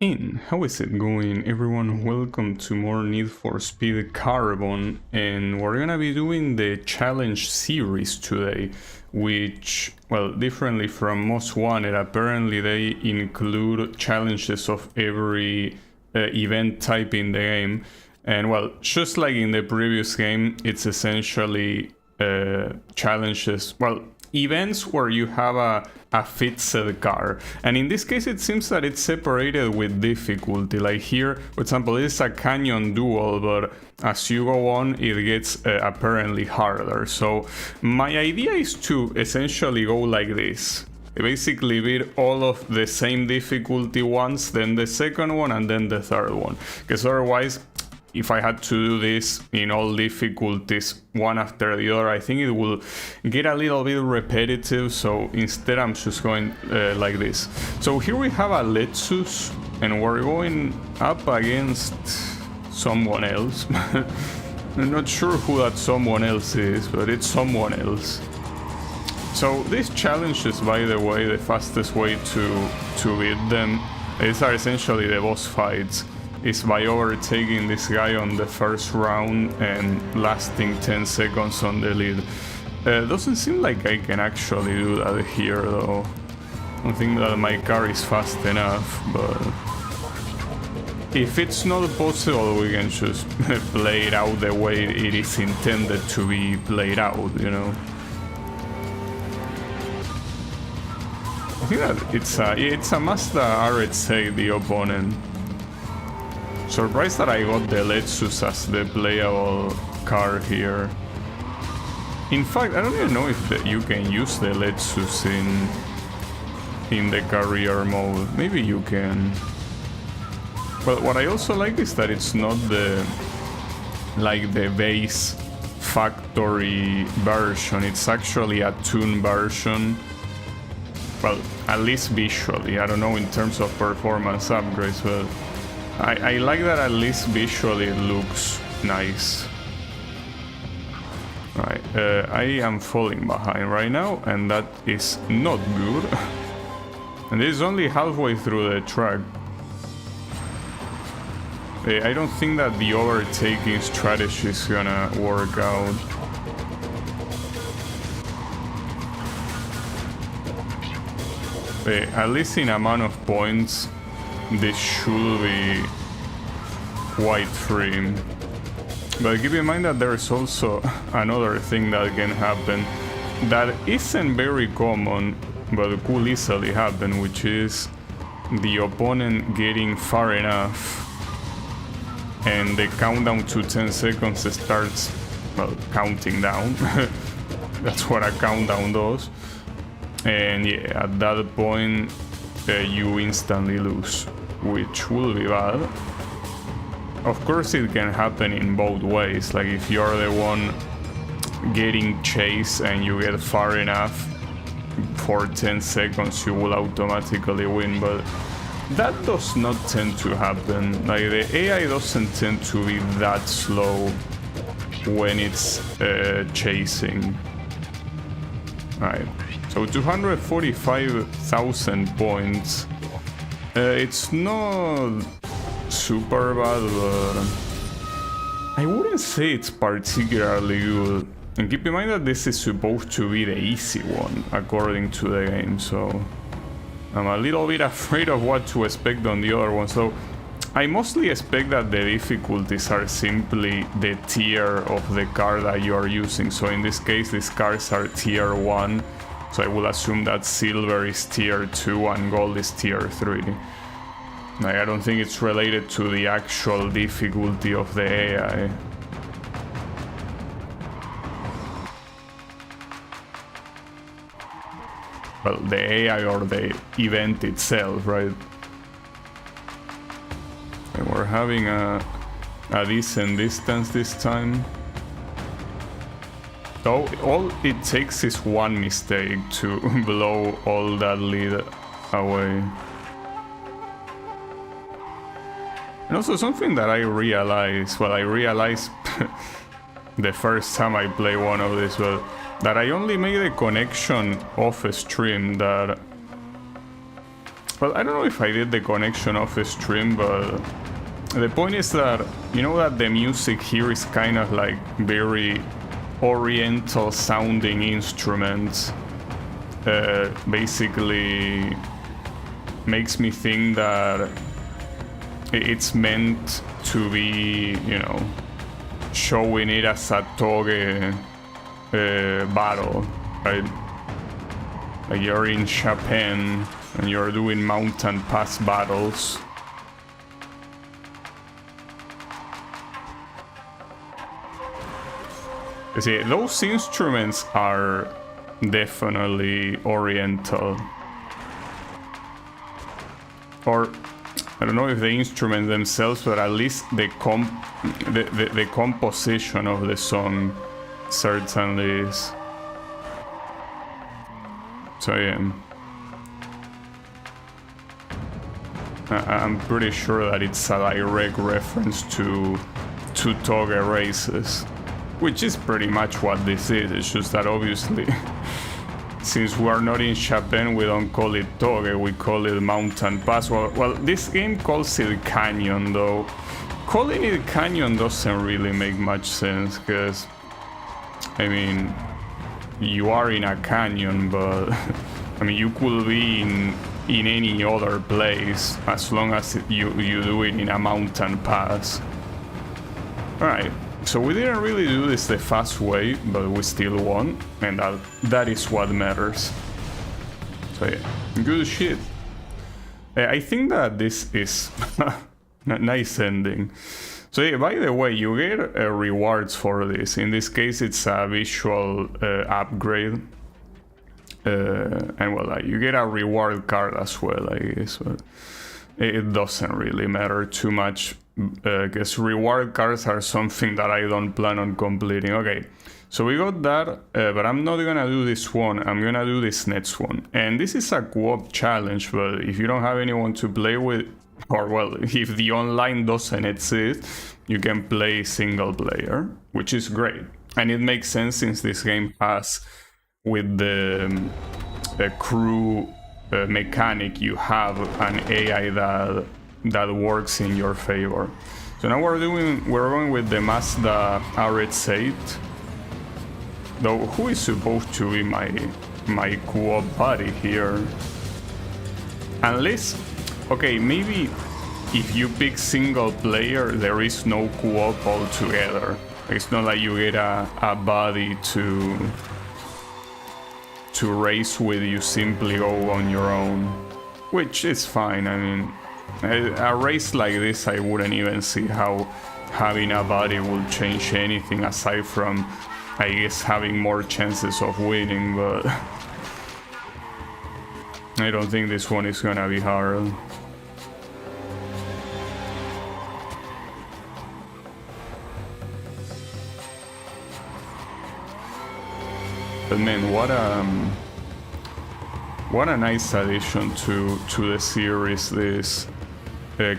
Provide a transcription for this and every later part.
How is it going, everyone? Welcome to more Need for Speed Carbon, and we're gonna be doing the challenge series today, which, well, differently from Most Wanted, apparently they include challenges of every event type in the game. And well, just like in the previous game, it's essentially challenges, well, events where you have a fixed car, and in this case it seems that it's separated with difficulty. Like here, for example, it's a canyon duel, but as you go on it gets apparently harder. So my idea is to essentially go like this, basically beat all of the same difficulty once, then the second one, and then the third one, because otherwise, if I had to do this in all difficulties one after the other, I think it will get a little bit repetitive. So instead I'm just going like this. So here we have a Lexus and we're going up against someone else. I'm not sure who that someone else is, but it's someone else. So these challenges, by the way, the fastest way to beat them, these are essentially the boss fights, is by overtaking this guy on the first round and lasting 10 seconds on the lead. Doesn't seem like I can actually do that here though. I don't think that my car is fast enough, but if it's not possible, we can just play it out the way it is intended to be played out, you know. I think that it's a Mazda RX-8, the opponent. Surprised that I got the Lexus as the playable car here. In fact, I don't even know if you can use the Lexus in the career mode. Maybe you can. But what I also like is that it's not the base factory version. It's actually a tuned version. Well, at least visually. I don't know in terms of performance upgrades, but I like that at least visually it looks nice. Right, I am falling behind right now, and that is not good. And it is only halfway through the track. I don't think that the overtaking strategy is gonna work out. At least in amount of points, this should be quite free. But keep in mind that there's also another thing that can happen that isn't very common, but could easily happen, which is the opponent getting far enough and the countdown to 10 seconds starts, well, counting down. That's what a countdown does. And yeah, at that point you instantly lose, which will be bad. Of course it can happen in both ways, like if you're the one getting chased and you get far enough for 10 seconds, you will automatically win, but that does not tend to happen. Like the AI doesn't tend to be that slow when it's chasing. Right, so 245,000 points. It's not super bad, but I wouldn't say it's particularly good. And keep in mind that this is supposed to be the easy one, according to the game, so I'm a little bit afraid of what to expect on the other one. So I mostly expect that the difficulties are simply the tier of the car that you are using. So in this case, these cars are tier 1, so I will assume that silver is tier 2 and gold is tier 3. Like, I don't think it's related to the actual difficulty of the AI. Well, the AI or the event itself, right? And we're having a decent distance this time. So all it takes is one mistake to blow all that lead away. And also something that I realized, well, I realized the first time I play one of these, but that I only made a connection off stream, that Well, I don't know if I did the connection off the stream, but the point is that, you know, that the music here is kind of like very oriental sounding instruments. Basically makes me think that it's meant to be, you know, showing it as a Toge battle, right? Like you're in Japan and you're doing mountain pass battles. You see, those instruments are definitely oriental. Or I don't know if the instruments themselves, but at least the composition of the song certainly is. So yeah, I'm pretty sure that it's a direct reference to Toge races, which is pretty much what this is. It's just that obviously, since we are not in Japan, we don't call it Toge, we call it Mountain Pass. Well, this game calls it Canyon, though. Calling it Canyon doesn't really make much sense, because, I mean, you are in a canyon, but, I mean, you could be in any other place, as long as you do it in a mountain pass. Alright. So we didn't really do this the fast way, but we still won, and that is what matters. So yeah, good shit. I think that this is a nice ending. So yeah, by the way, you get rewards for this. In this case, it's a visual upgrade. And well, you get a reward card as well, I guess, but it doesn't really matter too much. Because reward cards are something that I don't plan on completing. Okay, so we got that, but I'm not gonna do this one, I'm gonna do this next one. And this is a co-op challenge, but if you don't have anyone to play with, or well, if the online doesn't exist, you can play single player, which is great. And it makes sense since this game has, with the crew mechanic, you have an AI that works in your favor. So now we're going with the Mazda RX-8, though who is supposed to be my co-op buddy here? Unless, okay, maybe if you pick single player, there is no co-op altogether. It's not like you get a buddy to race with, you simply go on your own, which is fine. I mean, a race like this, I wouldn't even see how having a buddy will change anything aside from, I guess, having more chances of winning, but I don't think this one is gonna be hard. But man, what a nice addition to the series this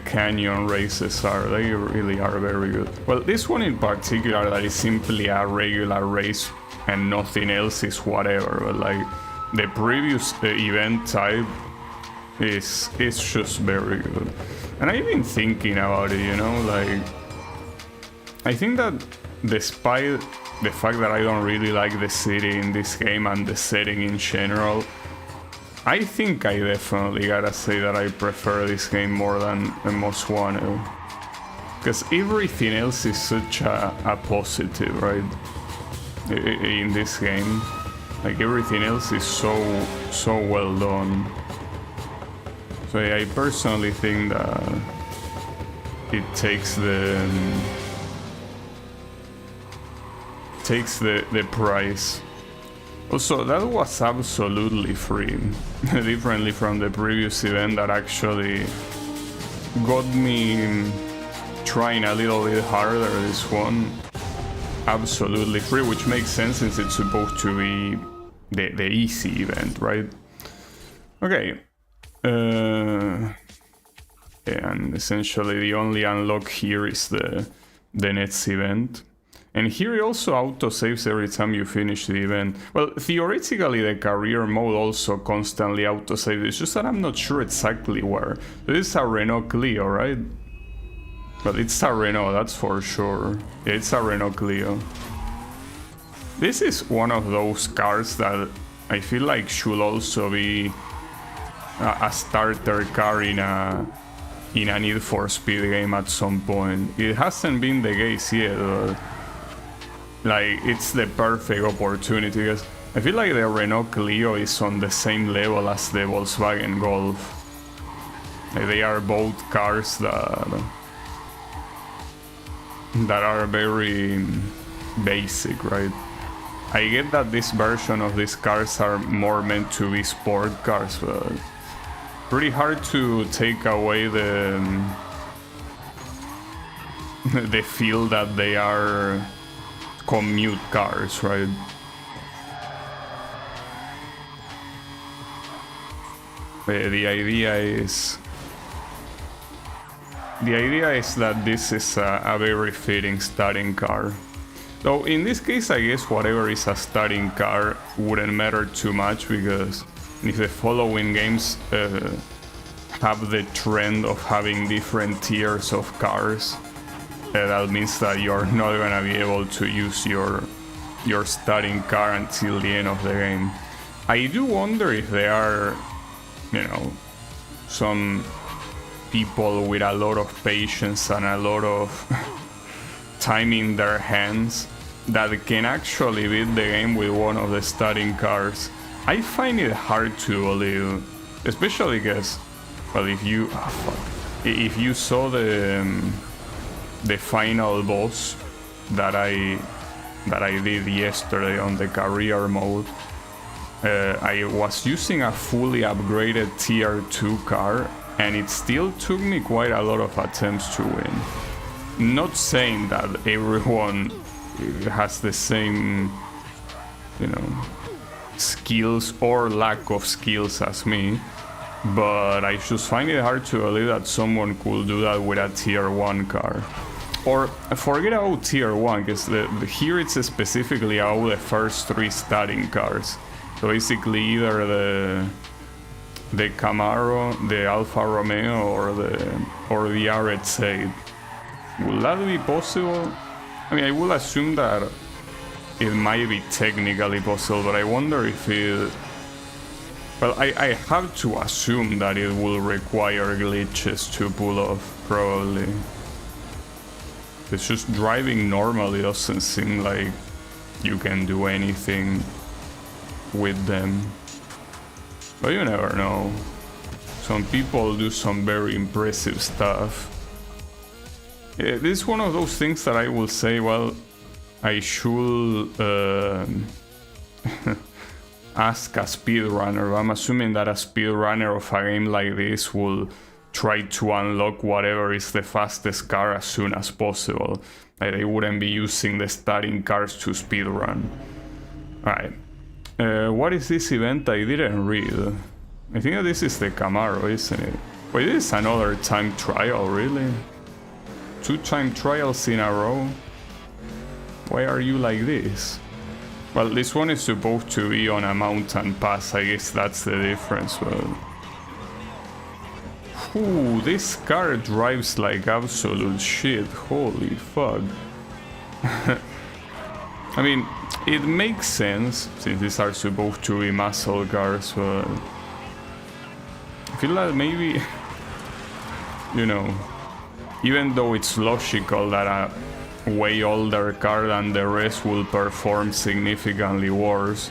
canyon races are. They really are very good. Well, this one in particular, that is simply a regular race and nothing else, is whatever, but like the previous event type is just very good. And I've been thinking about it, you know, like I think that despite the fact that I don't really like the city in this game and the setting in general, I think I definitely gotta say that I prefer this game more than Most Wanted. Because everything else is such a positive, right? In this game. Like everything else is so well done. So yeah, I personally think that it takes the price. Also, that was absolutely free, differently from the previous event that actually got me trying a little bit harder. This one, absolutely free, which makes sense since it's supposed to be the easy event, right? Okay. And essentially the only unlock here is the next event. And here it also autosaves every time you finish the event. Well, theoretically the career mode also constantly autosaves, it's just that I'm not sure exactly where. This is a Renault Clio, right? But it's a Renault, that's for sure. Yeah, it's a Renault Clio. This is one of those cars that I feel like should also be a starter car in a Need for Speed game at some point. It hasn't been the case yet, but like it's the perfect opportunity because I feel like the Renault Clio is on the same level as the Volkswagen Golf. Like they are both cars that are very basic, right? I get that this version of these cars are more meant to be sport cars, but pretty hard to take away the feel that they are commute cars, right? The idea is that this is a very fitting starting car. So in this case, I guess whatever is a starting car wouldn't matter too much, because if the following games have the trend of having different tiers of cars, that means that you're not gonna be able to use your starting car until the end of the game. I do wonder if there are, you know, some people with a lot of patience and a lot of time in their hands that can actually beat the game with one of the starting cars. I find it hard to believe, especially because, well, if you saw the final boss that I did yesterday on the career mode, I was using a fully upgraded tier 2 car, and it still took me quite a lot of attempts to win. Not saying that everyone has the same, you know, skills or lack of skills as me, but I just find it hard to believe that someone could do that with a tier 1 car. Or forget about tier 1, because here it's specifically about the first 3 starting cars. So basically either the Camaro, the Alfa Romeo, or the RX-8. Will that be possible? I mean, I will assume that it might be technically possible, but I wonder if it... Well, I have to assume that it will require glitches to pull off, probably. It's just driving normally doesn't seem like you can do anything with them. But you never know. Some people do some very impressive stuff. Yeah, this is one of those things that I will say, well, I should ask a speedrunner. I'm assuming that a speedrunner of a game like this will try to unlock whatever is the fastest car as soon as possible. Like, they wouldn't be using the starting cars to speedrun. Alright. What is this event? I didn't read. I think that this is the Camaro, isn't it? Wait, this is another time trial, really? 2 time trials in a row? Why are you like this? Well, this one is supposed to be on a mountain pass, I guess that's the difference, but... Ooh, this car drives like absolute shit, holy fuck. I mean, it makes sense, since these are supposed to be muscle cars, but... I feel like maybe... you know... Even though it's logical that a way older car than the rest will perform significantly worse,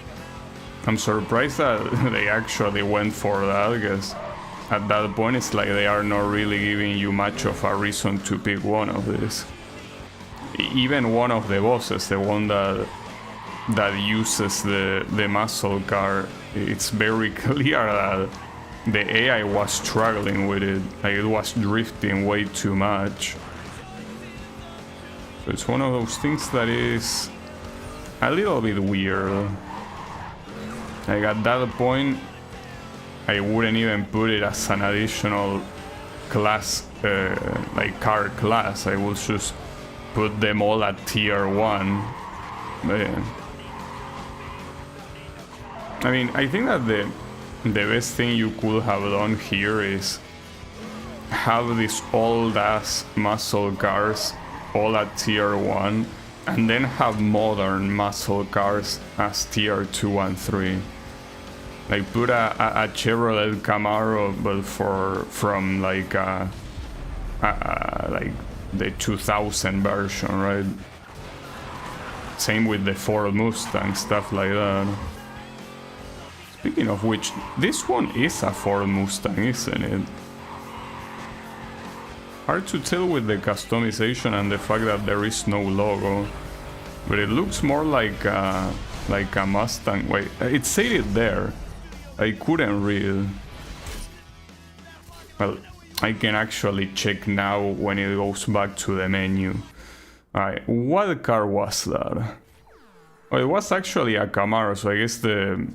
I'm surprised that they actually went for that, because at that point it's like they are not really giving you much of a reason to pick one of these. Even one of the bosses, the one that uses the muscle car, it's very clear that the AI was struggling with it, like it was drifting way too much. So it's one of those things that is a little bit weird. Like at that point, I wouldn't even put it as an additional class, like car class. I would just put them all at tier 1. But yeah. I mean, I think that the best thing you could have done here is have these old ass muscle cars all at tier 1 and then have modern muscle cars as tier 2 and 3. Like put a Chevrolet Camaro but from like like the 2000 version, right? Same with the Ford Mustang, stuff like that. Speaking of which, this one is a Ford Mustang, isn't it? Hard to tell with the customization and the fact that there is no logo, but it looks more like a Mustang. Wait, it said it there. I couldn't read. Well, I can actually check now when it goes back to the menu. Alright, what car was that? Oh, it was actually a Camaro, so I guess the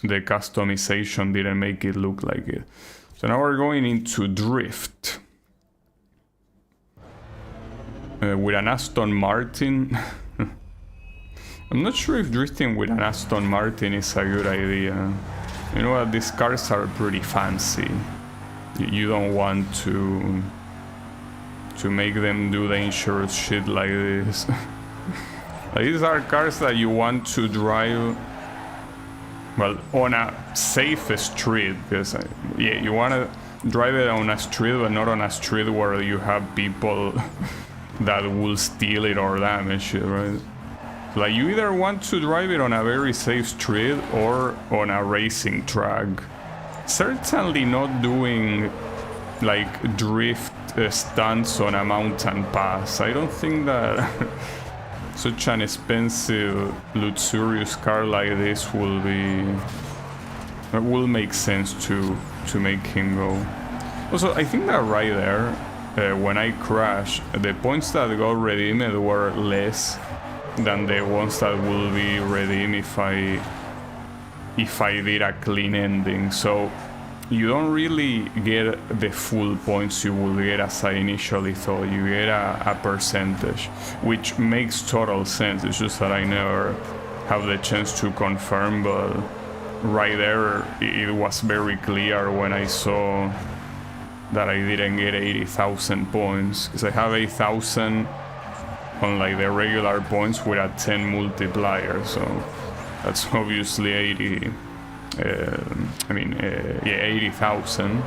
customization didn't make it look like it. So now we're going into Drift. With an Aston Martin. I'm not sure if drifting with an Aston Martin is a good idea. You know what, these cars are pretty fancy. You don't want to make them do dangerous shit like this. Like, these are cars that you want to drive, well, on a safe street, because yeah, you want to drive it on a street, but not on a street where you have people that will steal it or damage it, right? Like, you either want to drive it on a very safe street or on a racing track. Certainly not doing like drift stunts on a mountain pass. I don't think that such an expensive, luxurious car like this will make sense to make him go. Also, I think that right there, when I crashed, the points that got redeemed were less than the ones that will be redeemed if I did a clean ending. So you don't really get the full points you will get as I initially thought. You get a percentage, which makes total sense. It's just that I never have the chance to confirm, but right there it was very clear when I saw that I didn't get 80,000 points, because I have 8,000 on like the regular points with a 10 multiplier, so that's obviously 80,000,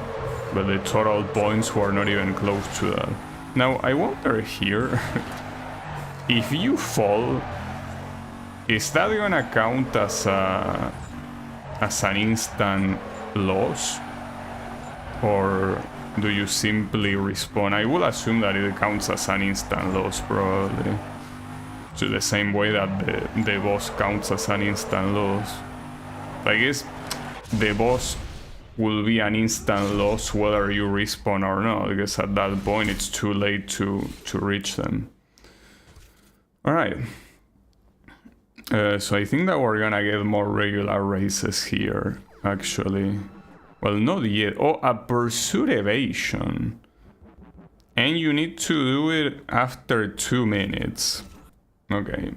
but the total points were not even close to that. Now I wonder here, if you fall, is that gonna count as an instant loss, or do you simply respawn? I will assume that it counts as an instant loss, probably, to the same way that the boss counts as an instant loss. I guess the boss will be an instant loss whether you respawn or not, because at that point it's too late to reach them. Alright. So I think that we're gonna get more regular races here, actually. Well, not yet. Oh, a pursuit evasion. And you need to do it after 2 minutes. Okay.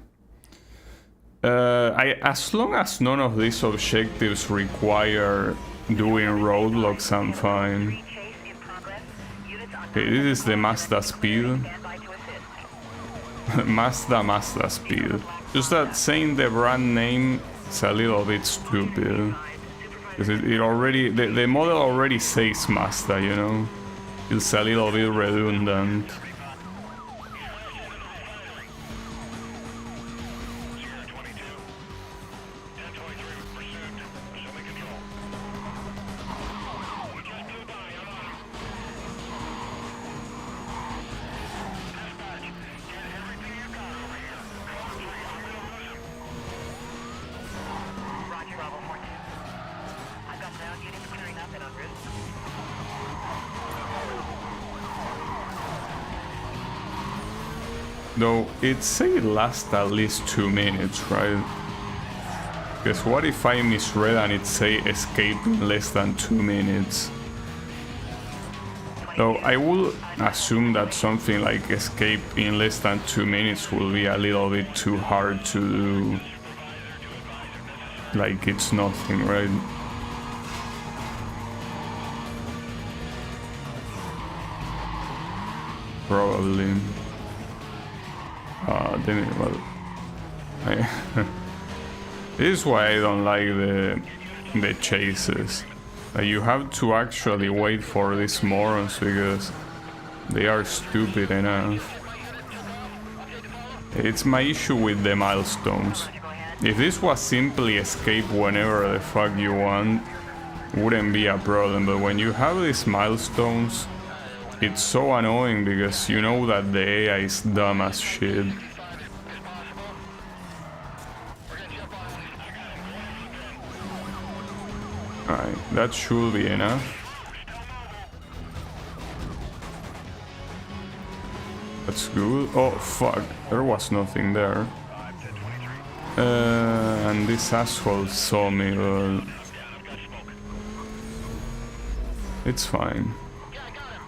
As long as none of these objectives require doing roadblocks, I'm fine. Okay, this is the Mazda Speed. Mazda Speed. Just that saying the brand name is a little bit stupid. Because it already, the model already says Mazda, you know? It's a little bit redundant. Though it say it lasts at least 2 minutes, right? Because what if I misread and it say escape in less than 2 minutes? Though I will assume that something like escape in less than 2 minutes will be a little bit too hard to do. Like it's nothing, right? Probably. Then it, well, this is why I don't like the chases. You have to actually wait for these morons because they are stupid enough. It's my issue with the milestones. If this was simply escape whenever the fuck you want, wouldn't be a problem, but when you have these milestones, it's so annoying because you know that the AI is dumb as shit. Alright, that should be enough. That's good. Oh fuck, there was nothing there. And this asshole saw me, but it's fine.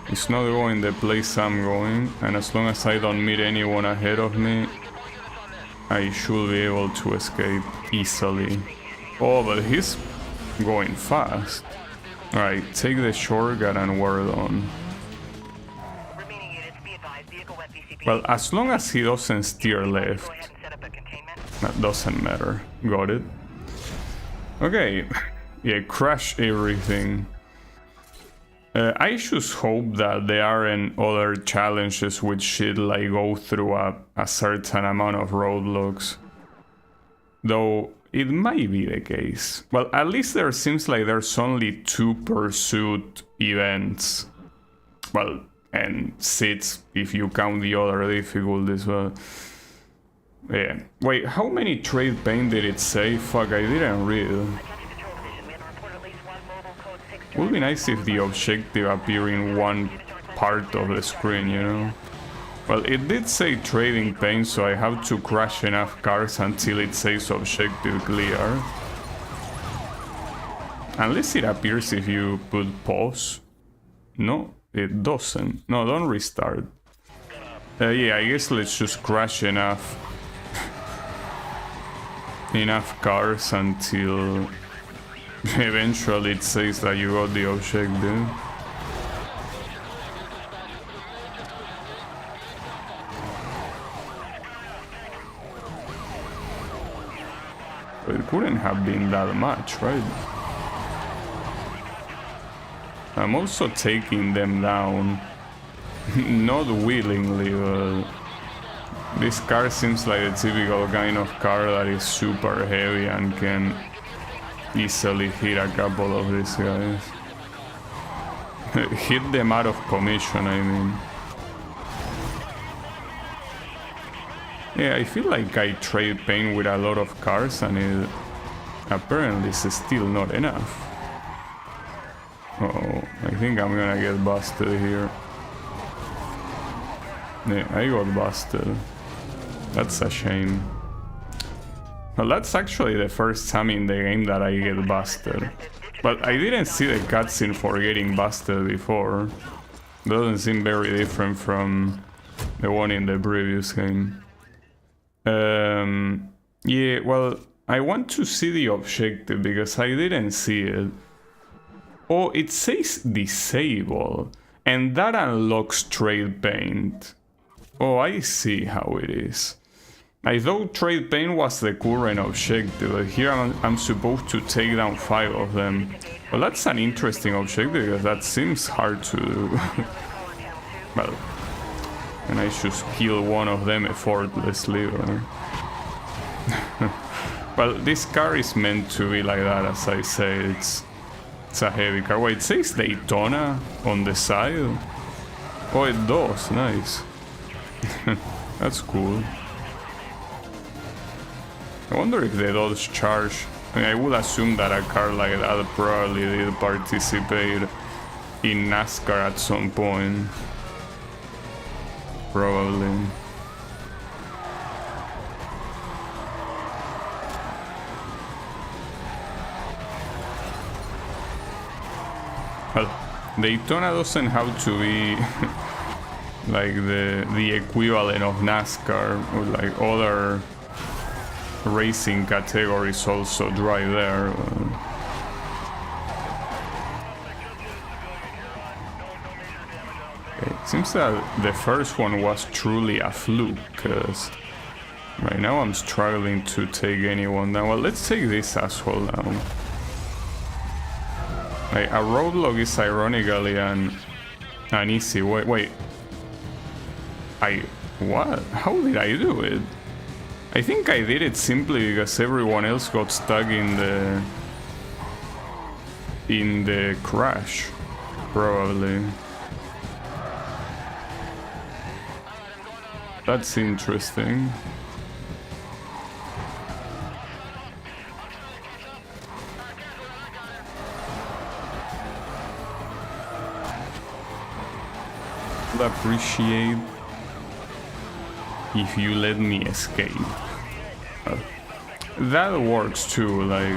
It's not going the place I'm going, and as long as I don't meet anyone ahead of me, I should be able to escape easily. Oh, but he's going fast. Alright, take the shortcut and we're done. Well, as long as he doesn't steer left, that doesn't matter. Got it. Okay. Yeah, crash everything. I just hope that there aren't other challenges with shit like go through a certain amount of roadblocks. Though it might be the case. Well, at least there seems like there's only 2 pursuit events. Well, and 6 if you count the other difficulties, but yeah. Wait, how many trade paint did it say? Fuck, I didn't read. Would be nice if the objective appeared in one part of the screen, you know? Well, it did say trading paint, so I have to crash enough cars until it says objective clear. Unless it appears if you put pause. No, it doesn't. No, don't restart. Yeah, I guess let's just crash enough cars until eventually it says that you got the objective. It couldn't have been that much, right? I'm also taking them down. Not willingly, but this car seems like a typical kind of car that is super heavy and can easily hit a couple of these guys. Hit them out of commission, I mean. Yeah, I feel like I trade paint with a lot of cars and it apparently is still not enough. Uh-oh, I think I'm gonna get busted here. Yeah, I got busted. That's a shame. Well, that's actually the first time in the game that I get busted. But I didn't see the cutscene for getting busted before. Doesn't seem very different from the one in the previous game. Yeah, well, I want to see the objective because I didn't see it. Oh, it says disable, and that unlocks trade paint. Oh, I see how it is. I thought trade paint was the current objective, but here I'm supposed to take down 5 of them. Well, that's an interesting objective because that seems hard to do. Well, and I should kill one of them effortlessly, right? Well, this car is meant to be like that, as I say. It's a heavy car. Wait, it says Daytona on the side? Oh, it does. Nice. That's cool. I wonder if the Dodge Charge... I mean, I would assume that a car like that probably did participate in NASCAR at some point. Probably. Well, Daytona doesn't have to be like the equivalent of NASCAR, or like other racing categories also drive there. It seems that the first one was truly a fluke, because right now I'm struggling to take anyone down. Well, let's take this asshole down. Like, a roadblock is ironically an easy way. Wait. What? How did I do it? I think I did it simply because everyone else got stuck in the crash, probably. That's interesting. I'd appreciate if you let me escape. That works too, like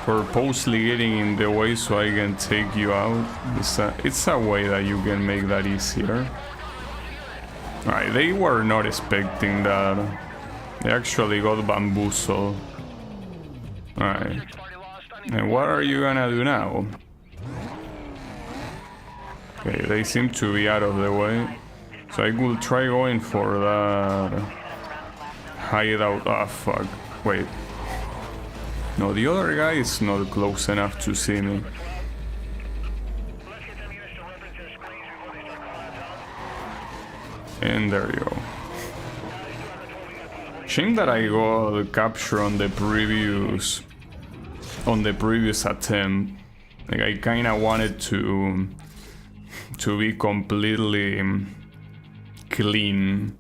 purposely getting in the way so I can take you out. It's a way that you can make that easier. Alright, they were not expecting that. They actually got bamboozled. Alright. And what are you gonna do now? Okay, they seem to be out of the way. So I could try going for that hideout. Ah, fuck. Wait. No, the other guy is not close enough to see me. And there you go. Shame that I got captured on the previous attempt. Like, I kinda wanted to be completely clean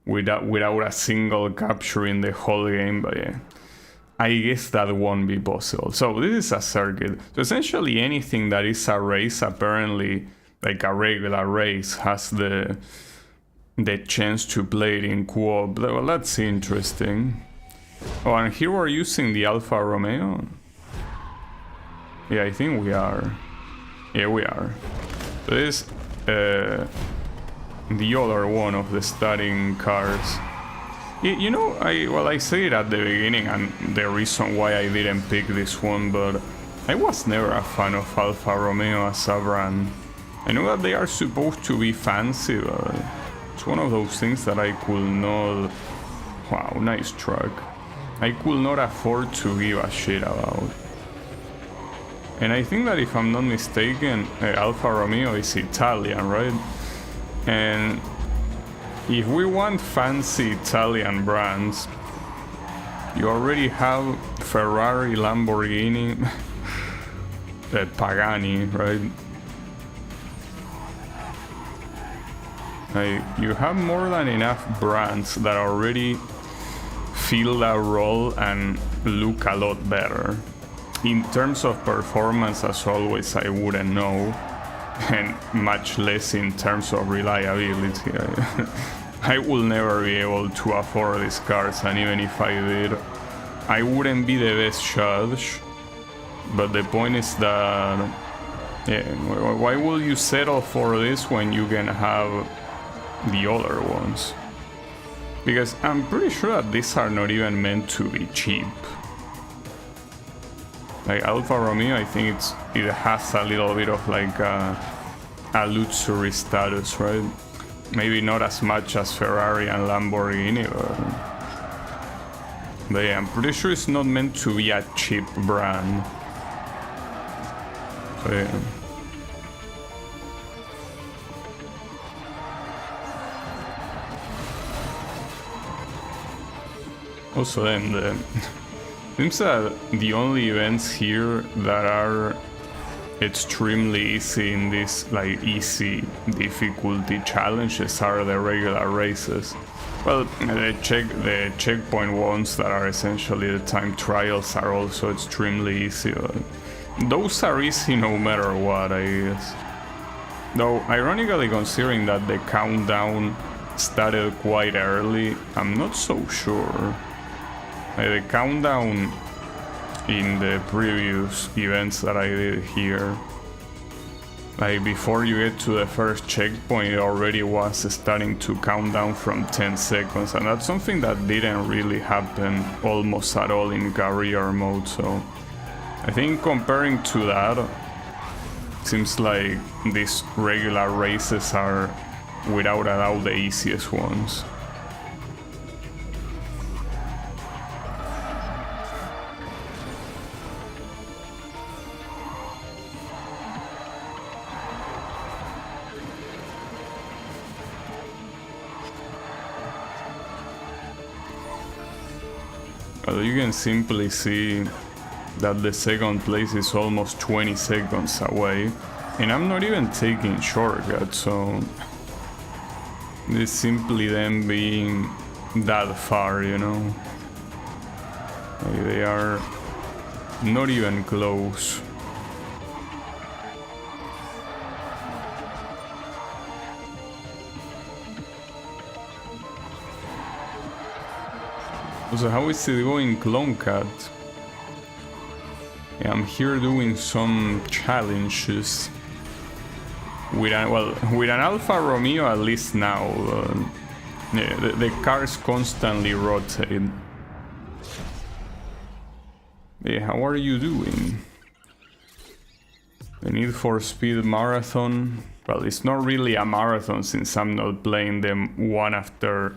without a single capture in the whole game, but yeah, I guess that won't be possible. So this is a circuit. So essentially anything that is a race, apparently, like a regular race, has the chance to play it in co-op. Well, that's interesting. Oh, and here we're using the Alfa Romeo. Yeah, I think we are. Yeah, we are. So this the other one of the starting cars. You know, I say it at the beginning, and the reason why I didn't pick this one, but I was never a fan of Alfa Romeo as a brand. I know that they are supposed to be fancy, but it's one of those things that I could not... Wow, nice truck. I could not afford to give a shit about. And I think that if I'm not mistaken, Alfa Romeo is Italian, right? And if we want fancy Italian brands, you already have Ferrari, Lamborghini, Pagani, right? You have more than enough brands that already fill that role and look a lot better. In terms of performance, as always, I wouldn't know, and much less in terms of reliability. I will never be able to afford these cars, and even if I did, I wouldn't be the best judge. But the point is that, yeah, why will you settle for this when you can have the other ones? Because I'm pretty sure that these are not even meant to be cheap. Like Alfa Romeo, I think it has a little bit of like a luxury status, right? Maybe not as much as Ferrari and Lamborghini, but yeah, I'm pretty sure it's not meant to be a cheap brand. So yeah. Also then, seems that the only events here that are extremely easy in this, like, easy difficulty challenges are the regular races. Well, the checkpoint ones that are essentially the time trials are also extremely easy. Those are easy no matter what, I guess. Though, ironically, considering that the countdown started quite early, I'm not so sure. The countdown in the previous events that I did here Like before you get to the first checkpoint, it already was starting to count down from 10 seconds, and that's something that didn't really happen almost at all in career mode. So I think comparing to that, seems like these regular races are without a doubt the easiest ones. Well, you can simply see that the second place is almost 20 seconds away, and I'm not even taking shortcuts, so it's simply them being that far, you know. Like they are not even close. So how is it going, Clone Cat? Yeah, I'm here doing some challenges with an Alfa Romeo, at least now. Yeah, the cars constantly rotate. Yeah, how are you doing? The Need for Speed Marathon. Well, it's not really a marathon since I'm not playing them one after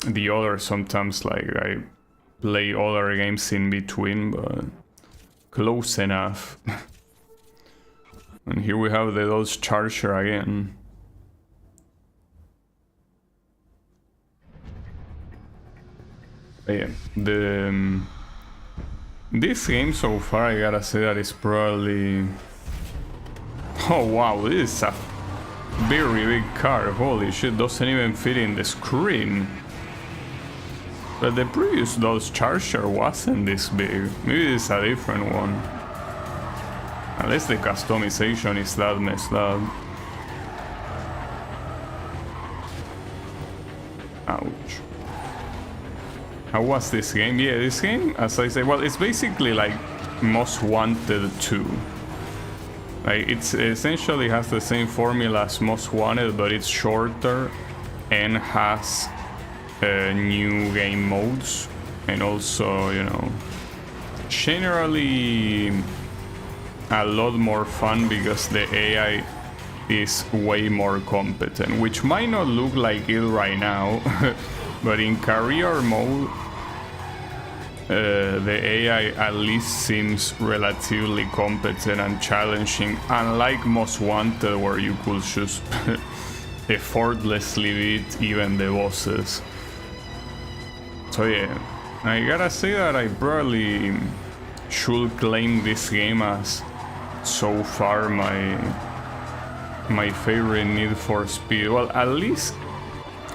the other. Sometimes like I play other games in between, but close enough. And here we have the Dodge Charger again. But yeah, this game so far, I gotta say that it's probably... Oh wow, this is a very big car. Holy shit, doesn't even fit in the screen. But the previous Dodge Charger wasn't this big. Maybe it's a different one. Unless the customization is that messed up. Ouch. How was this game? Yeah, this game, as I say, well, it's basically like Most Wanted 2. Like, it's essentially has the same formula as Most Wanted, but it's shorter and has new game modes, and also, you know, generally a lot more fun because the AI is way more competent, which might not look like it right now, but in career mode the AI at least seems relatively competent and challenging, unlike Most Wanted where you could just effortlessly beat even the bosses. So yeah, I gotta say that I probably should claim this game as so far my favorite Need for Speed. Well, at least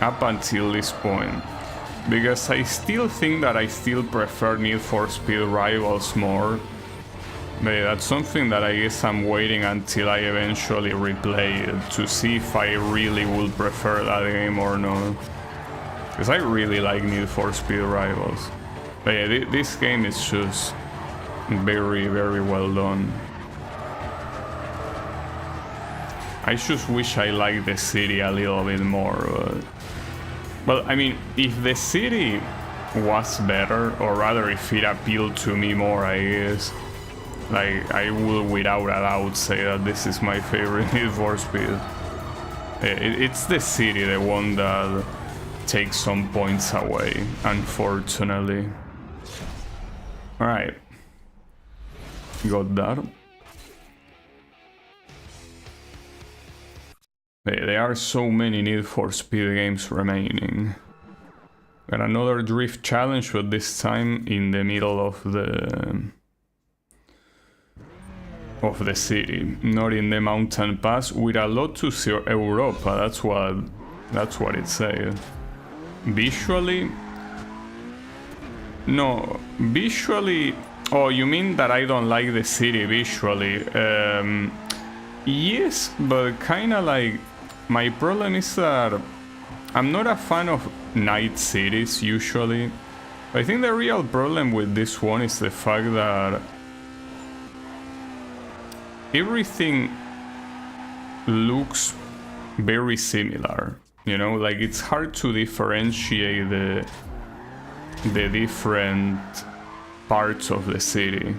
up until this point. Because I still think that I still prefer Need for Speed Rivals more. But that's something that I guess I'm waiting until I eventually replay it to see if I really would prefer that game or not. Because I really like Need for Speed Rivals. But yeah, this game is just very, very well done. I just wish I liked the city a little bit more. Well, I mean, if the city was better, or rather if it appealed to me more, I guess, like, I will without a doubt say that this is my favorite Need for Speed. It's the city, the one that takes some points away, unfortunately. Alright. Got that. There are so many Need for Speed games remaining. Got another drift challenge, but this time in the middle of the city, not in the mountain pass, with a lot to see Europa. That's what it says. Visually, no, visually. Oh, you mean that I don't like the city visually? Yes, but kind of like, my problem is that I'm not a fan of night cities usually. I think the real problem with this one is the fact that everything looks very similar, you know, like it's hard to differentiate the different parts of the city.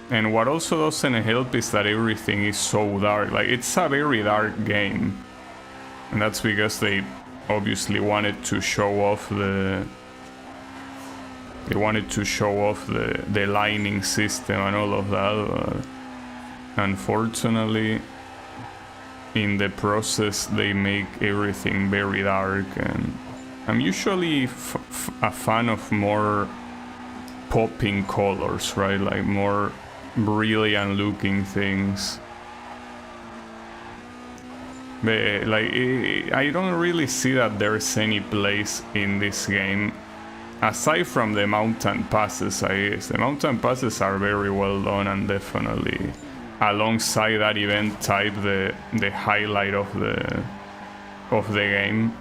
And what also doesn't help is that everything is so dark. Like, it's a very dark game, and that's because they obviously wanted to show off the lighting system and all of that, but unfortunately in the process they make everything very dark. And I'm usually a fan of more popping colors, right? Like more brilliant looking things. But like, I don't really see that there's any place in this game aside from the mountain passes. I guess the mountain passes are very well done, and definitely alongside that event type the highlight of the game.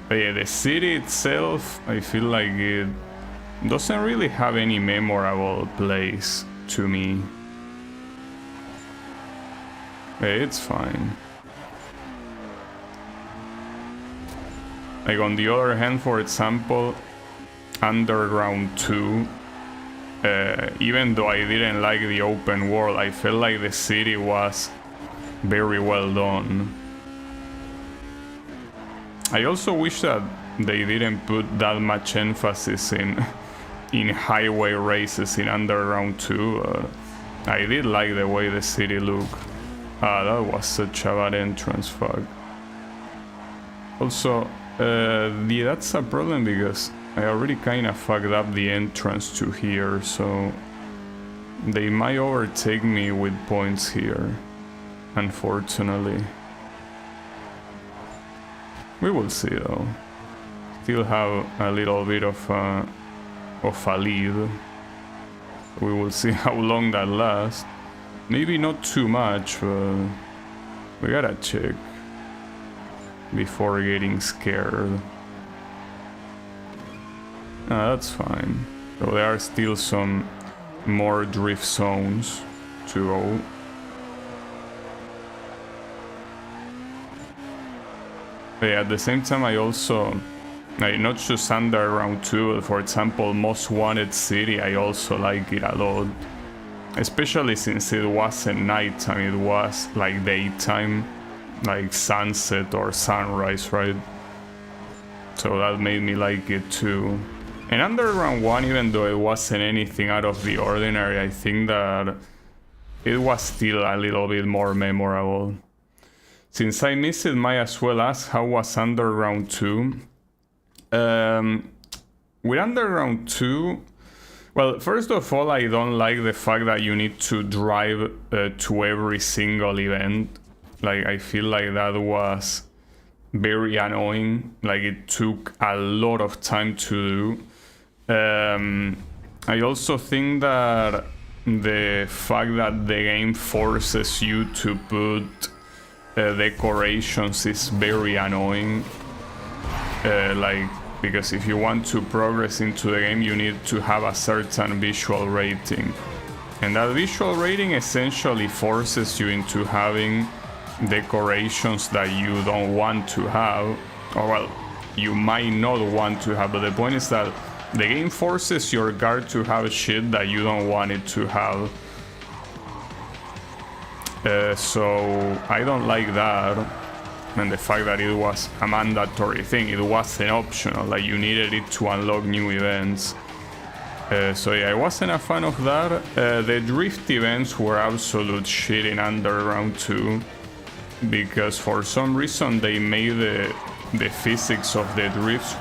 But yeah, the city itself, I feel like it doesn't really have any memorable place to me. But it's fine. Like, on the other hand, for example, Underground 2, even though I didn't like the open world, I felt like the city was very well done. I also wish that they didn't put that much emphasis in highway races in Underground 2. I did like the way the city looked. That was such a bad entrance, fuck. Also, that's a problem because I already kinda fucked up the entrance to here, so they might overtake me with points here, unfortunately. We will see though. Still have a little bit of a lead. We will see how long that lasts. Maybe not too much, but we gotta check before getting scared. That's fine. So there are still some more drift zones to go. But yeah, at the same time, I also, like, not just Underground 2, for example, Most Wanted City, I also like it a lot. Especially since it wasn't nighttime, it was like daytime, like sunset or sunrise, right? So that made me like it too. And Underground 1, even though it wasn't anything out of the ordinary, I think that it was still a little bit more memorable. Since I missed it, might as well ask, how was Underground 2? With Underground 2, well, first of all, I don't like the fact that you need to drive to every single event. Like, I feel like that was very annoying. Like, it took a lot of time to do. I also think that the fact that the game forces you to put decorations is very annoying. Like, because if you want to progress into the game, you need to have a certain visual rating. And that visual rating essentially forces you into having decorations that you don't want to have, or well, you might not want to have, but the point is that the game forces your guard to have shit that you don't want it to have. So I don't like that, and the fact that it was a mandatory thing, it wasn't optional, like you needed it to unlock new events. So yeah, I wasn't a fan of that. The drift events were absolute shit in Underground 2, because for some reason they made the physics of the drifts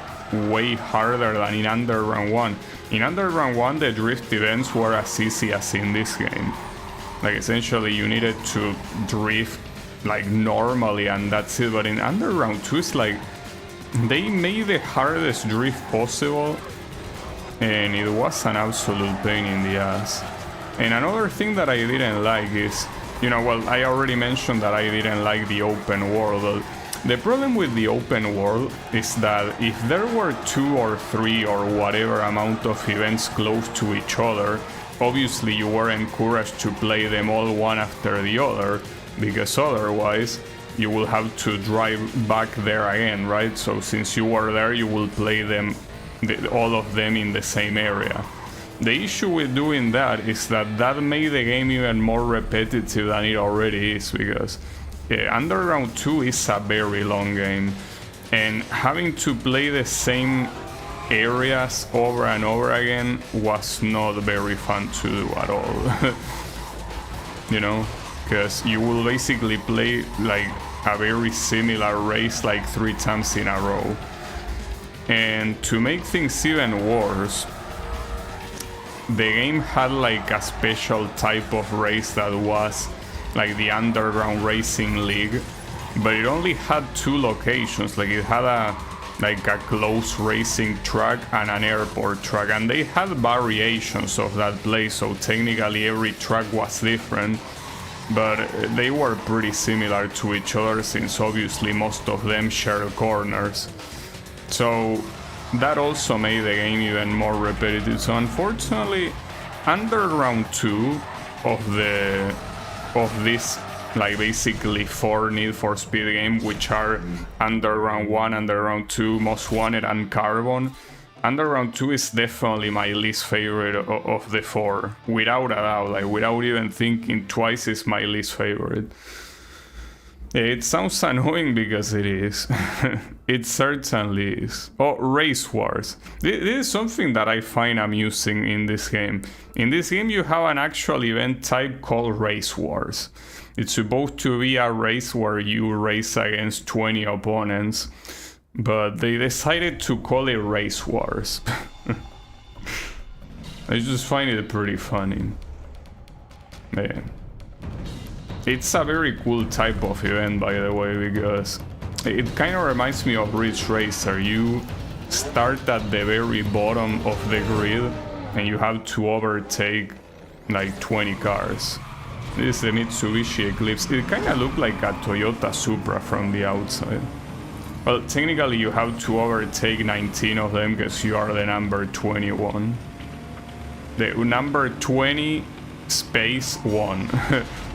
way harder than in Underground 1. In Underground 1, the drift events were as easy as in this game. Like, essentially you needed to drift like normally and that's it, but in Underground 2 it's like they made the hardest drift possible, and it was an absolute pain in the ass. And another thing that I didn't like is, you know, well, I already mentioned that I didn't like the open world. The problem with the open world is that if there were 2 or 3 or whatever amount of events close to each other, obviously you were encouraged to play them all one after the other, because otherwise you will have to drive back there again, right? So since you were there, you will play them, all of them in the same area. The issue with doing that is that made the game even more repetitive than it already is, because Underground 2 is a very long game, and having to play the same areas over and over again was not very fun to do at all. You know, because you will basically play like a very similar race like 3 times in a row. And to make things even worse, the game had like a special type of race that was like the Underground Racing League, but it only had 2 locations. Like it had a close racing track and an airport track, and they had variations of that place, so technically every track was different, but they were pretty similar to each other, since obviously most of them share corners. So that also made the game even more repetitive. So unfortunately, Underground 2 of this like basically 4 Need for Speed game, which are Underground 1, Underground 2, Most Wanted, and Carbon. Underground 2 is definitely my least favorite of the 4, without a doubt. Like without even thinking twice, is my least favorite. It sounds annoying because it is. It certainly is. Oh, Race Wars. This is something that I find amusing in this game. In this game you have an actual event type called Race Wars. It's supposed to be a race where you race against 20 opponents, but they decided to call it Race Wars. I just find it pretty funny. Man. It's a very cool type of event, by the way, because it kind of reminds me of Ridge Racer. You start at the very bottom of the grid and you have to overtake like 20 cars. This is the Mitsubishi Eclipse. It kind of looked like a Toyota Supra from the outside. Well, technically you have to overtake 19 of them because you are the number 21. The number 20 space 1.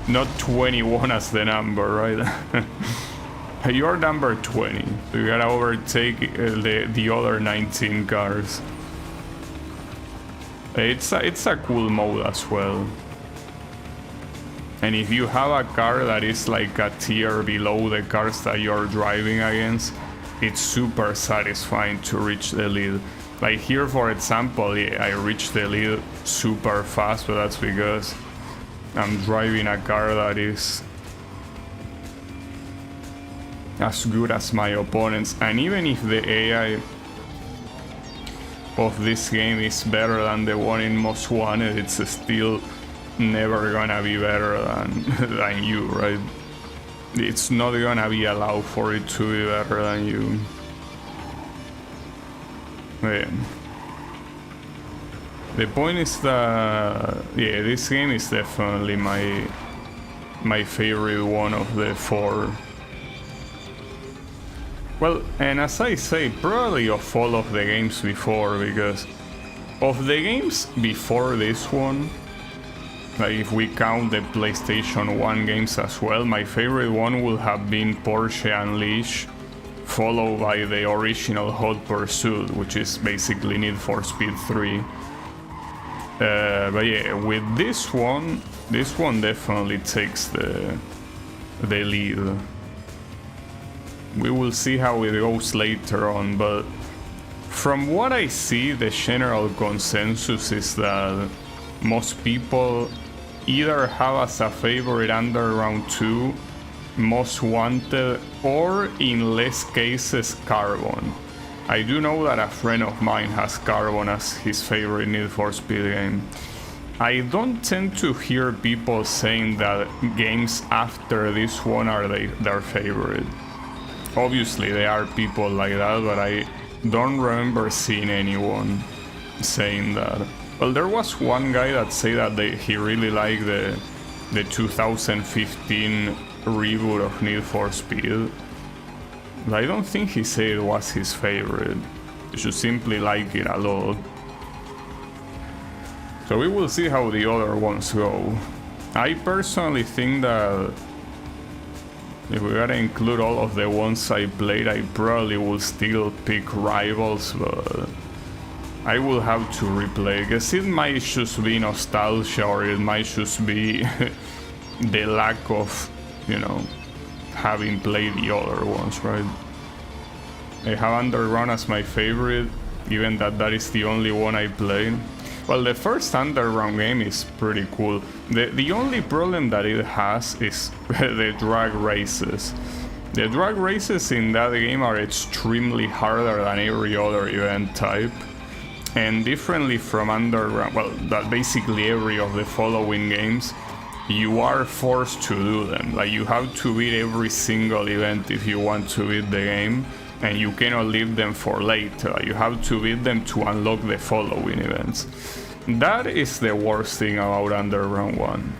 Not 21 as the number, right? You're number 20. So you gotta overtake the other 19 cars. It's a cool mode as well. And if you have a car that is like a tier below the cars that you're driving against, it's super satisfying to reach the lead. Like here, for example, I reached the lead super fast, but that's because I'm driving a car that is as good as my opponents. And even if the AI of this game is better than the one in Most Wanted, it's still never gonna be better than you, right? It's not gonna be allowed for it to be better than you. Yeah. The point is that, yeah, this game is definitely my favorite one of the 4. Well, and as I say, probably of all of the games before, because of the games before this one, like if we count the PlayStation 1 games as well, my favorite one would have been Porsche Unleashed, followed by the original Hot Pursuit, which is basically Need for Speed 3. But yeah, with this one definitely takes the lead. We will see how it goes later on, but from what I see, the general consensus is that most people either have as a favorite Underground 2, Most Wanted, or in less cases Carbon. I do know that a friend of mine has Carbon as his favorite Need for Speed game. I don't tend to hear people saying that games after this one are their favorite. Obviously there are people like that, but I don't remember seeing anyone saying that. Well, there was one guy that said that he really liked the 2015 reboot of Need for Speed. But I don't think he said it was his favorite. He should simply like it a lot. So we will see how the other ones go. I personally think that if we gotta include all of the ones I played, I probably will still pick Rivals, but I will have to replay, because it might just be nostalgia, or it might just be the lack of, you know, having played the other ones, right? I have Underground as my favorite, given that that is the only one I played. Well, the first Underground game is pretty cool. The only problem that it has is the drag races. The drag races in that game are extremely harder than every other event type. And differently from Underground, well, that basically every of the following games, you are forced to do them. Like, you have to beat every single event if you want to beat the game, and you cannot leave them for later. You have to beat them to unlock the following events. That is the worst thing about Underground 1.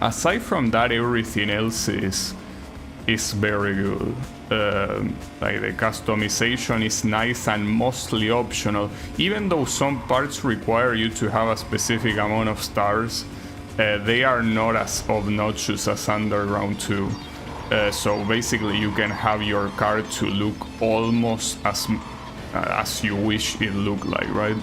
Aside from that, everything else is very good. Like, the customization is nice and mostly optional. Even though some parts require you to have a specific amount of stars, they are not as obnoxious as Underground 2. So basically you can have your car to look almost as you wish it looked like, right?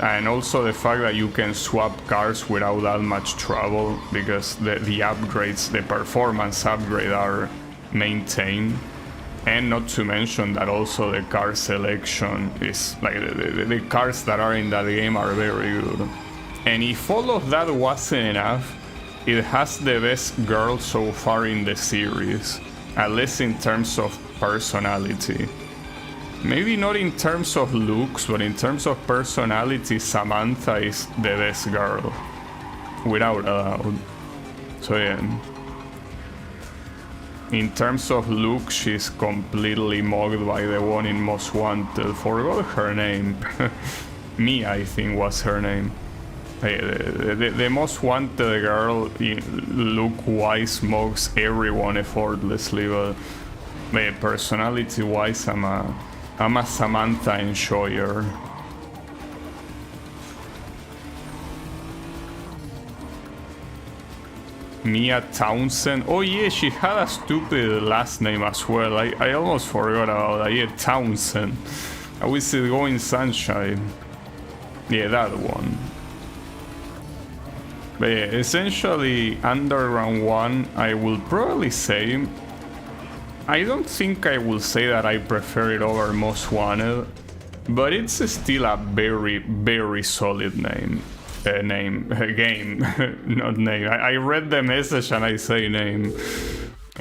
And also the fact that you can swap cars without that much trouble, because the upgrades, the performance upgrade, are maintained. And not to mention that also the car selection is like the cars that are in that game are very good. And if all of that wasn't enough, it has the best girl so far in the series, at least in terms of personality. Maybe not in terms of looks, but in terms of personality, Samantha is the best girl, without a doubt. So yeah. In terms of look, she's completely mocked by the one in Most Wanted. Forgot her name. Mia, I think, was her name. The Most Wanted girl, look-wise, mocks everyone effortlessly, but personality-wise, I'm a Samantha enjoyer. Mia Townsend. Oh yeah, she had a stupid last name as well. I almost forgot about that. Yeah, Townsend. I wish it Going Sunshine. Yeah, that one. But yeah, essentially, Underground 1, I will probably say... I don't think I will say that I prefer it over Most Wanted, but it's still a very, very solid game. Not name. I read the message and I say name.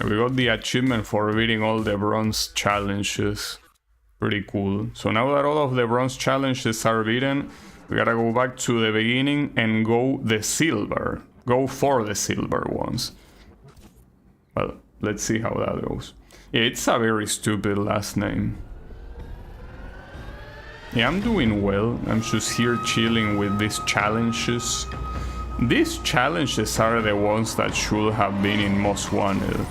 We got the achievement for beating all the bronze challenges. Pretty cool. So now that all of the bronze challenges are beaten, we gotta go back to the beginning and go the silver. Go for the silver ones. Well, let's see how that goes. Yeah, it's a very stupid last name. Yeah, I'm doing well. I'm just here chilling with these challenges. These challenges are the ones that should have been in Most Wanted.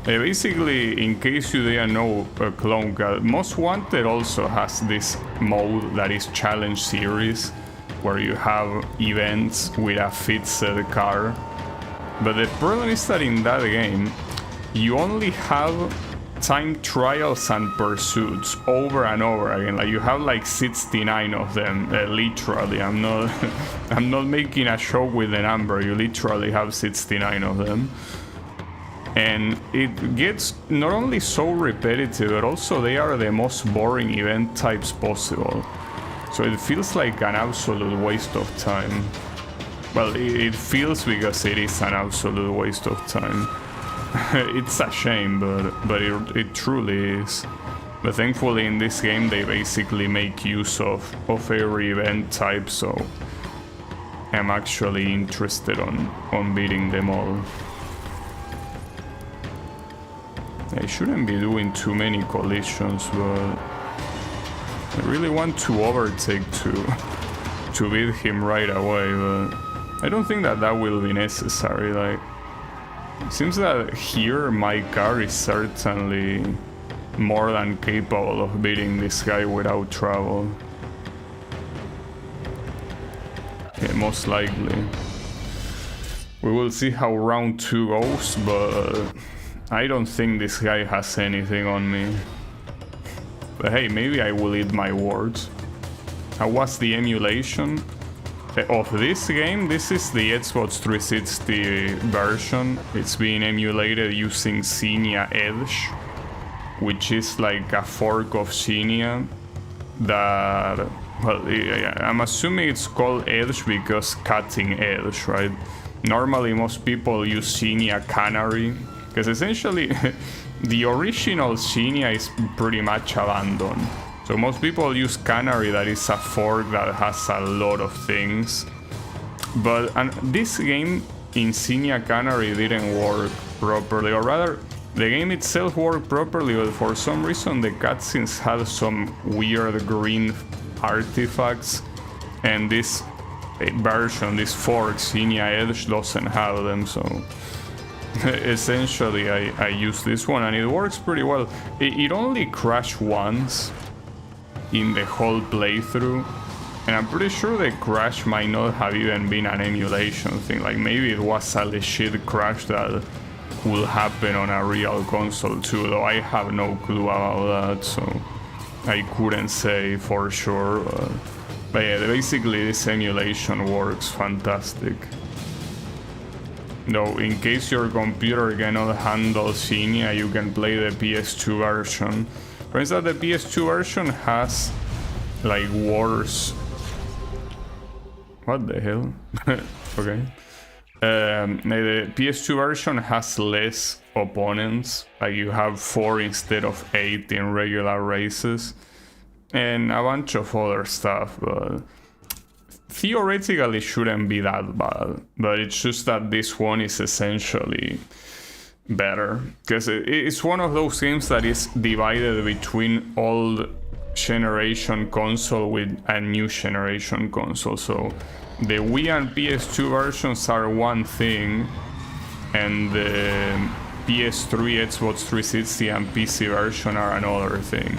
Basically, in case you didn't know, Clonka, Most Wanted also has this mode that is Challenge Series, where you have events with a fixed car. But the problem is that in that game, you only have time trials and pursuits over and over again. Like, you have like 69 of them, literally. I'm not making a joke with the number. You literally have 69 of them. And it gets not only so repetitive, but also they are the most boring event types possible. So it feels like an absolute waste of time. Well, it feels, because it is an absolute waste of time. It's a shame, but it truly is. But thankfully in this game they basically make use of every event type, so I'm actually interested on beating them all. I shouldn't be doing too many collisions, but I really want to overtake to beat him right away, but I don't think that will be necessary. Like, it seems that here my car is certainly more than capable of beating this guy without trouble. Yeah, most likely. We will see how round 2 goes, but I don't think this guy has anything on me. But hey, maybe I will eat my words. How was the emulation of this game? This is the Xbox 360 version. It's being emulated using Xenia Edge, which is like a fork of Xenia that, well, I'm assuming it's called Edge because cutting edge, right? Normally most people use Xenia Canary because essentially the original Xenia is pretty much abandoned. So most people use Canary, that is a fork that has a lot of things. But this game in Xenia Canary didn't work properly, or rather, the game itself worked properly, but for some reason the cutscenes had some weird green artifacts, and this version, this fork, Xenia Edge, doesn't have them, so essentially I use this one and it works pretty well. It only crashed once in the whole playthrough, and I'm pretty sure the crash might not have even been an emulation thing, like maybe it was a legit crash that will happen on a real console too, though I have no clue about that, so I couldn't say for sure. But yeah, basically this emulation works fantastic. Though in case your computer cannot handle Xenia, you can play the PS2 version. For instance, the PS2 version has like worse... What the hell? Okay. The PS2 version has less opponents, like you have 4 instead of 8 in regular races, and a bunch of other stuff, but theoretically shouldn't be that bad. But it's just that this one is essentially better, because it's one of those games that is divided between old generation console with a new generation console. So the Wii and PS2 versions are one thing, and the PS3, Xbox 360 and PC version are another thing.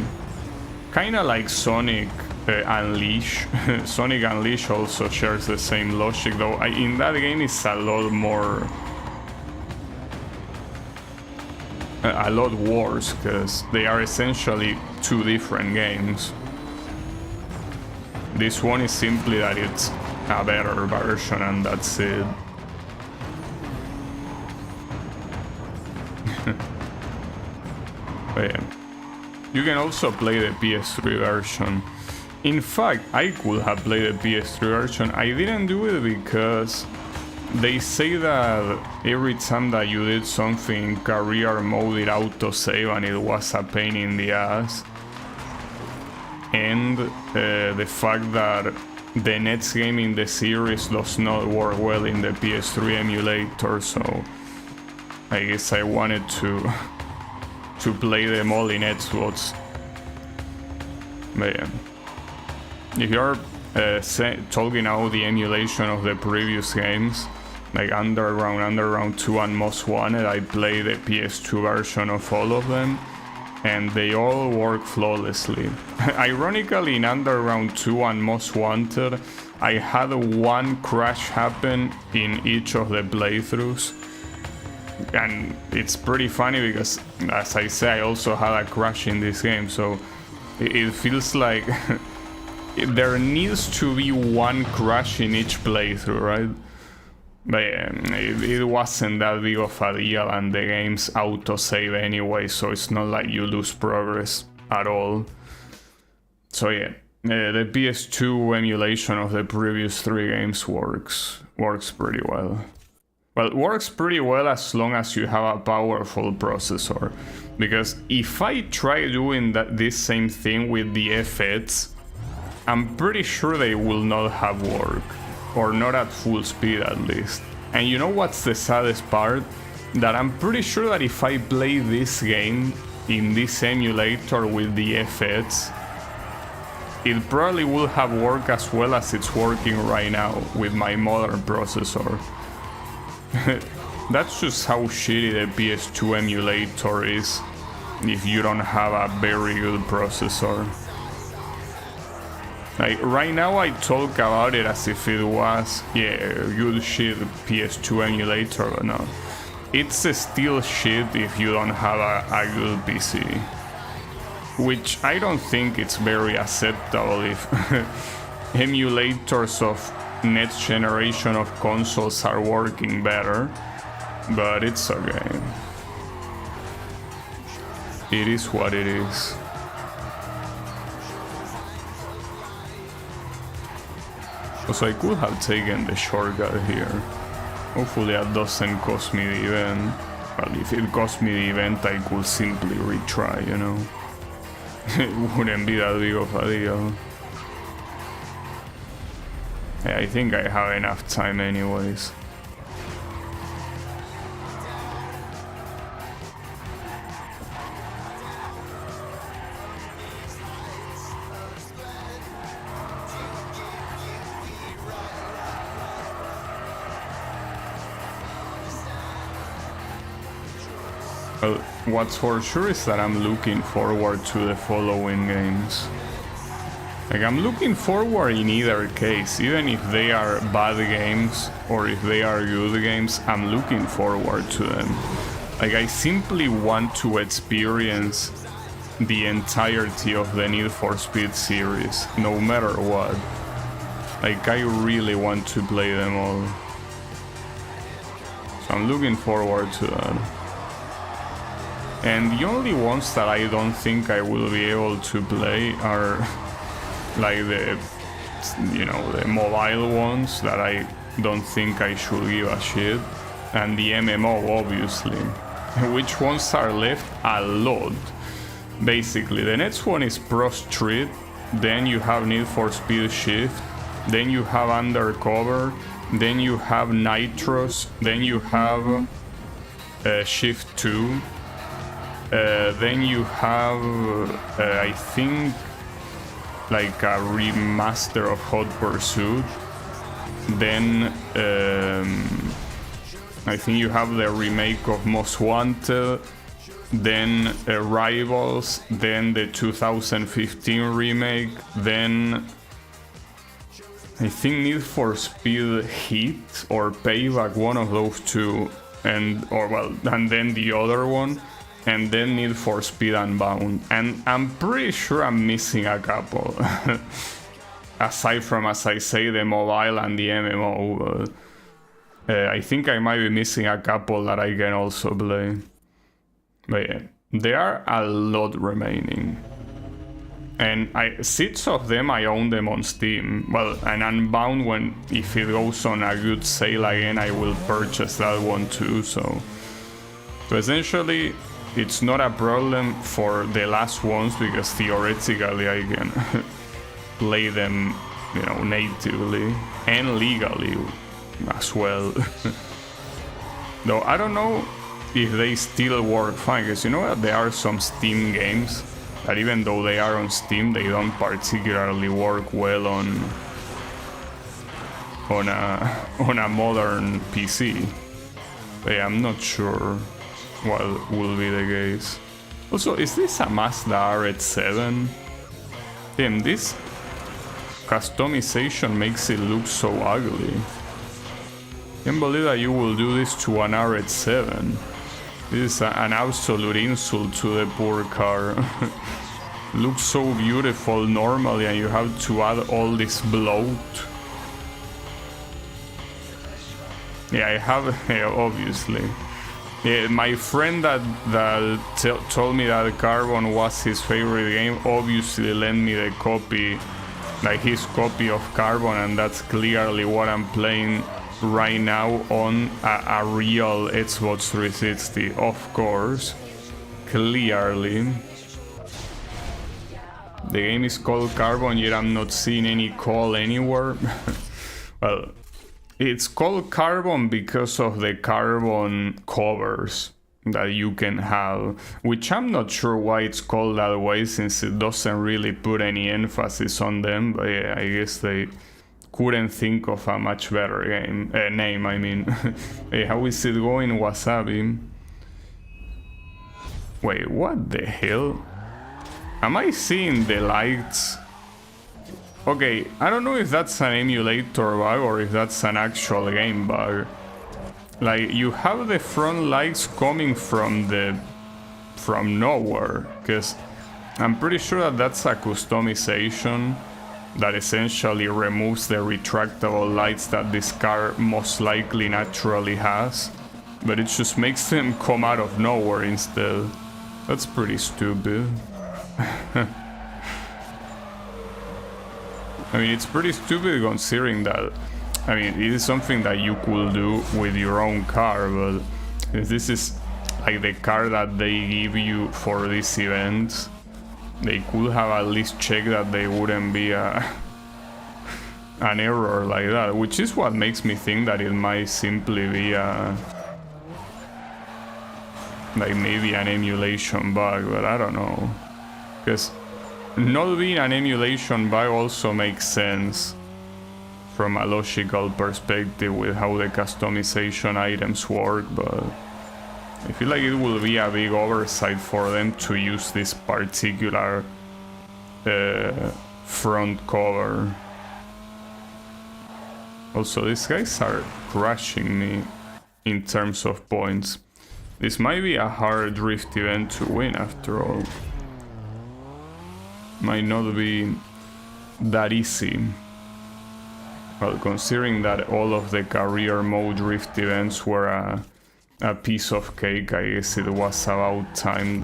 Kinda like Sonic Unleashed. Sonic Unleashed also shares the same logic, though in that game it's a lot more... a lot worse, because they are essentially 2 different games. This one is simply that it's a better version and that's it. But yeah. You can also play the PS3 version. In fact, I could have played the PS3 version. I didn't do it because they say that every time that you did something in career mode, it autosave and it was a pain in the ass. And the fact that the next game in the series does not work well in the PS3 emulator, so I guess I wanted to play them all in Xbox. But yeah. If you're talking about the emulation of the previous games, like Underground 2 and Most Wanted, I played the PS2 version of all of them, and they all work flawlessly. Ironically, in Underground 2 and Most Wanted, I had one crash happen in each of the playthroughs. And it's pretty funny because, as I say, I also had a crash in this game, so it feels like there needs to be one crash in each playthrough, right? But it wasn't that big of a deal, and the game's autosave anyway, so it's not like you lose progress at all. So yeah, the PS2 emulation of the previous 3 games works pretty well. Well, it works pretty well as long as you have a powerful processor, because if I try doing this same thing with the FX, I'm pretty sure they will not have worked, or not at full speed at least. And you know what's the saddest part? That I'm pretty sure that if I play this game in this emulator with the FX, it probably will have worked as well as it's working right now with my modern processor. That's just how shitty the PS2 emulator is if you don't have a very good processor. Like, right now I talk about it as if it was, yeah, good shit PS2 emulator, but no. it's still shit if you don't have a good PC. Which I don't think it's very acceptable if emulators of next generation of consoles are working better, but it's okay. It is what it is. Also, I could have taken the shortcut here. Hopefully that doesn't cost me the event. Well, if it cost me the event, I could simply retry, you know. It wouldn't be that big of a deal. Yeah, I think I have enough time anyways. Well, what's for sure is that I'm looking forward to the following games. Like, I'm looking forward in either case, even if they are bad games or if they are good games, I'm looking forward to them. Like, I simply want to experience the entirety of the Need for Speed series, no matter what. Like, I really want to play them all. So I'm looking forward to that. And the only ones that I don't think I will be able to play are like the, you know, the mobile ones that I don't think I should give a shit, and the MMO obviously. Which ones are left? A lot. Basically, the next one is Pro Street, then you have Need for Speed Shift, then you have Undercover, then you have Nitros, then you have Shift 2. Then you have, I think, like a remaster of Hot Pursuit. Then I think you have the remake of Most Wanted. Then Rivals. Then the 2015 remake. Then I think Need for Speed Heat or Payback, one of those two, and then the other one. And then Need for Speed Unbound. And I'm pretty sure I'm missing a couple. Aside from, as I say, the mobile and the MMO. I think I might be missing a couple that I can also play. But yeah, there are a lot remaining. And 6 of them, I own them on Steam. Well, and Unbound, if it goes on a good sale again, I will purchase that one too. So essentially, it's not a problem for the last ones because theoretically I can play them, you know, natively and legally as well. Though I don't know if they still work fine, because you know that there are some Steam games that even though they are on Steam, they don't particularly work well on a modern PC. But yeah, I'm not sure what will be the case. Also, is this a Mazda RX-7? Damn, this customization makes it look so ugly. Can't believe that you will do this to an RX-7. This is an absolute insult to the poor car. Looks so beautiful normally and you have to add all this bloat. Yeah, I have, yeah, obviously. Yeah, my friend that told me that Carbon was his favorite game obviously lent me the copy, like his copy of Carbon, and that's clearly what I'm playing right now on a real Xbox 360, of course. Clearly. The game is called Carbon, yet I'm not seeing any call anywhere. Well, it's called Carbon because of the carbon covers that you can have, which I'm not sure why it's called that way since it doesn't really put any emphasis on them, but yeah, I guess they couldn't think of a much better name, I mean. Hey, how is it going, Wasabi? Wait, what the hell? Am I seeing the lights? Okay, I don't know if that's an emulator bug or if that's an actual game bug. like you have the front lights coming from nowhere, because I'm pretty sure that that's a customization that essentially removes the retractable lights that this car most likely naturally has, but it just makes them come out of nowhere instead. That's pretty stupid. I mean, it's pretty stupid considering that, I mean, it is something that you could do with your own car, but if this is like the car that they give you for this event, they could have at least checked that there wouldn't be an error like that, which is what makes me think that it might simply be like maybe an emulation bug, but I don't know. Because not being an emulation bug also makes sense from a logical perspective with how the customization items work, but I feel like it will be a big oversight for them to use this particular front cover. Also, these guys are crushing me in terms of points. This might be a hard drift event to win after all. Might not be that easy. Well, considering that all of the career mode drift events were a piece of cake, I guess it was about time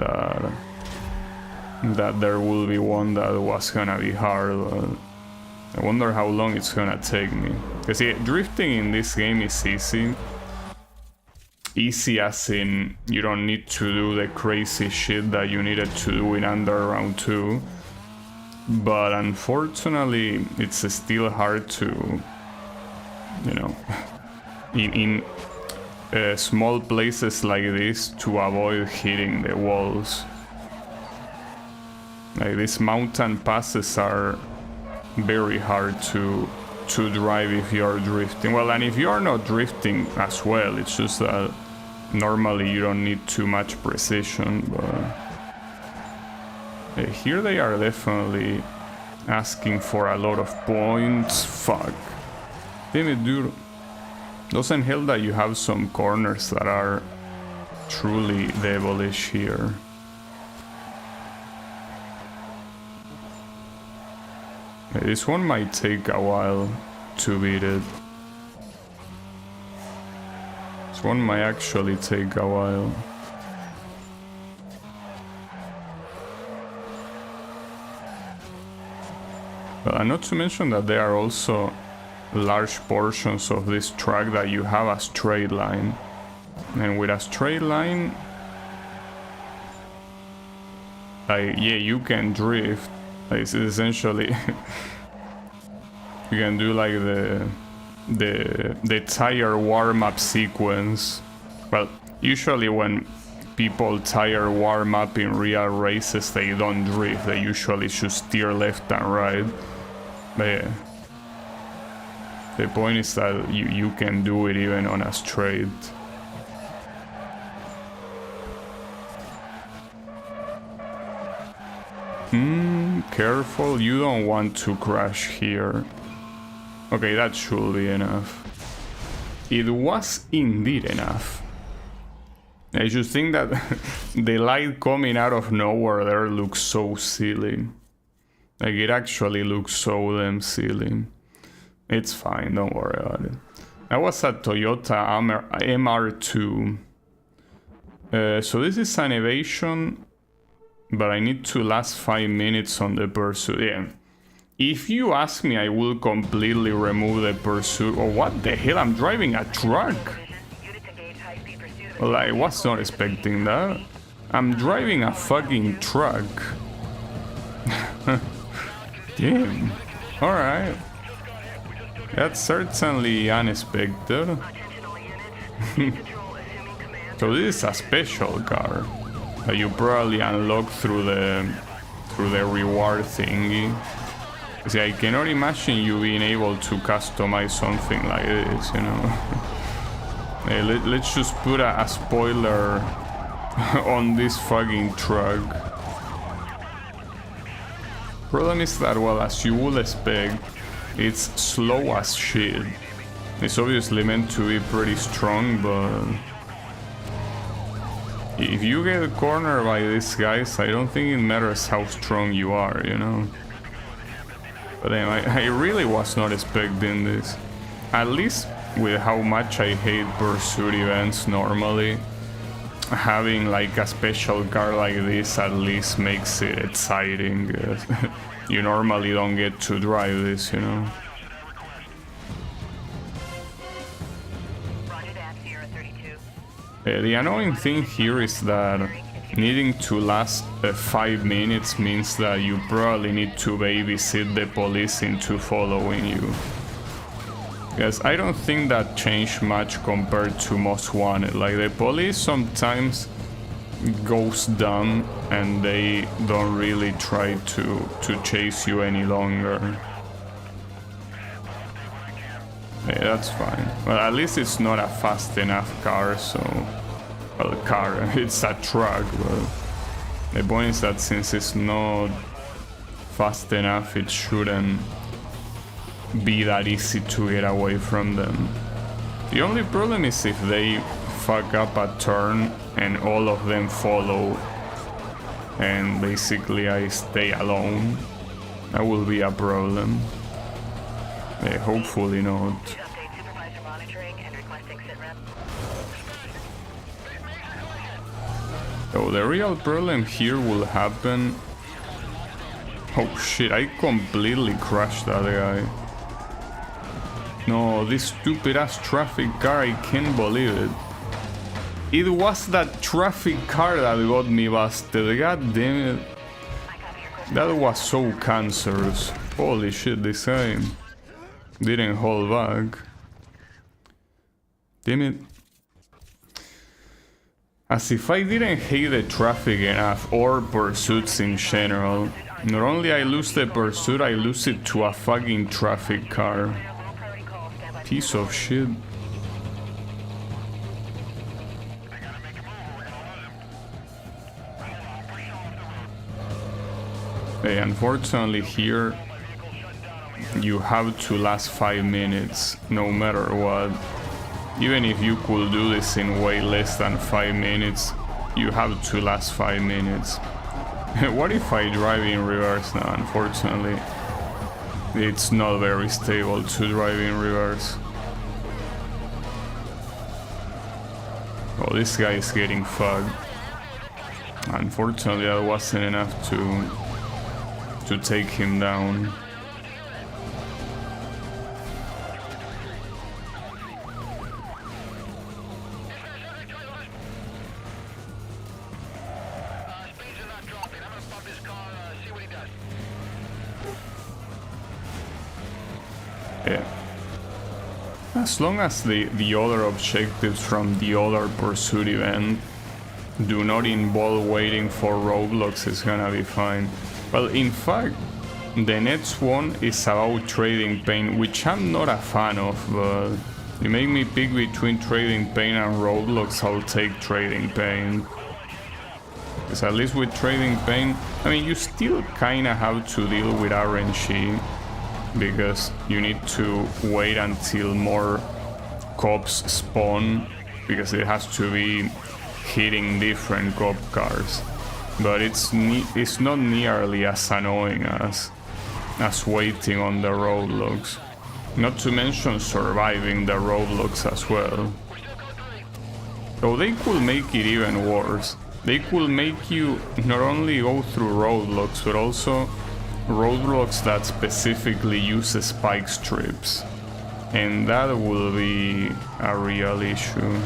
that there will be one that was gonna be hard. I wonder how long it's gonna take me. Because yeah, drifting in this game is easy. Easy as in you don't need to do the crazy shit that you needed to do in Underground 2. But unfortunately, it's still hard to, you know, in small places like this to avoid hitting the walls. Like these mountain passes are very hard to drive if you're drifting. Well, and if you're not drifting as well, it's just that normally you don't need too much precision, but here they are definitely asking for a lot of points. Fuck. Damn it, dude. Doesn't help that you have some corners that are truly devilish here. This one might take a while to beat it. This one might actually take a while. And not to mention that there are also large portions of this track that you have a straight line. And with a straight line, like, yeah, you can drift. Like, it's essentially you can do like the tire warm-up sequence. Well, usually when people tire warm up in real races, they don't drift, they usually just steer left and right. But yeah, the point is that you can do it even on a straight. Careful, you don't want to crash here. Okay, that should be enough. It was indeed enough. I just think that the light coming out of nowhere there looks so silly. Like, it actually looks so damn silly. It's fine, don't worry about it. That was a Toyota MR2. So this is an evasion, but I need to last 5 minutes on the pursuit. Yeah. If you ask me, I will completely remove the pursuit. Oh, what the hell? I'm driving a truck. Well, I was not expecting that. I'm driving a fucking truck. Damn. Alright. That's certainly unexpected. So this is a special car that you probably unlock through the reward thingy. See, I cannot imagine you being able to customize something like this, you know. Hey, let's just put a spoiler on this fucking truck. Problem is that, well, as you would expect, it's slow as shit. It's obviously meant to be pretty strong, but if you get cornered by these guys, I don't think it matters how strong you are, you know? But then I really was not expecting this. At least with how much I hate pursuit events normally, having like a special car like this at least makes it exciting. You normally don't get to drive this, you know? The annoying thing here is that needing to last 5 minutes means that you probably need to babysit the police into following you. Yes, I don't think that changed much compared to Most Wanted. Like, the police sometimes goes dumb and they don't really try to chase you any longer. Yeah, that's fine. Well, at least it's not a fast enough car, so... Well, car, it's a truck, but... The point is that since it's not fast enough, it shouldn't be that easy to get away from them. The only problem is if they fuck up a turn and all of them follow and basically I stay alone. That will be a problem. Hopefully not. So the real problem here will happen... Oh shit, I completely crashed that guy. No, this stupid ass traffic car, I can't believe it. It was that traffic car that got me busted, god damn it. That was so cancerous. Holy shit, this guy didn't hold back. Damn it. As if I didn't hate the traffic enough, or pursuits in general. Not only I lose the pursuit, I lose it to a fucking traffic car. Piece of shit. Unfortunately here, you have to last 5 minutes, no matter what. Even if you could do this in way less than 5 minutes, you have to last 5 minutes. What if I drive in reverse now? Unfortunately, it's not very stable to drive in reverse. Oh, this guy is getting fucked. Unfortunately, that wasn't enough to take him down. Yeah. As long as the other objectives from the other pursuit event do not involve waiting for roadblocks, it's gonna be fine. Well, in fact, the next one is about trading paint, which I'm not a fan of, but you make me pick between trading paint and roadblocks, I'll take trading paint. Because at least with trading paint, I mean, you still kinda have to deal with RNG, because you need to wait until more cops spawn, because it has to be hitting different cop cars. But it's not nearly as annoying as waiting on the roadblocks. Not to mention surviving the roadblocks as well. So they could make it even worse. They could make you not only go through roadblocks, but also roadblocks that specifically use spike strips. And that will be a real issue.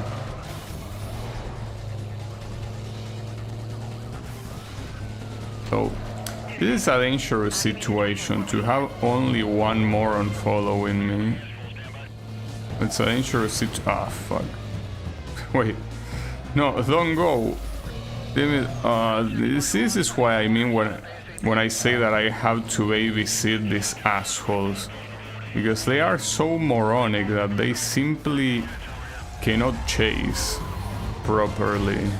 So, this is a dangerous situation to have only one moron following me. It's a dangerous situation. Ah, fuck. Wait. No, don't go. Damn it. This is what I mean when I say that I have to babysit these assholes. Because they are so moronic that they simply cannot chase properly.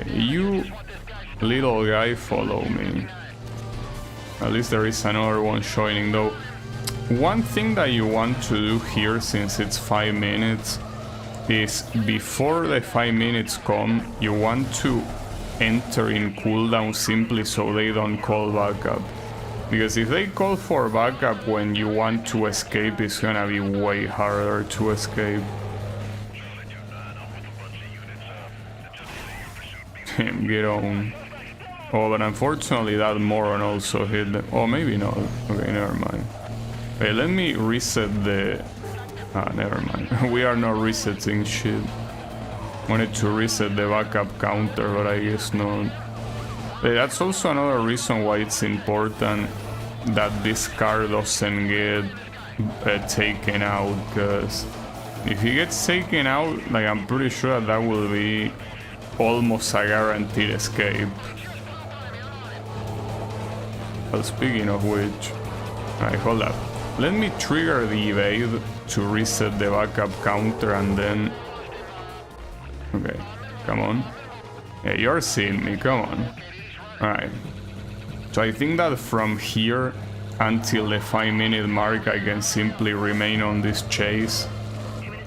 You little guy, follow me. At least there is another one joining though. One thing that you want to do here, since it's 5 minutes, is before the 5 minutes come, you want to enter in cooldown simply so they don't call backup. Because if they call for backup when you want to escape, it's gonna be way harder to escape. Get on. Oh, but unfortunately that moron also hit them. Oh, maybe not. Okay, never mind. Hey, let me reset the... never mind. We are not resetting shit. Wanted to reset the backup counter, but I guess not. Hey, that's also another reason why it's important that this car doesn't get taken out, because if he gets taken out, like, I'm pretty sure that will be almost a guaranteed escape. Well, speaking of which, alright, hold up. Let me trigger the evade to reset the backup counter and then... Okay, come on. Yeah, you're seeing me, come on. Alright. So I think that from here until the 5-minute mark I can simply remain on this chase.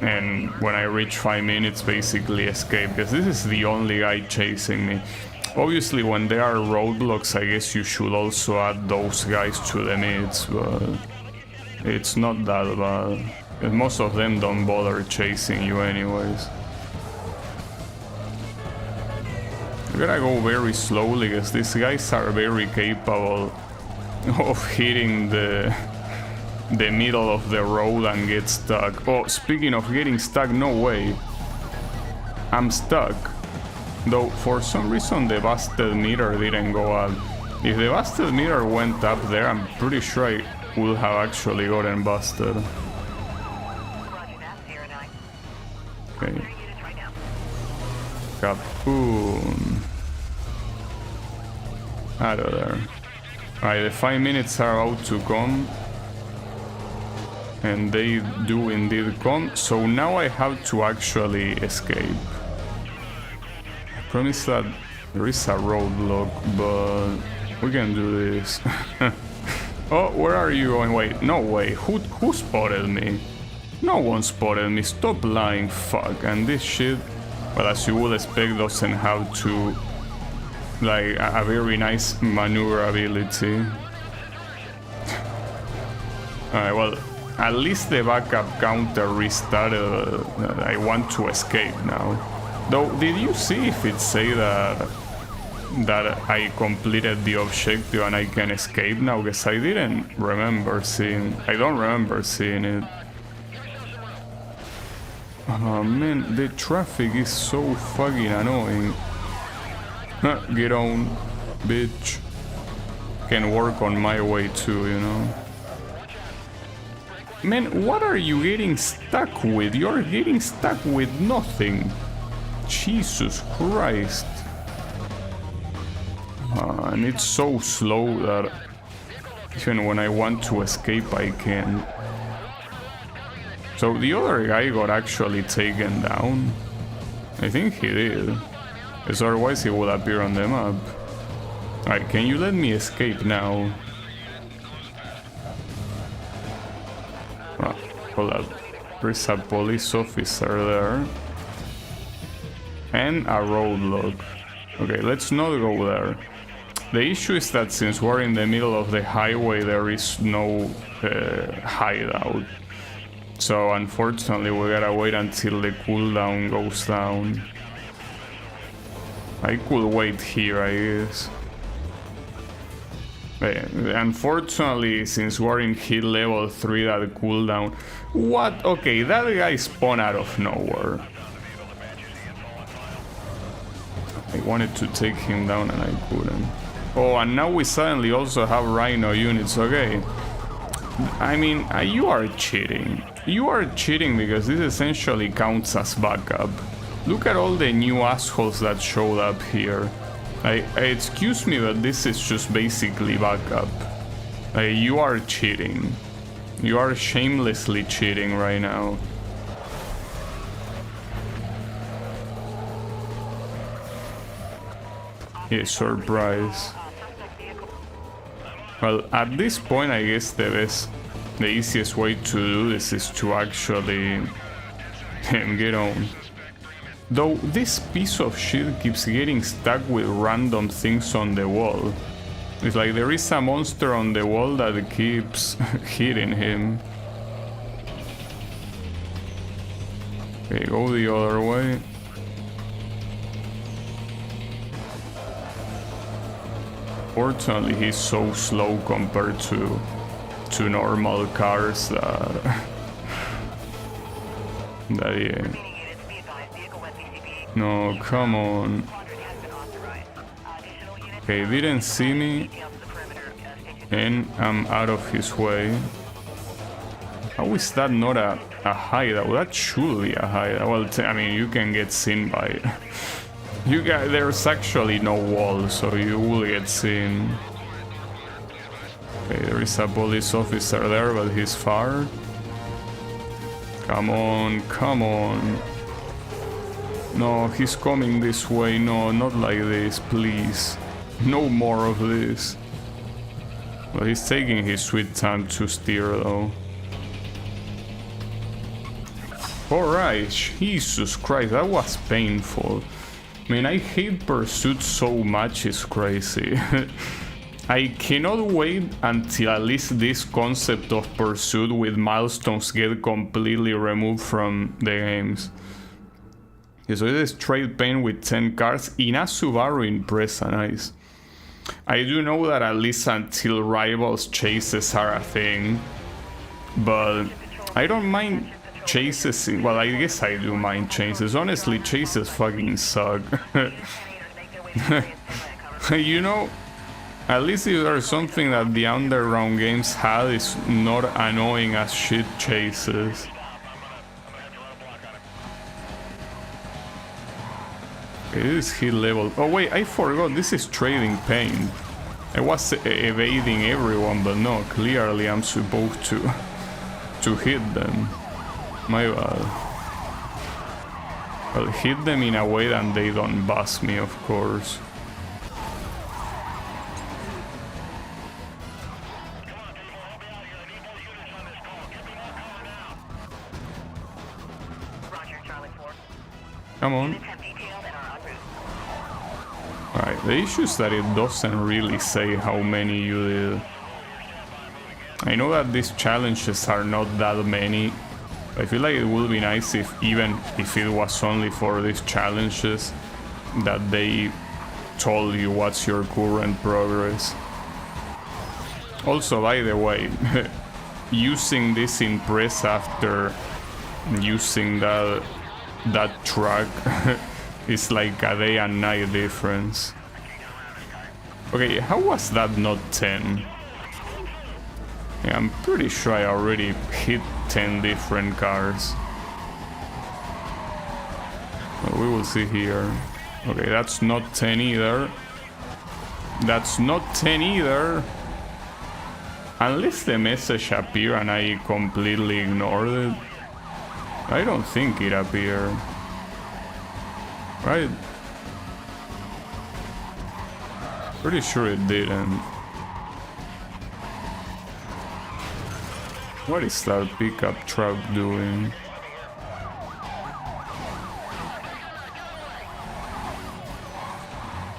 And when I reach 5 minutes, basically escape, because this is the only guy chasing me. Obviously, when there are roadblocks, I guess you should also add those guys to the mids, but it's not that bad. And most of them don't bother chasing you anyways. I'm gonna go very slowly, because these guys are very capable of hitting the middle of the road and get stuck. Oh, speaking of getting stuck, no way. I'm stuck. Though, for some reason, the busted meter didn't go up. If the busted meter went up there, I'm pretty sure I would have actually gotten busted. Okay. Kaboom. Out of there. Alright, the 5 minutes are out to come. And they do indeed come. So now I have to actually escape. I promise that there is a roadblock, but we can do this. Oh, where are you going? Wait, no way. Who spotted me? No one spotted me. Stop lying, fuck. And this shit, well, as you would expect, doesn't have to, like, a very nice maneuverability. Alright, well, at least the backup counter restarted. I want to escape now. Though, did you see if it say that I completed the objective and I can escape now? Because I don't remember seeing it. Oh man, the traffic is so fucking annoying. Get on, bitch. Can work on my way too, you know. Man, what are you getting stuck with? You're getting stuck with nothing. Jesus Christ. And it's so slow that even when I want to escape, I can't. So the other guy got actually taken down. I think he did. Because otherwise he would appear on the map. Alright, can you let me escape now? Oh, hold up. There's a police officer there. And a roadblock. Okay, let's not go there. The issue is that since we're in the middle of the highway, there is no hideout. So unfortunately we gotta wait until the cooldown goes down. I could wait here, I guess. But unfortunately, since we're in hit level 3, that cooldown... What? Okay, that guy spawned out of nowhere. I wanted to take him down and I couldn't. Oh, and now we suddenly also have Rhino units, okay. I mean, you are cheating. You are cheating because this essentially counts as backup. Look at all the new assholes that showed up here. Excuse me, but this is just basically backup. You are cheating. You are shamelessly cheating right now. Yeah, surprise. Well, at this point, I guess the easiest way to do this is to actually get on. Though this piece of shit keeps getting stuck with random things on the wall. It's like there is a monster on the wall that keeps hitting him. Okay, go the other way. Fortunately, he's so slow compared to normal cars that yeah. No, come on. Okay, didn't see me, and I'm out of his way. How is that not a hideout? That should be a hideout. Well, I mean, you can get seen by it. There's actually no wall, so you will get seen. Okay, there is a police officer there, but he's far. Come on, come on. No, he's coming this way. No, not like this, please. No more of this. Well, he's taking his sweet time to steer, though. Alright, Jesus Christ, that was painful. I mean, I hate Pursuit so much, it's crazy. I cannot wait until at least this concept of Pursuit with milestones get completely removed from the games. Okay, so it is straight paint with 10 cars in a Subaru Impreza, nice. I do know that at least until Rivals chases are a thing, but I don't mind chases. Well, I guess I do mind chases. Honestly, chases fucking suck. You know, at least if there's something that the Underground games had, is not annoying as shit chases. Okay, this is hit level. Oh wait, I forgot, this is trading paint. I was evading everyone, but no, clearly I'm supposed to hit them. My bad. I'll hit them in a way that they don't bust me, of course. Come on. Right, the issue is that it doesn't really say how many you did. I know that these challenges are not that many. I feel like it would be nice if, even if it was only for these challenges, that they told you what's your current progress. Also, by the way, using this Impreza after using that truck is like a day and night difference. Okay, how was that not 10? Yeah, I'm pretty sure I already hit 10 different cars. Well, we will see here. Okay, that's not 10 either. That's not 10 either. Unless the message appeared and I completely ignored it. I don't think it appeared. Right? Pretty sure it didn't. What is that pickup truck doing?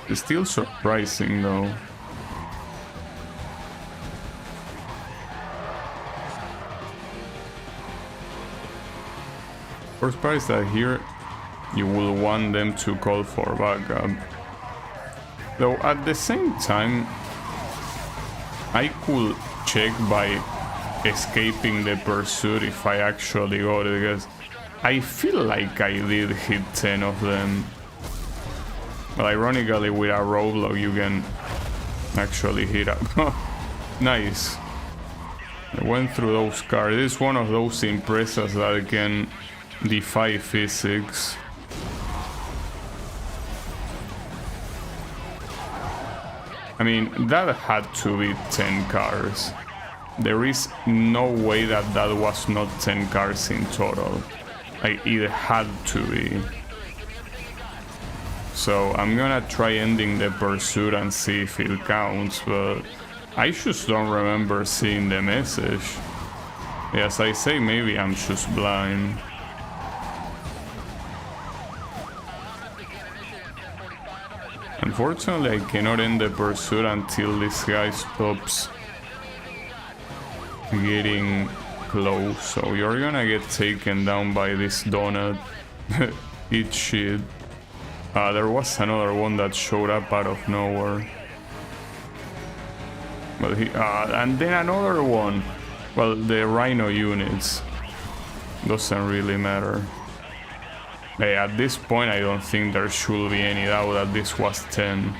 It's still surprising though. First price that here you will want them to call for backup. Though at the same time, I could check by escaping the pursuit if I actually got it, because I feel like I did hit 10 of them. But ironically, with a roadblock you can actually hit up. Nice. I went through those cars. This is one of those Imprezas that can defy physics. I mean, that had to be 10 cars. There is no way that that was not 10 cars in total. Like, it had to be. So I'm gonna try ending the pursuit and see if it counts, but I just don't remember seeing the message. As I say, maybe I'm just blind. Unfortunately, I cannot end the pursuit until this guy stops getting close. So you're gonna get taken down by this donut. Eat shit. There was another one that showed up out of nowhere. But and then another one. Well, the Rhino units. Doesn't really matter. Hey, at this point, I don't think there should be any doubt that this was 10.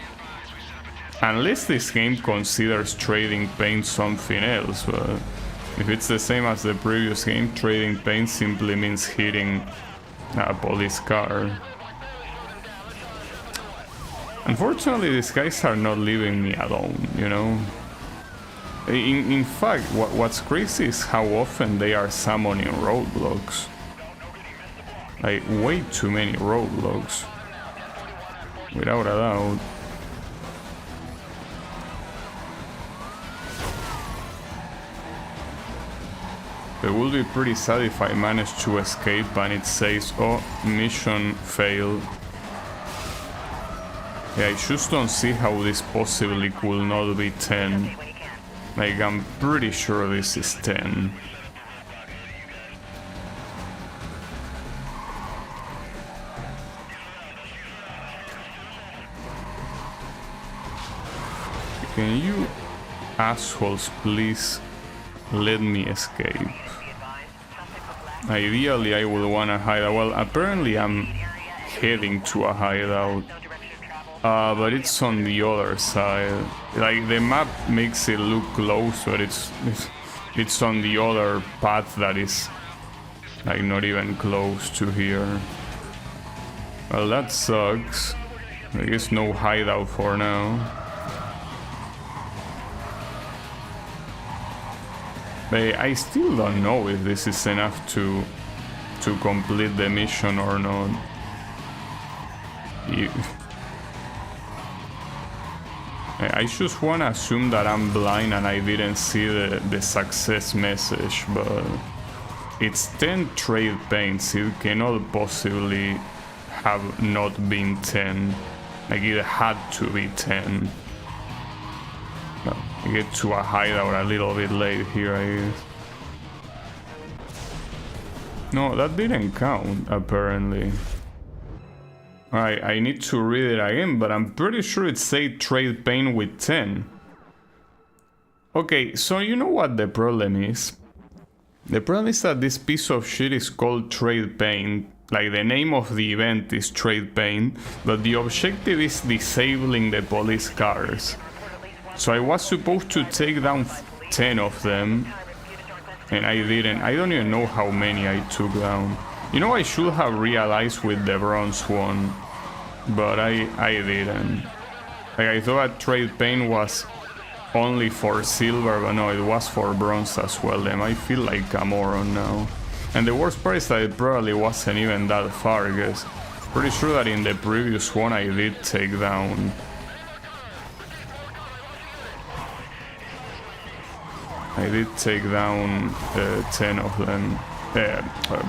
Unless this game considers trading paint something else, but if it's the same as the previous game, trading paint simply means hitting a police car. Unfortunately, these guys are not leaving me alone, you know? In fact, what's crazy is how often they are summoning roadblocks. Like, way too many roadblocks. Without a doubt. It will be pretty sad if I manage to escape and it says, oh, mission failed. Yeah, I just don't see how this possibly could not be 10. Like, I'm pretty sure this is 10. Can you assholes please let me escape? Ideally, I would want to hide. Well, apparently I'm heading to a hideout. But it's on the other side. Like, the map makes it look close, but it's on the other path that is like not even close to here. Well, that sucks. I guess no hideout for now. But I still don't know if this is enough to complete the mission or not. I just want to assume that I'm blind and I didn't see the success message, but it's 10 trade paints. It cannot possibly have not been 10. Like, it had to be 10. Well, I get to a hideout a little bit late here, I guess. No, that didn't count, apparently. Alright, I need to read it again, but I'm pretty sure it said trade paint with 10. Okay, so you know what the problem is? The problem is that this piece of shit is called trade paint. Like, the name of the event is trade paint, but the objective is disabling the police cars. So I was supposed to take down 10 of them, and I didn't. I don't even know how many I took down. You know, I should have realized with the bronze one, but I didn't. Like, I thought trade paint was only for silver, but no, it was for bronze as well. Then I feel like a moron now. And the worst part is that it probably wasn't even that far, because pretty sure that in the previous one I did take down. I did take down 10 of them.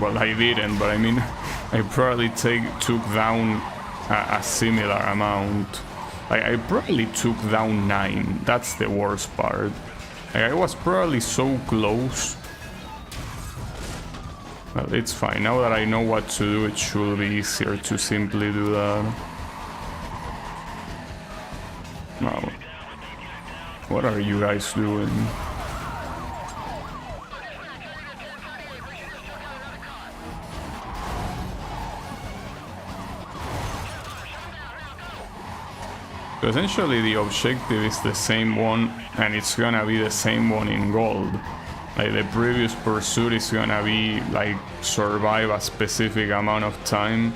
Well, I didn't, but I mean, I probably took down a similar amount. I probably took down 9. That's the worst part. Like, I was probably so close. Well, it's fine. Now that I know what to do, it should be easier to simply do that. Wow. What are you guys doing? So essentially the objective is the same one, and it's gonna be the same one in gold. Like, the previous pursuit is gonna be like survive a specific amount of time,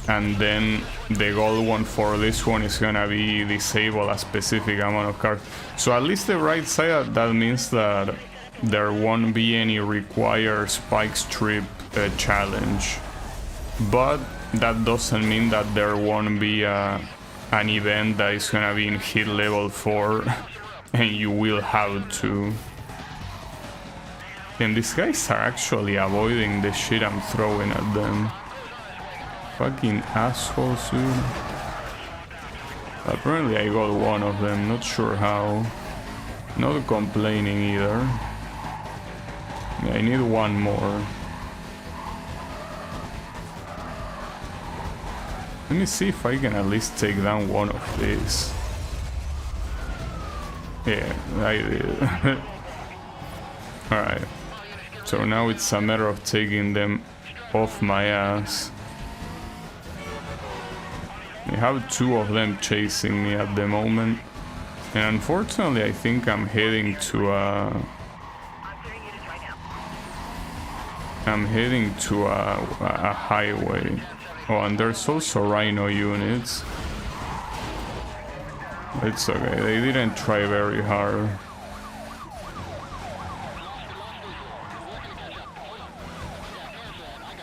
and then the gold one for this one is gonna be disable a specific amount of cars. So at least the right side, that means that there won't be any required spike strip challenge, but that doesn't mean that there won't be an event that is gonna be in hit level 4 and you will have to. And these guys are actually avoiding the shit I'm throwing at them. Fucking assholes, dude. Apparently I got one of them, not sure how. Not complaining either. Yeah, I need one more. Let me see if I can at least take down one of these. Yeah, I did. Alright. So now it's a matter of taking them off my ass. I have two of them chasing me at the moment. And unfortunately I think I'm heading to a highway. Oh, and there's also Rhino units. It's okay, they didn't try very hard.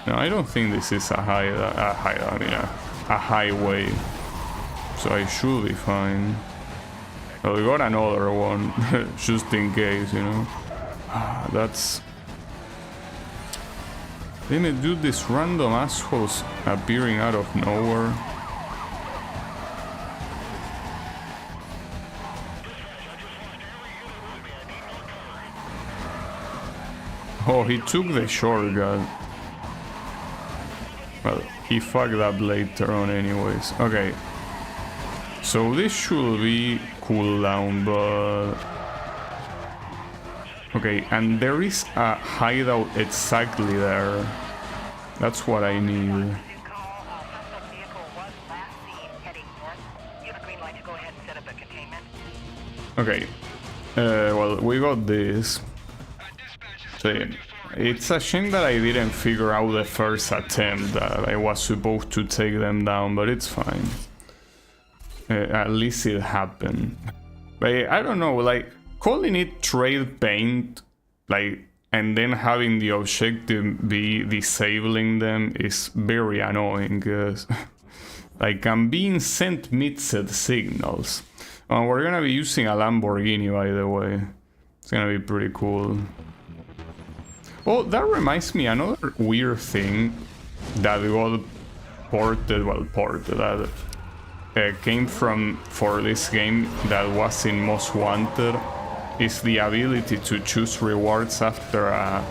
No, I don't think this is a highway. So I should be fine. Well, we got another one, just in case, you know. That's... Damn it, dude, these random assholes appearing out of nowhere. Oh, he took the shortcut. Well, he fucked up later on anyways. Okay. So this should be cooldown, but... Okay, and there is a hideout exactly there. That's what I need. Okay. Well, we got this. So, yeah. It's a shame that I didn't figure out the first attempt that I was supposed to take them down, but it's fine. At least it happened. But I don't know, like, calling it trade paint, like, and then having the objective be disabling them is very annoying, because, like, I'm being sent mixed signals. We're gonna be using a Lamborghini, by the way. It's gonna be pretty cool. Oh, that reminds me, another weird thing that got ported, that came for this game that was in Most Wanted, is the ability to choose rewards after a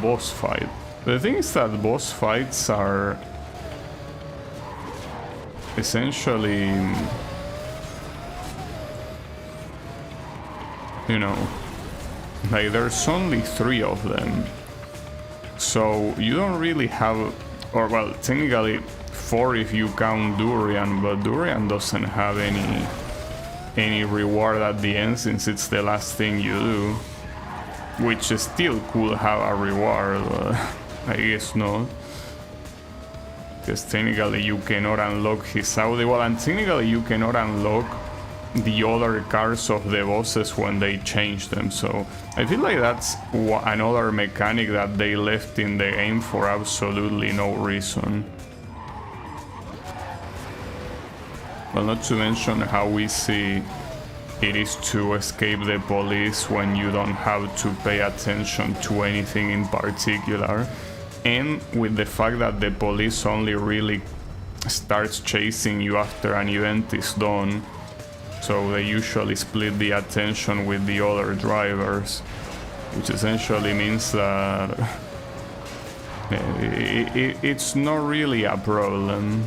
boss fight. The thing is that boss fights are essentially, you know, like there's only 3 of them. So you don't really have, or well, technically 4 if you count Durian, but Durian doesn't have any reward at the end since it's the last thing you do, which still could have a reward, but I guess not, because technically you cannot unlock his Audi. Well, and technically you cannot unlock the other cars of the bosses when they change them, so I feel like that's another mechanic that they left in the game for absolutely no reason. Well, not to mention how easy it is to escape the police when you don't have to pay attention to anything in particular, and with the fact that the police only really starts chasing you after an event is done. So they usually split the attention with the other drivers, which essentially means that it's not really a problem.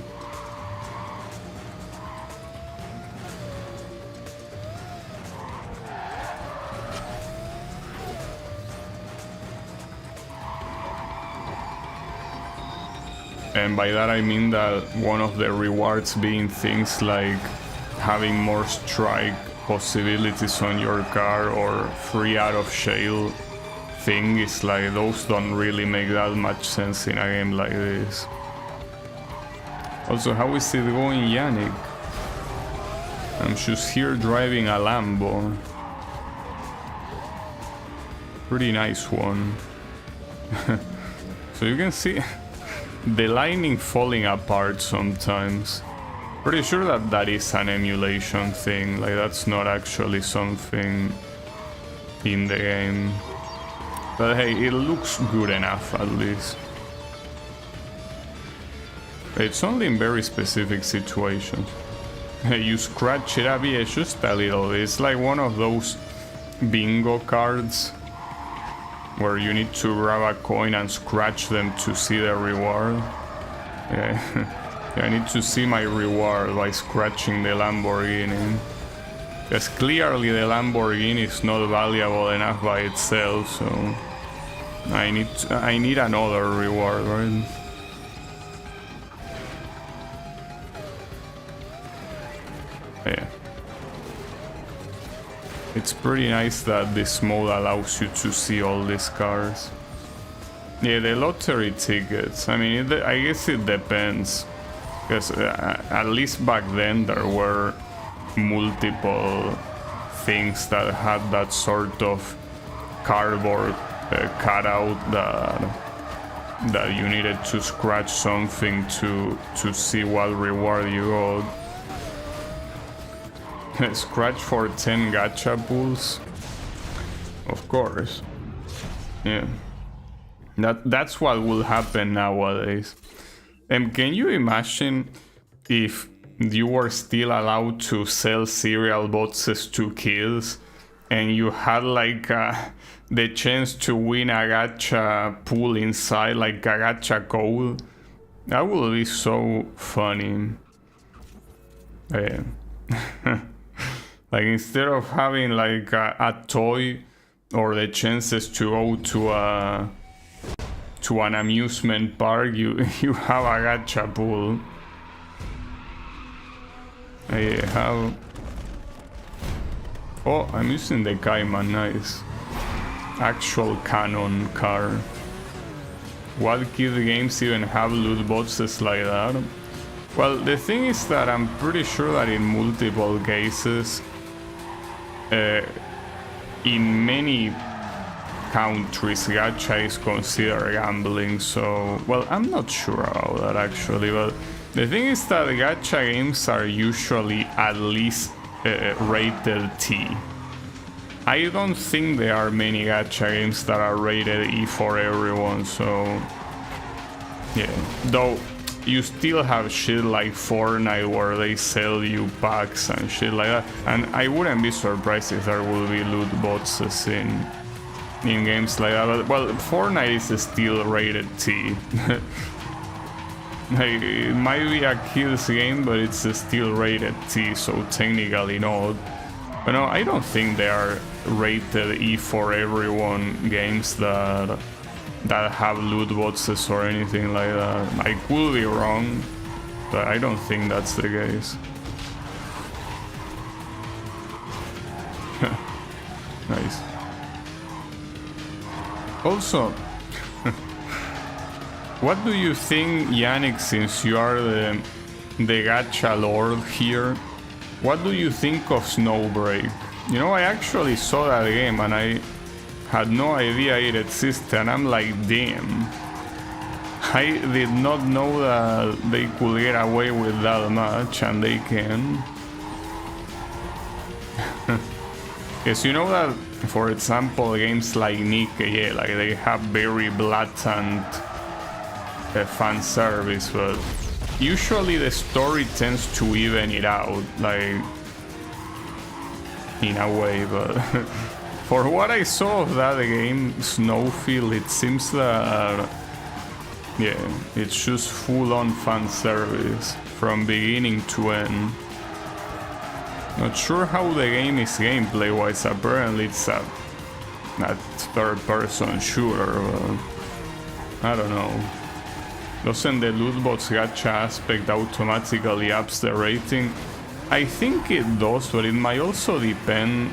And by that I mean that one of the rewards being things like having more strike possibilities on your car or free out of shale thing is like, those don't really make that much sense in a game like this. Also, how is it going, Yannick? I'm just here driving a Lambo. Pretty nice one. So you can see the lighting falling apart sometimes. Pretty sure that that is an emulation thing, like that's not actually something in the game. But hey, it looks good enough at least. It's only in very specific situations. You scratch it up, yeah, just a little. It's like one of those bingo cards where you need to grab a coin and scratch them to see the reward. Yeah. I need to see my reward by scratching the Lamborghini. Because clearly the Lamborghini is not valuable enough by itself, so I need another reward, right? Yeah. It's pretty nice that this mode allows you to see all these cars. Yeah, the lottery tickets, I mean, I guess it depends. Because at least back then there were multiple things that had that sort of cardboard cutout that you needed to scratch something to see what reward you got. Scratch for 10 gacha pulls? Of course. Yeah. That's what will happen nowadays. Can you imagine if you were still allowed to sell cereal boxes to kids and you had like the chance to win a gacha pool inside, like a gacha code? That would be so funny. Like instead of having like a toy or the chances to go to an amusement park, you have a gacha pool. I have... Oh, I'm using the Cayman, nice. Actual canon car. What kid games even have loot boxes like that? Well, the thing is that I'm pretty sure that in multiple cases, in many countries, gacha is considered gambling, so... Well, I'm not sure about that actually, but the thing is that gacha games are usually at least rated T. I don't think there are many gacha games that are rated E for everyone, so... Yeah, though you still have shit like Fortnite where they sell you packs and shit like that, and I wouldn't be surprised if there will be loot boxes in games like that, but well, Fortnite is still rated T. Like, it might be a kids game, but it's still rated T, so technically not. But no, I don't think they are rated E for everyone games that have loot boxes or anything like that. I could be wrong, but I don't think that's the case. Nice. Also, what do you think, Yannick, since you are the gacha lord here, what do you think of Snowbreak? You know, I actually saw that game and I had no idea it existed, and I'm like, damn. I did not know that they could get away with that much, and they can. Yes, you know that, for example, games like Nikke, yeah, like they have very blatant fan service, but usually the story tends to even it out, like, in a way, but for what I saw of that game, Snowfield, it seems that, yeah, it's just full-on fan service from beginning to end. Not sure how the game is gameplay-wise. Apparently it's a third-person shooter, but I don't know. Doesn't the loot box gacha aspect automatically ups the rating? I think it does, but it might also depend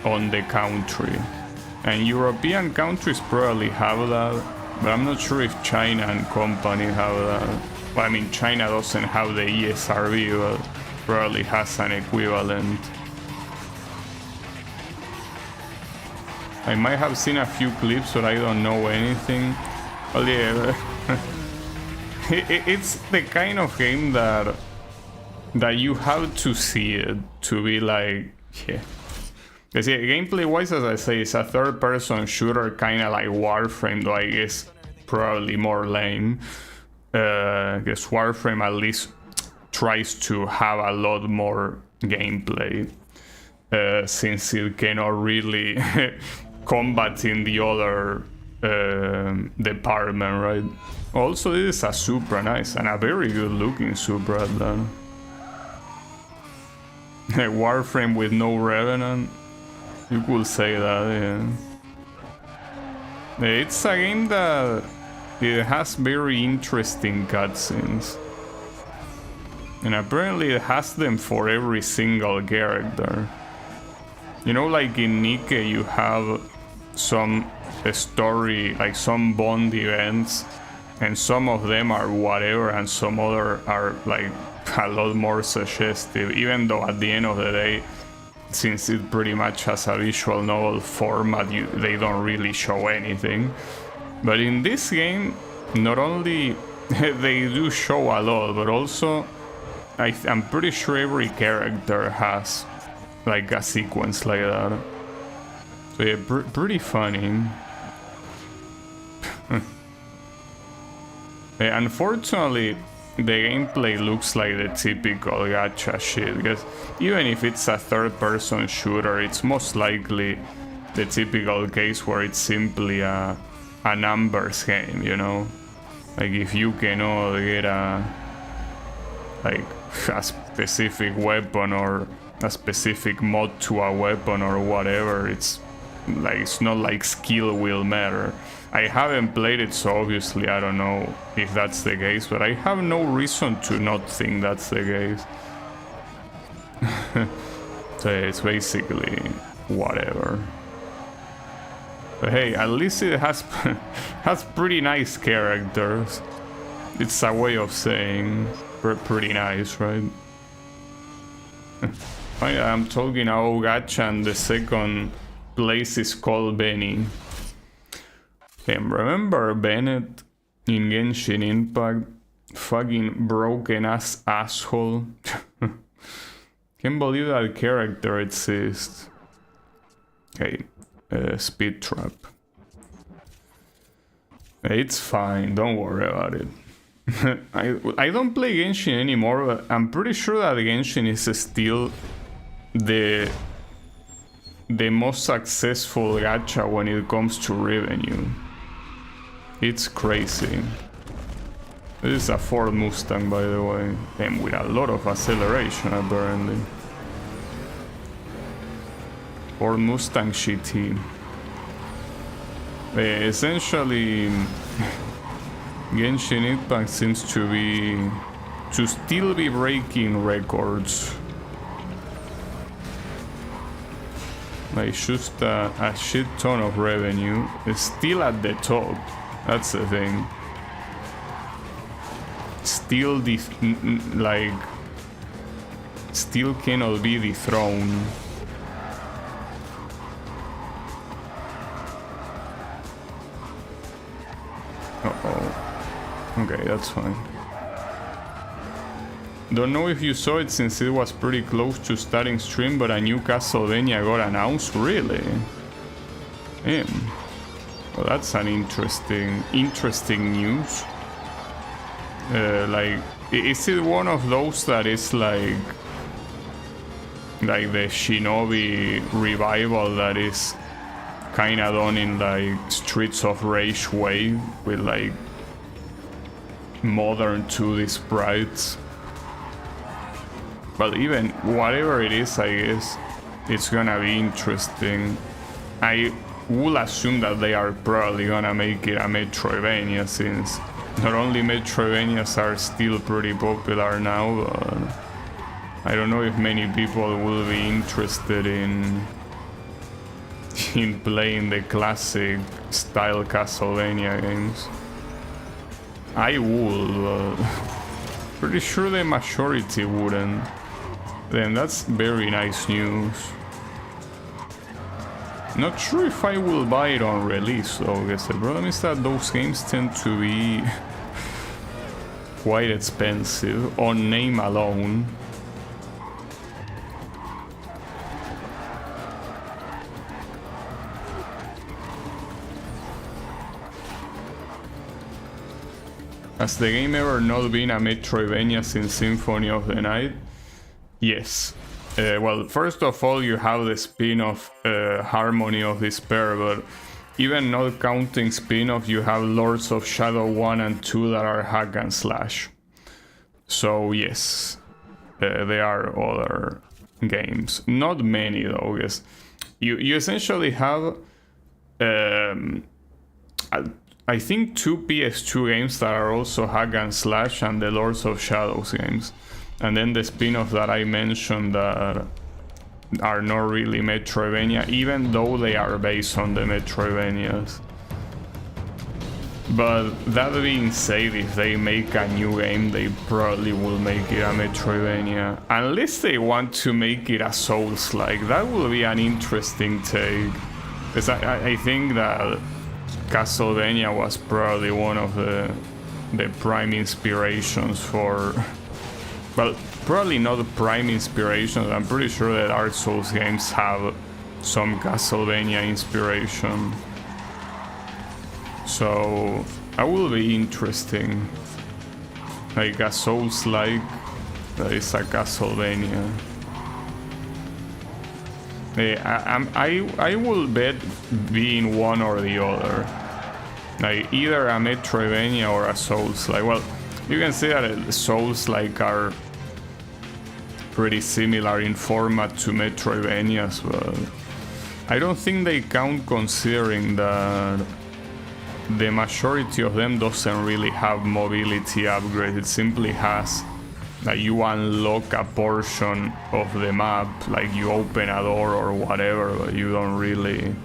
on the country. And European countries probably have that, but I'm not sure if China and company have that. Well, I mean, China doesn't have the ESRB, but probably has an equivalent. I might have seen a few clips, but I don't know anything. Well, yeah, it's the kind of game that that you have to see it to be like, yeah. Because yeah, gameplay-wise, as I say, it's a third-person shooter, kind of like Warframe, though I guess probably more lame. Because Warframe at least tries to have a lot more gameplay, since it cannot really combat in the other department, right? Also, this is a Supra, nice, and a very good-looking Supra, then. Warframe with no Revenant, you could say that, yeah. It's a game that it has very interesting cutscenes, and apparently it has them for every single character. You know, like in Nikke you have some story, like some Bond events, and some of them are whatever, and some other are like a lot more suggestive, even though at the end of the day, since it pretty much has a visual novel format, they don't really show anything. But in this game, not only they do show a lot, but also I'm pretty sure every character has like a sequence like that. So yeah, pretty funny. Unfortunately, the gameplay looks like the typical gacha shit, because even if it's a third-person shooter, it's most likely the typical case where it's simply a numbers game, you know? Like if you cannot get a specific weapon or a specific mod to a weapon or whatever, it's not like skill will matter. I haven't played it, so obviously I don't know if that's the case, but I have no reason to not think that's the case. So it's basically whatever. But hey, at least it has pretty nice characters. It's a way of saying pretty nice, right? I'm talking about gacha, and the second place is called Benny. And remember Bennett in Genshin Impact? Fucking broken ass asshole. Can't believe that character exists. Okay, speed trap. It's fine, don't worry about it. I don't play Genshin anymore, but I'm pretty sure that Genshin is still the most successful gacha when it comes to revenue. It's crazy. This is a Ford Mustang, by the way, and with a lot of acceleration apparently. Ford Mustang GT. Essentially, Genshin Impact seems to still be breaking records. Like just a shit ton of revenue. It's still at the top. That's the thing. Still still cannot be dethroned. Uh-oh. Okay, that's fine. Don't know if you saw it since it was pretty close to starting stream, but a new Castlevania got announced. Really? Damn. Well, that's an interesting news. Like, is it one of those that is like the Shinobi revival that is kind of done in like Streets of Rage way with like modern 2D sprites? But even whatever it is, I guess it's gonna be interesting. I will assume that they are probably gonna make it a Metroidvania, since not only Metroidvanias are still pretty popular now, but I don't know if many people will be interested in playing the classic style Castlevania games. I would, but pretty sure the majority wouldn't. Then that's very nice news. Not sure if I will buy it on release though, because the problem is that those games tend to be quite expensive on name alone. Has the game ever not been a Metroidvania since Symphony of the Night? Yes. Well, first of all, you have the spin-off Harmony of Despair, but even not counting spin-off, you have Lords of Shadow 1 and 2 that are hack and slash. So yes, there are other games. Not many though, because you essentially have I think 2 PS2 games that are also hack and slash, and the Lords of Shadows games. And then the spin-off that I mentioned that are not really Metroidvania, even though they are based on the Metroidvanias. But that being said, if they make a new game, they probably will make it a Metroidvania. Unless they want to make it a Souls-like, that will be an interesting take. Because I think that Castlevania was probably one of the prime inspirations for... Well, probably not the prime inspiration. I'm pretty sure that Dark Souls games have some Castlevania inspiration. So that will be interesting. Like a Souls-like that is a Castlevania. I will bet being one or the other. Like either a Metroidvania or a Souls-like. Well, you can see that Souls-like are pretty similar in format to Metroidvanias, but I don't think they count, considering that the majority of them doesn't really have mobility upgrades. It simply has that you unlock a portion of the map, like you open a door or whatever, but you don't really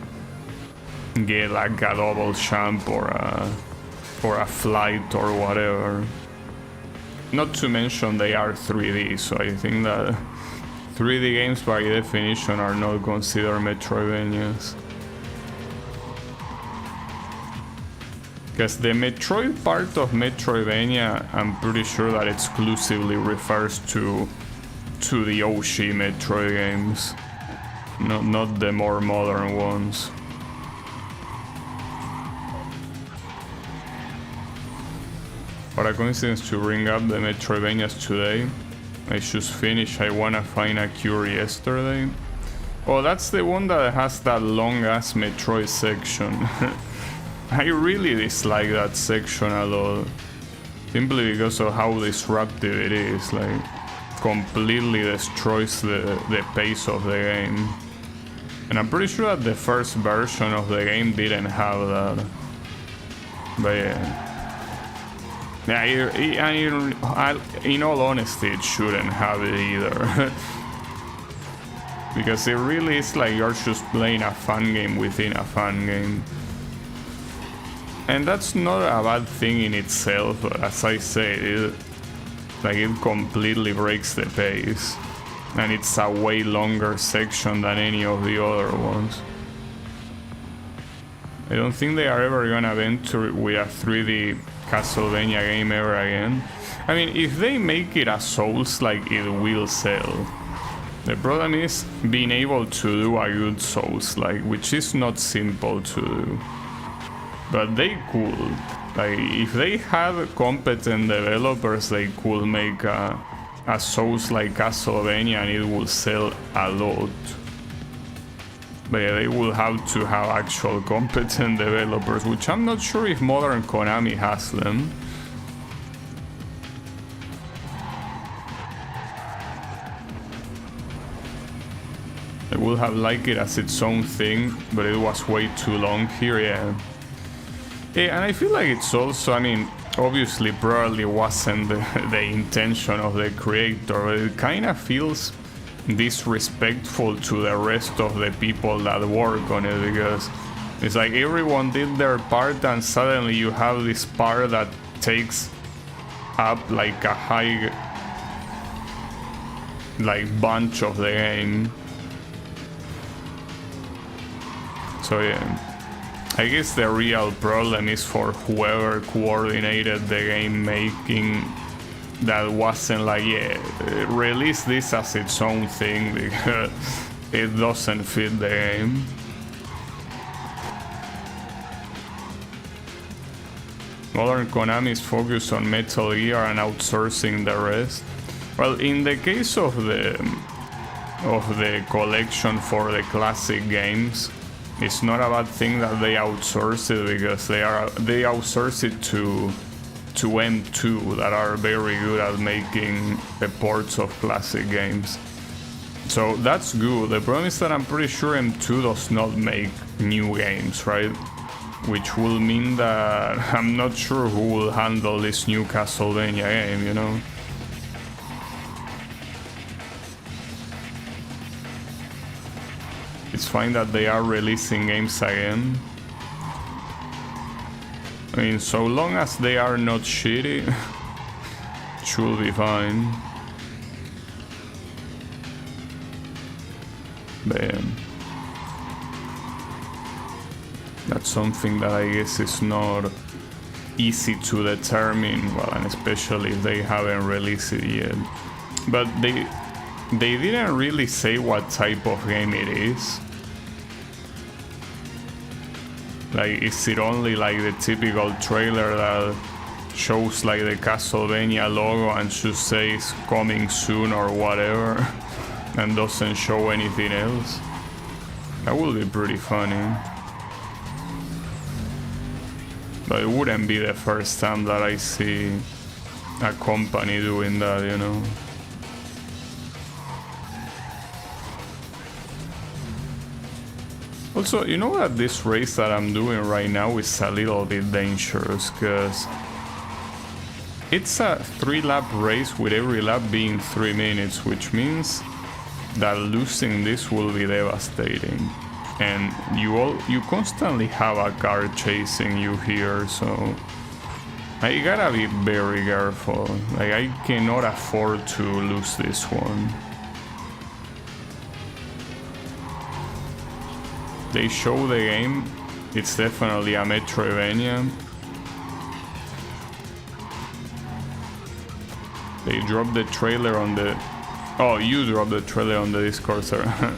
get like a double jump or a flight or whatever. Not to mention they are 3D, so I think that 3D games by definition are not considered Metroidvanias. Because the Metroid part of Metroidvania, I'm pretty sure that exclusively refers to the OG Metroid games, not the more modern ones. What a coincidence to bring up the Metroidvanias today. I just finished I Wanna Find a Cure yesterday. Oh, that's the one that has that long ass Metroid section. I really dislike that section a lot, simply because of how disruptive it is. Like, completely destroys the pace of the game. And I'm pretty sure that the first version of the game didn't have that. But yeah. Yeah, in all honesty, it shouldn't have it either. Because it really is like you're just playing a fun game within a fun game. And that's not a bad thing in itself, but as I say, it completely breaks the pace. And it's a way longer section than any of the other ones. I don't think they are ever gonna venture with a 3D Castlevania game ever again. I mean, if they make it a Souls-like, it will sell. The problem is being able to do a good Souls-like, which is not simple to do. But they could. Like, if they had competent developers, they could make a Souls-like Castlevania and it will sell a lot. But yeah, they will have to have actual competent developers, which I'm not sure if modern Konami has them. I would have liked it as its own thing, but it was way too long here, yeah. Yeah, and I feel like it's also, I mean, obviously probably wasn't the intention of the creator, but it kind of feels disrespectful to the rest of the people that work on it, because it's like everyone did their part and suddenly you have this part that takes up like a high bunch of the game. So yeah, I guess the real problem is for whoever coordinated the game making, that wasn't like, yeah, release this as its own thing because it doesn't fit the game. Modern Konami is focused on Metal Gear and outsourcing the rest. Well, in the case of the collection for the classic games, it's not a bad thing that they outsource it, because they outsource it to M2 that are very good at making the ports of classic games. So that's good. The problem is that I'm pretty sure M2 does not make new games, right? Which will mean that I'm not sure who will handle this new Castlevania game, you know? It's fine that they are releasing games again. I mean, so long as they are not shitty, it should be fine. But that's something that I guess is not easy to determine, well, and especially if they haven't released it yet. But they didn't really say what type of game it is. Like, is it only like the typical trailer that shows like the Castlevania logo and just says coming soon or whatever, and doesn't show anything else? That would be pretty funny. But it wouldn't be the first time that I see a company doing that, you know? Also, you know that this race that I'm doing right now is a little bit dangerous, because it's a 3-lap race with every lap being 3 minutes, which means that losing this will be devastating. And you constantly have a car chasing you here, so I gotta be very careful. Like, I cannot afford to lose this one. They show the game, it's definitely a Metroidvania. They dropped the trailer on the... Oh, you dropped the trailer on the Discord server.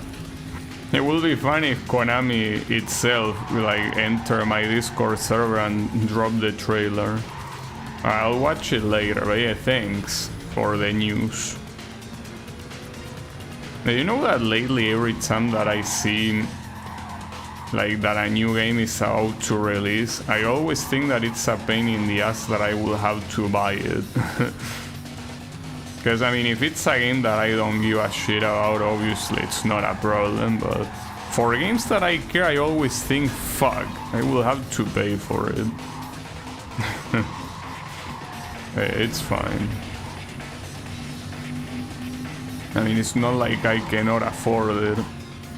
It will be funny if Konami itself will like enter my Discord server and drop the trailer. I'll watch it later, but yeah, thanks for the news. Now, you know that lately every time that I see like that a new game is out to release, I always think that it's a pain in the ass that I will have to buy it. Because, I mean, if it's a game that I don't give a shit about, obviously it's not a problem, but for games that I care, I always think, fuck, I will have to pay for it. It's fine. I mean, it's not like I cannot afford it,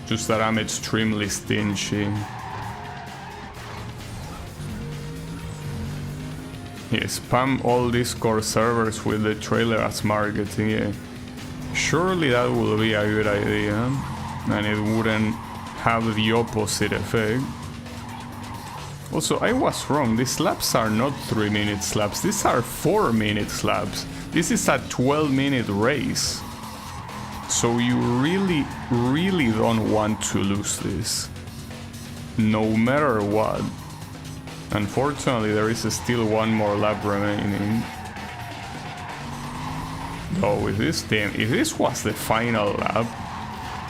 just that I'm extremely stingy. Yeah, spam all Discord servers with the trailer as marketing, yeah. Surely that would be a good idea, and it wouldn't have the opposite effect. Also, I was wrong, these laps are not 3-minute laps, these are 4-minute laps. This is a 12-minute race. So you really, really don't want to lose this, no matter what. Unfortunately, there is still one more lap remaining. Though if this was the final lap,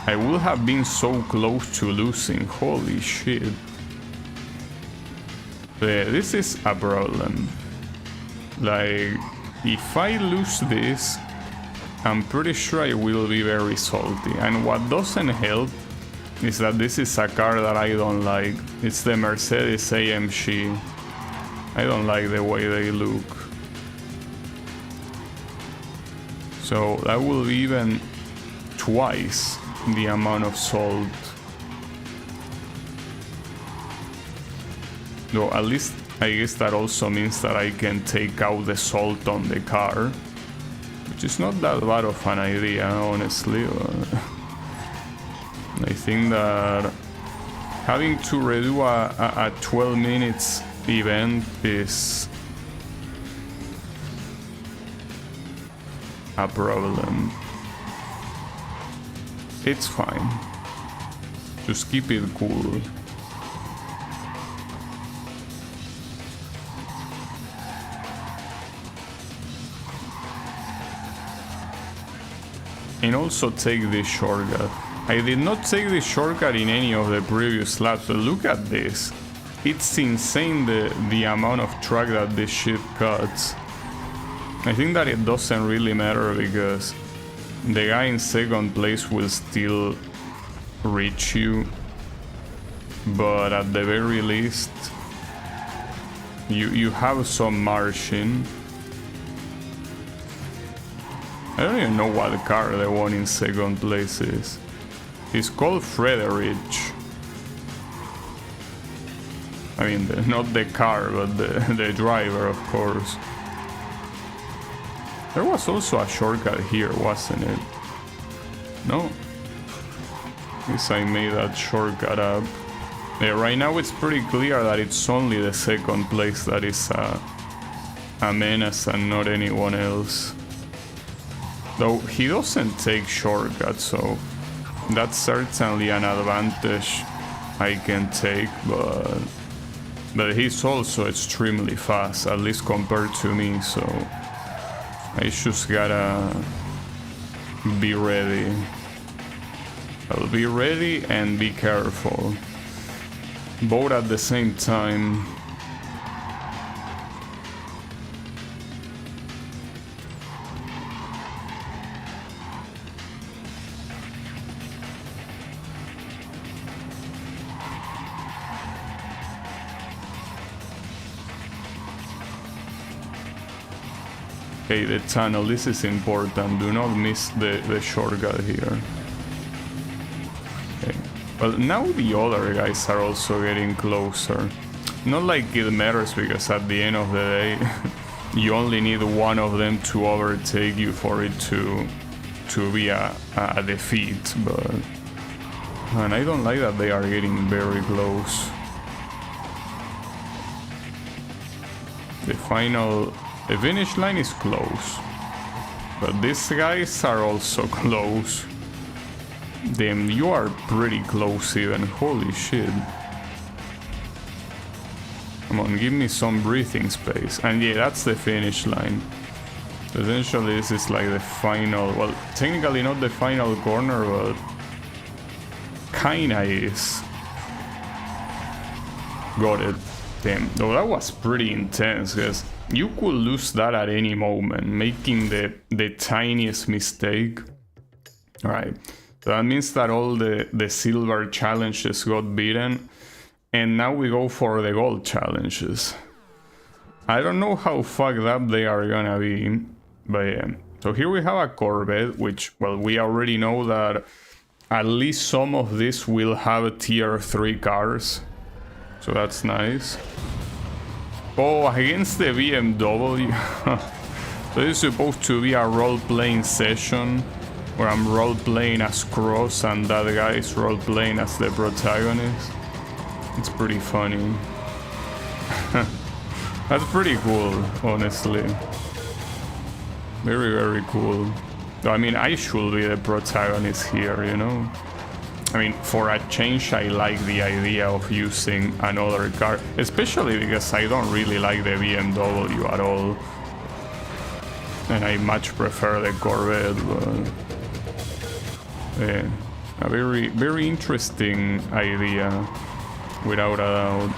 I would have been so close to losing, holy shit. But this is a problem. Like, if I lose this, I'm pretty sure I will be very salty. And what doesn't help is that this is a car that I don't like. It's the Mercedes AMG. I don't like the way they look. So that will be even twice the amount of salt. Though at least I guess that also means that I can take out the salt on the car, which is not that bad of an idea, honestly. I think that having to redo a 12 minutes event is a problem. It's fine. Just keep it cool. and also take this shortcut. I did not take this shortcut in any of the previous laps, but look at this. It's insane the amount of track that this shit cuts. I think that it doesn't really matter because the guy in second place will still reach you, but at the very least you have some margin. I don't even know what car the one in second place is. It's called Frederick. I mean, not the car, but the driver, of course. There was also a shortcut here, wasn't it? No? I guess I made that shortcut up. Yeah, right now it's pretty clear that it's only the second place that is a menace and not anyone else. Though he doesn't take shortcuts, so that's certainly an advantage I can take, but he's also extremely fast, at least compared to me, so I just gotta be ready. I'll be ready and be careful. Both at the same time. Okay, the tunnel, this is important. Do not miss the shortcut here. Okay. Well, now the other guys are also getting closer. Not like it matters, because at the end of the day, you only need one of them to overtake you for it to be a defeat, but... And I don't like that they are getting very close. The finish line is close, but these guys are also close. Damn, you are pretty close even, holy shit. Come on, give me some breathing space. And yeah, that's the finish line. Essentially this is like the final, well, technically not the final corner, but kinda is. Got it. Damn, though that was pretty intense, because you could lose that at any moment, making the tiniest mistake. Alright, so that means that all the silver challenges got beaten, and now we go for the gold challenges. I don't know how fucked up they are gonna be, but yeah. So here we have a Corvette, which, well, we already know that at least some of this will have tier 3 cars. So that's nice. Oh, against the BMW. So this is supposed to be a role-playing session where I'm role-playing as Cross and that guy is role-playing as the protagonist. It's pretty funny. That's pretty cool, honestly. Very, very cool. I mean, I should be the protagonist here, you know? I mean, for a change, I like the idea of using another car, especially because I don't really like the BMW at all. And I much prefer the Corvette, but... yeah, a very, very interesting idea, without a doubt.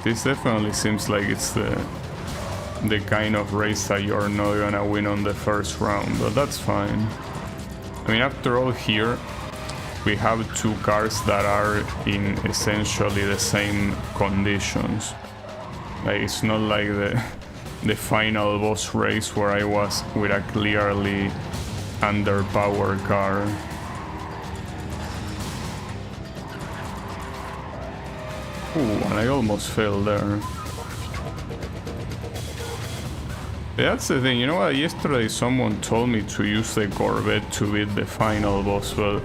This definitely seems like it's the kind of race that you're not gonna win on the first round, but that's fine. I mean, after all, here we have two cars that are in essentially the same conditions. Like, it's not like the final boss race where I was with a clearly underpowered car. Ooh, and I almost fell there. That's the thing, you know what, yesterday someone told me to use the Corvette to beat the final boss, but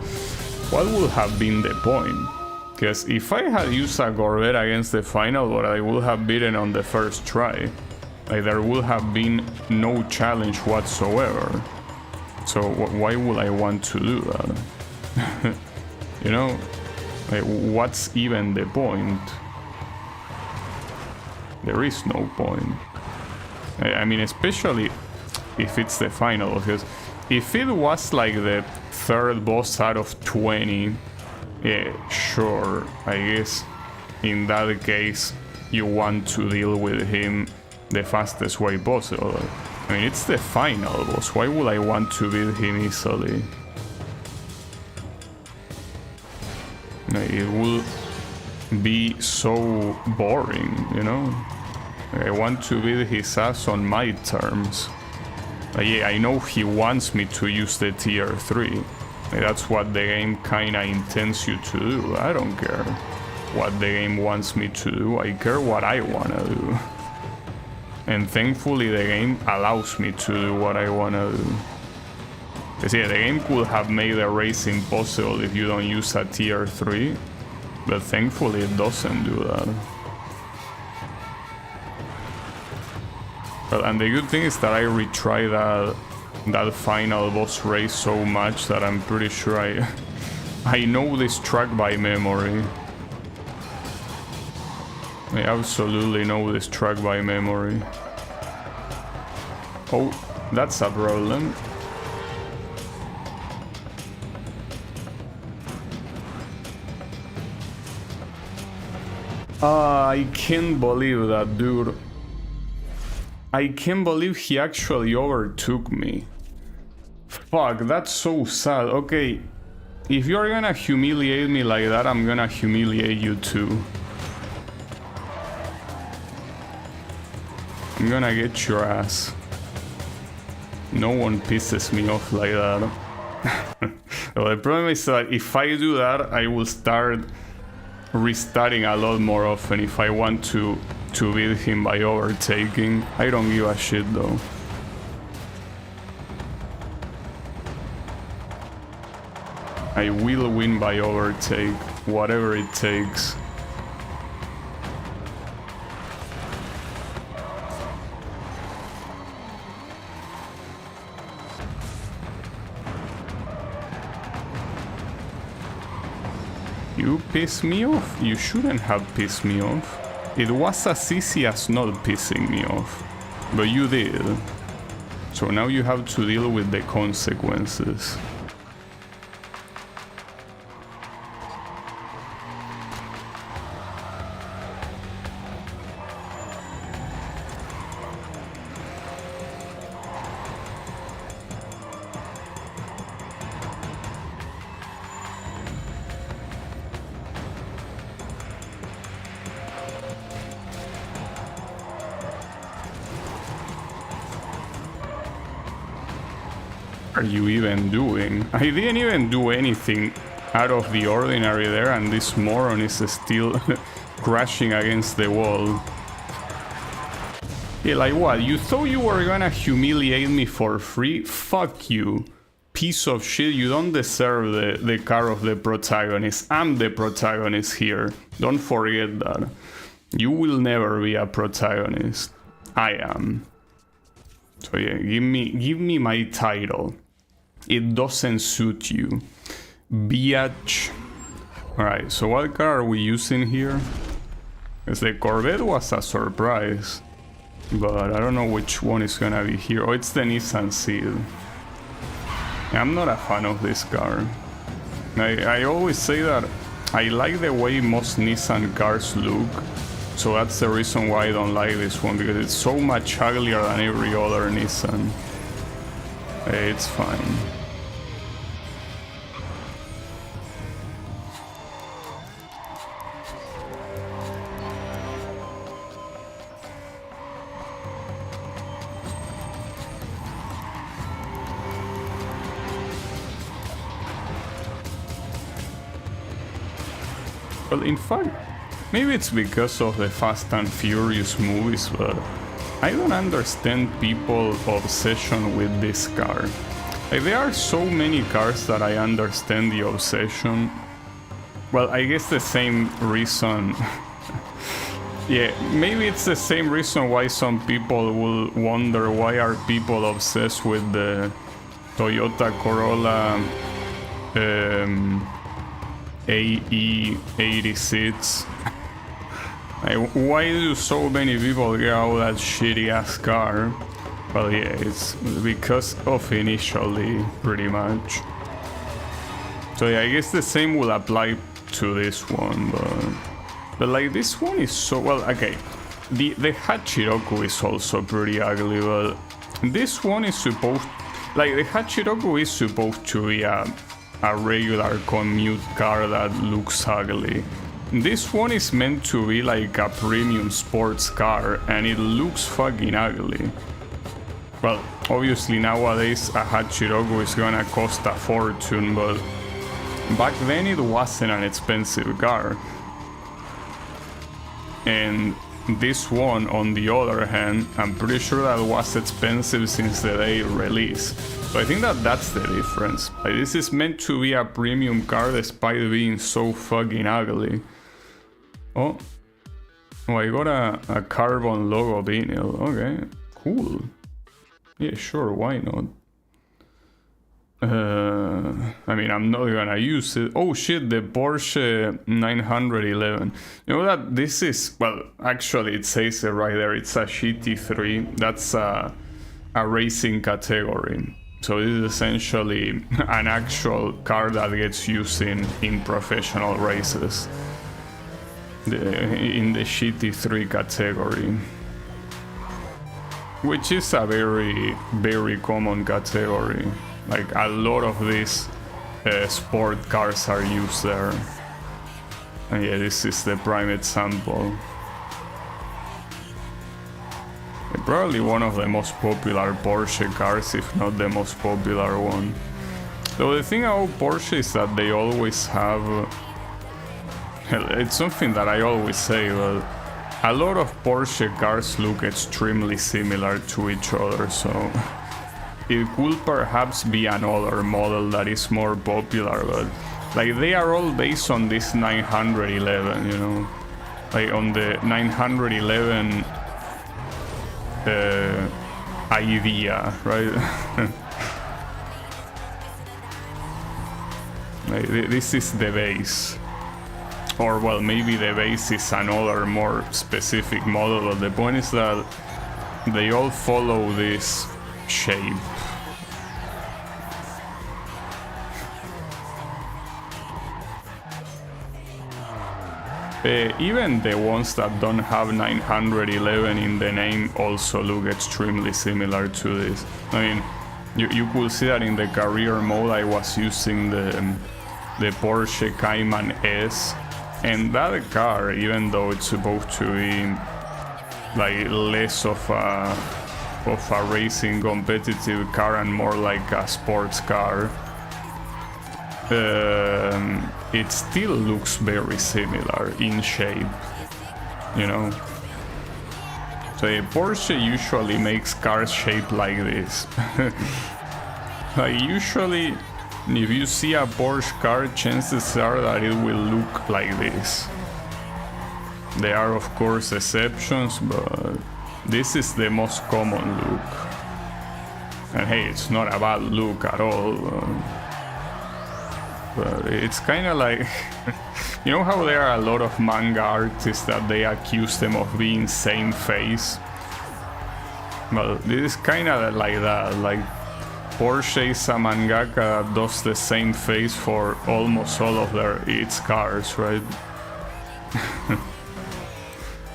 what would have been the point? Because if I had used a Corvette against the final boss, I would have beaten on the first try. Like, there would have been no challenge whatsoever. So why would I want to do that? You know, like, what's even the point? There is no point. I mean, especially if it's the final, because if it was like the third boss out of 20, yeah, sure, I guess in that case you want to deal with him the fastest way possible. I mean, it's the final boss, why would I want to beat him easily? It will be so boring, you know? I want to beat his ass on my terms. Yeah, I know he wants me to use the tier 3. That's what the game kinda intends you to do. I don't care what the game wants me to do, I care what I wanna do. And thankfully the game allows me to do what I wanna do. Because yeah, the game could have made the race impossible if you don't use a tier 3, but thankfully it doesn't do that. Well, and the good thing is that I retried that final boss race so much that I'm pretty sure I know this track by memory. I absolutely know this track by memory. Oh, that's a problem. I can't believe that, dude. I can't believe he actually overtook me. Fuck, that's so sad. Okay, if you're gonna humiliate me like that, I'm gonna humiliate you too. I'm gonna get your ass. No one pisses me off like that. Well, the problem is that if I do that, I will start restarting a lot more often if I want to beat him by overtaking. I don't give a shit though. I will win by overtake, whatever it takes. You piss me off? You shouldn't have pissed me off. It was as easy as not pissing me off. But you did. So now you have to deal with the consequences. What are you even doing? I didn't even do anything out of the ordinary there, and this moron is still crashing against the wall. Yeah, like what? You thought you were gonna humiliate me for free? Fuck you. Piece of shit, you don't deserve the car of the protagonist. I'm the protagonist here. Don't forget that. You will never be a protagonist. I am. So yeah, give me my title. It doesn't suit you. Biatch. Alright, so what car are we using here? Because the Corvette was a surprise. But I don't know which one is gonna be here. Oh, it's the Nissan Seal. I'm not a fan of this car. I always say that I like the way most Nissan cars look. So that's the reason why I don't like this one, because it's so much uglier than every other Nissan. It's fine. Well, in fact, maybe it's because of the Fast and Furious movies, but I don't understand people's obsession with this car. Like, there are so many cars that I understand the obsession. Well, I guess the same reason Yeah, maybe it's the same reason why some people will wonder why are people obsessed with the Toyota Corolla AE86. Like, why do so many people get out that shitty ass car? Well, yeah, it's because of initially, pretty much. So yeah, I guess the same will apply to this one, but like this one is so, well, okay, the Hachiroku is also pretty ugly, but this one is supposed, like the Hachiroku is supposed to be a regular commute car that looks ugly. This one is meant to be like a premium sports car, and it looks fucking ugly. Well, obviously nowadays a Hachiroku is gonna cost a fortune, but back then it wasn't an expensive car. And this one, on the other hand, I'm pretty sure that was expensive since the day release. So I think that that's the difference. Like, this is meant to be a premium car despite being so fucking ugly. Oh, I got a carbon logo vinyl. Okay, cool. Yeah, sure, why not? I mean, I'm not gonna use it. Oh shit, the Porsche 911. You know that this is, well, actually it says it right there, it's a GT3. That's a racing category. So this is essentially an actual car that gets used in professional races. In the GT3 category. Which is a very, very common category. Like, a lot of these sport cars are used there. And yeah, this is the prime example. Probably one of the most popular Porsche cars, if not the most popular one. So the thing about Porsche is that they always have... It's something that I always say, but a lot of Porsche cars look extremely similar to each other, so... It could perhaps be another model that is more popular, but like they are all based on this 911, you know, like on the 911 idea, right? Like, this is the base, or well, maybe the base is another more specific model, but the point is that they all follow this shape. Even the ones that don't have 911 in the name also look extremely similar to this. I mean, you could see that in the career mode I was using the Porsche Cayman S, and that car, even though it's supposed to be like less of a racing competitive car and more like a sports car, it still looks very similar in shape, you know. So Porsche usually makes cars shaped like this. Like, usually if you see a Porsche car, chances are that it will look like this. There are of course exceptions, but this is the most common look. And hey, it's not a bad look at all. But it's kind of like, you know how there are a lot of manga artists that they accuse them of being same face? Well, this is kind of like that. Like, Porsche is a mangaka that does the same face for almost all of its cars, right?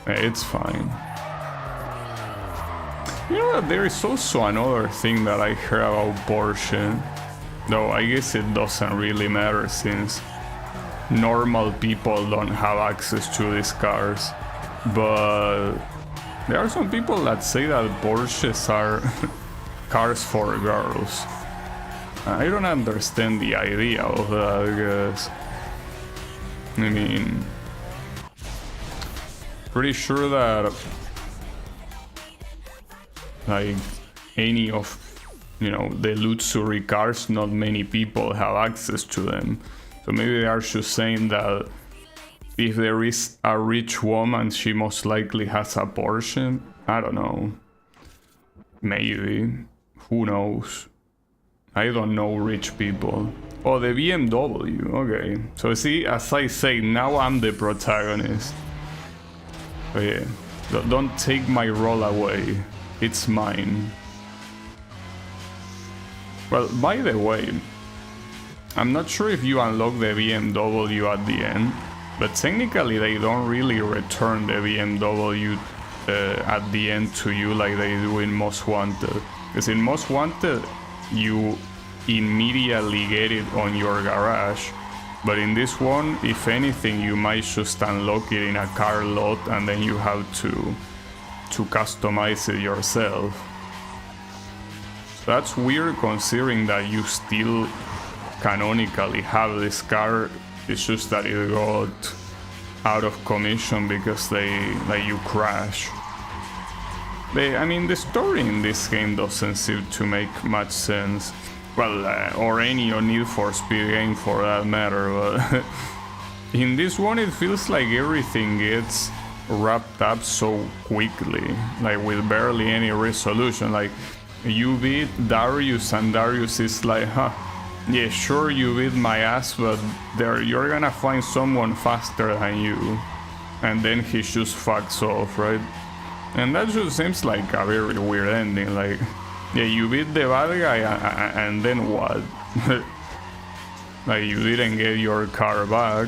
It's fine. You know that there is also another thing that I heard about Porsche. Though I guess it doesn't really matter since normal people don't have access to these cars. But there are some people that say that Porsches are cars for girls. I don't understand the idea of that, because I mean, pretty sure that like any of, you know, the luxury cars, not many people have access to them. So maybe they are just saying that if there is a rich woman, she most likely has a Porsche. I don't know. Maybe. Who knows? I don't know rich people. Oh, the BMW. Okay. So see, as I say, now I'm the protagonist. Oh yeah. Don't take my role away. It's mine. Well, by the way, I'm not sure if you unlock the BMW at the end, but technically they don't really return the BMW at the end to you like they do in Most Wanted. Because in Most Wanted, you immediately get it on your garage, but in this one, if anything, you might just unlock it in a car lot and then you have to customize it yourself. So that's weird considering that you still canonically have this car. It's just that it got out of commission because you crash. I mean, the story in this game doesn't seem to make much sense. Well, or any Need for Speed game for that matter, but in this one it feels like everything gets wrapped up so quickly, like with barely any resolution. Like, you beat Darius and Darius is like, huh, yeah, sure, you beat my ass, but you're gonna find someone faster than you. And then he just fucks off, right? And that just seems like a very weird ending. Like, yeah, you beat the bad guy, and then what? Like, you didn't get your car back.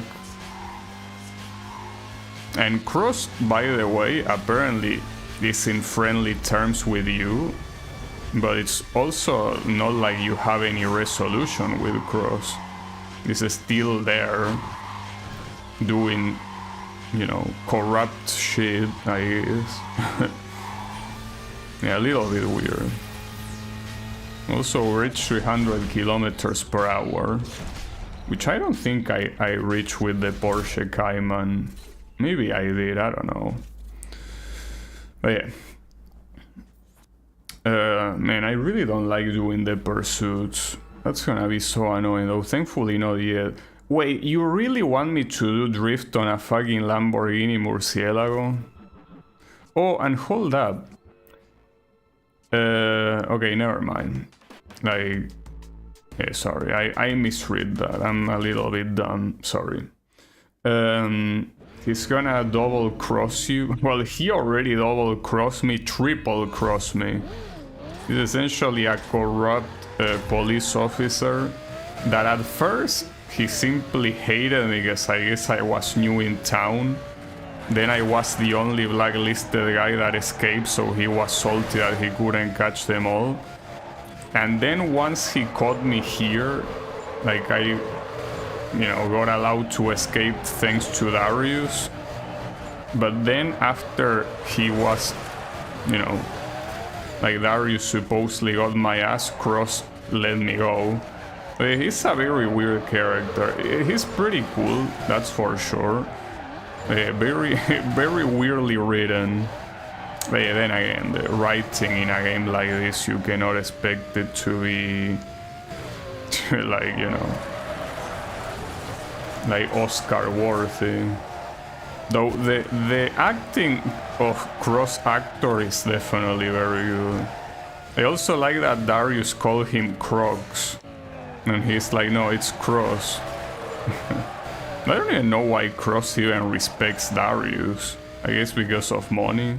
And Cross, by the way, apparently is in friendly terms with you, but it's also not like you have any resolution with Cross. This is still there, doing, you know, corrupt shit, I guess. Yeah, a little bit weird. Also reach 300 kilometers per hour, which I don't think I reached with the Porsche Cayman. Maybe I did, I don't know. But yeah. Man, I really don't like doing the pursuits. That's gonna be so annoying though. Thankfully not yet. Wait, you really want me to do drift on a fucking Lamborghini Murcielago? Oh, and hold up. Okay, never mind. Like, yeah, sorry, I misread that. I'm a little bit dumb, sorry. He's gonna double cross you. Well, he already double crossed me, triple crossed me. He's essentially a corrupt police officer that at first he simply hated me because I guess I was new in town. Then I was the only blacklisted guy that escaped, so he was salty that he couldn't catch them all. And then once he caught me here, like I, you know, got allowed to escape thanks to Darius. But then after he was, you know, like Darius supposedly got my ass, Cross let me go. But he's a very weird character. He's pretty cool, that's for sure. Very, very weirdly written. But yeah, then again, the writing in a game like this, you cannot expect it to be like, you know, like Oscar worthy. Though the acting of Cross actor is definitely very good. I also like that Darius called him Crocs, and he's like, no, it's Cross. I don't even know why Cross even respects Darius. I guess because of money.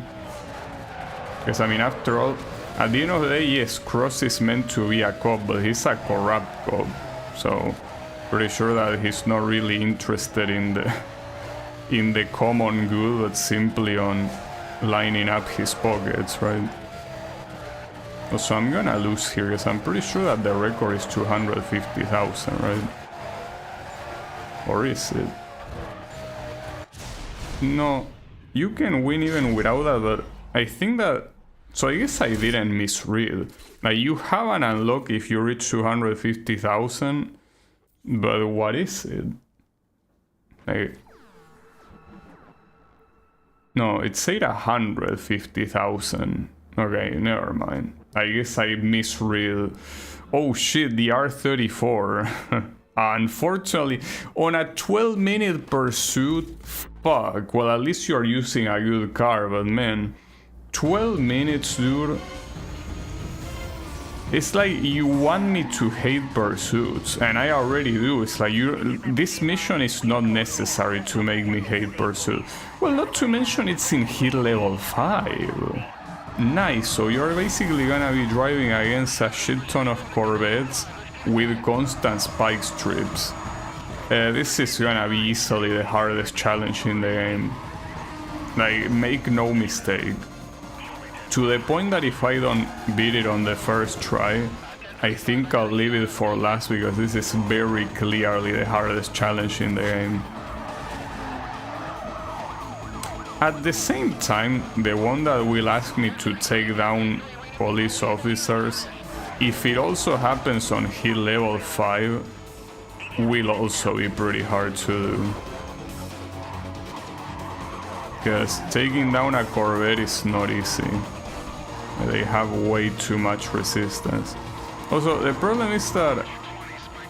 Because I mean, after all, at the end of the day, yes, Cross is meant to be a cop, but he's a corrupt cop. So, pretty sure that he's not really interested in the common good, but simply on lining up his pockets, right? Also, I'm gonna lose here, because I'm pretty sure that the record is 250,000, right? Or is it? No, you can win even without that, but I think that... So I guess I didn't misread. Like, you have an unlock if you reach 250,000, but what is it? Like... No, it said 150,000. Okay, never mind. I guess I misread. Oh shit, the R34. Unfortunately, on a 12-minute pursuit, fuck. Well, at least you're using a good car, but man, 12 minutes, dude. It's like you want me to hate pursuits, and I already do. It's like this mission is not necessary to make me hate pursuit. Well, not to mention it's in hit level 5. Nice, so you're basically gonna be driving against a shit ton of Corvettes with constant spike strips. This is gonna be easily the hardest challenge in the game. Like, make no mistake. To the point that if I don't beat it on the first try, I think I'll leave it for last because this is very clearly the hardest challenge in the game. At the same time, the one that will ask me to take down police officers, if it also happens on hit level 5, will also be pretty hard to do. Because taking down a Corvette is not easy. They have way too much resistance. Also, the problem is that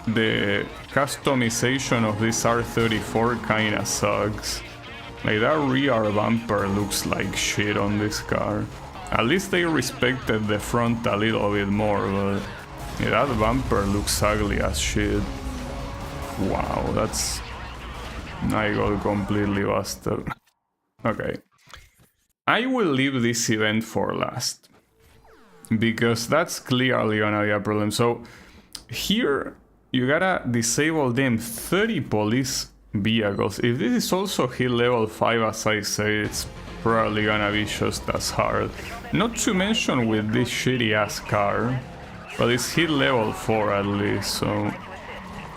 the customization of this R34 kinda sucks. Like, that rear bumper looks like shit on this car. At least they respected the front a little bit more, but yeah, that bumper looks ugly as shit. Wow, that's... I got completely busted. Okay. I will leave this event for last, because that's clearly gonna be a problem. So here you gotta disable them 30 police vehicles. If this is also hit level 5, as I say, it's probably gonna be just as hard. Not to mention with this shitty ass car, but it's hit level 4 at least, so...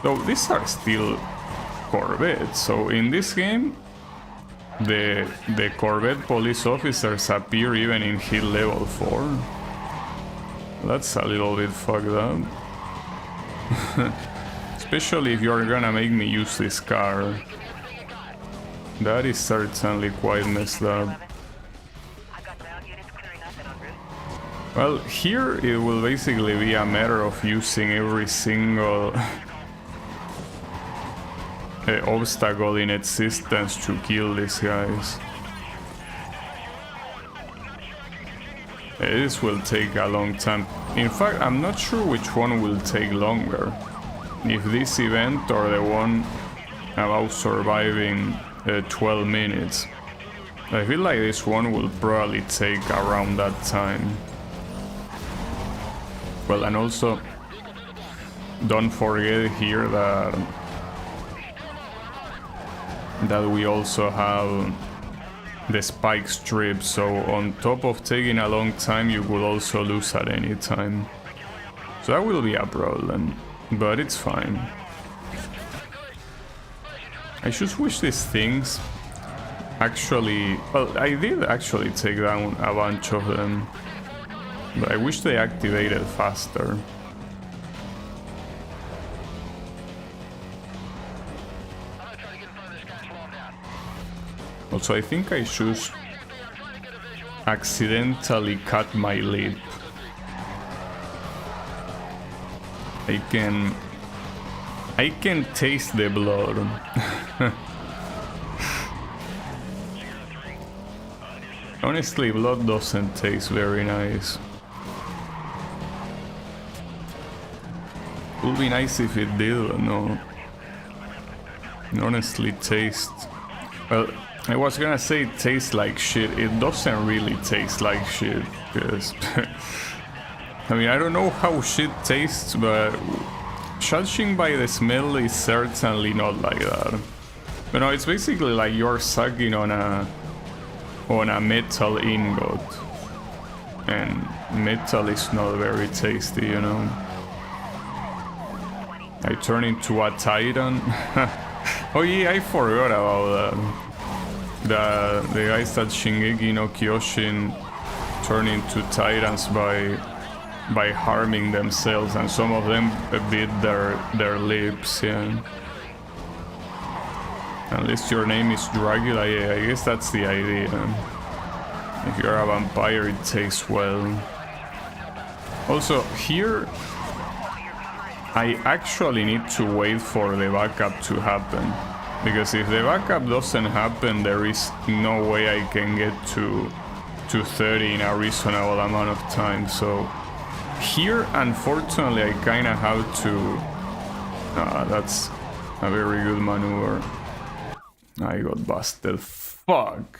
Though these are still Corvettes, so in this game the Corvette police officers appear even in hit level 4. That's a little bit fucked up. Especially if you're gonna make me use this car. That is certainly quite messed up. Well, here it will basically be a matter of using every single obstacle in existence to kill these guys. This will take a long time. In fact, I'm not sure which one will take longer. If this event or the one about surviving 12 minutes. I feel like this one will probably take around that time. Well, and also don't forget here that we also have the spike strip, so on top of taking a long time, you could also lose at any time. So that will be a problem, but it's fine. I just wish these things actually... Well, I did actually take down a bunch of them, but I wish they activated faster. Also, I think I just accidentally cut my lip. I can taste the blood. Honestly, blood doesn't taste very nice. Would be nice if it did, but no. It honestly tastes... Well, I was gonna say it tastes like shit. It doesn't really taste like shit, because... I mean, I don't know how shit tastes, but... judging by the smell, it's certainly not like that. But no, it's basically like you're sucking on a metal ingot. And metal is not very tasty, you know. I turn into a titan. Oh yeah, I forgot about that. The guys at Shingeki no Kyojin turn into titans by harming themselves, and some of them bit their lips, yeah. Unless your name is Dracula, yeah, I guess that's the idea. If you're a vampire, it tastes well. Also, here I actually need to wait for the backup to happen. Because if the backup doesn't happen, there is no way I can get to 30 in a reasonable amount of time. So here, unfortunately, I kind of have to... that's a very good maneuver. I got busted. Fuck.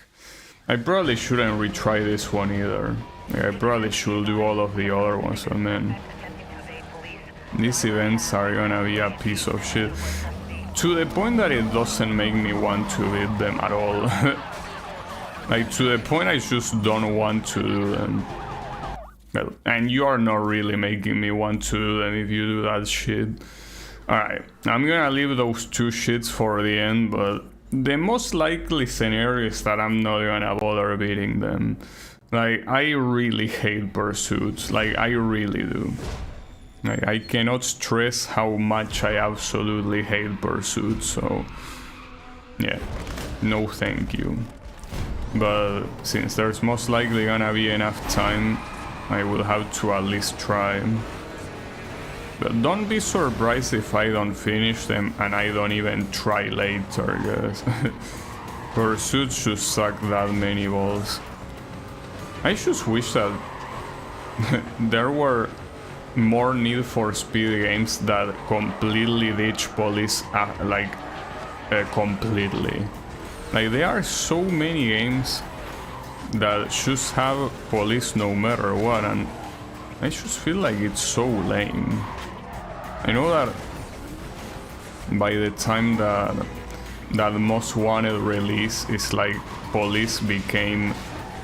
I probably shouldn't retry this one either. I probably should do all of the other ones, and then these events are gonna be a piece of shit. To the point that it doesn't make me want to beat them at all. Like, to the point I just don't want to do them. Well, and you are not really making me want to do them if you do that shit. Alright, I'm gonna leave those two shits for the end, but the most likely scenario is that I'm not gonna bother beating them. Like, I really hate pursuits, like, I really do. Like, I cannot stress how much I absolutely hate pursuits, so... yeah, no thank you. But since there's most likely gonna be enough time, I will have to at least try. But don't be surprised if I don't finish them and I don't even try later, guys. Pursuits just suck that many balls. I just wish that there were more Need for Speed games that completely ditch police, completely. Like, there are so many games that just have police no matter what, and I just feel like it's so lame. I know that by the time that Most Wanted release is like police became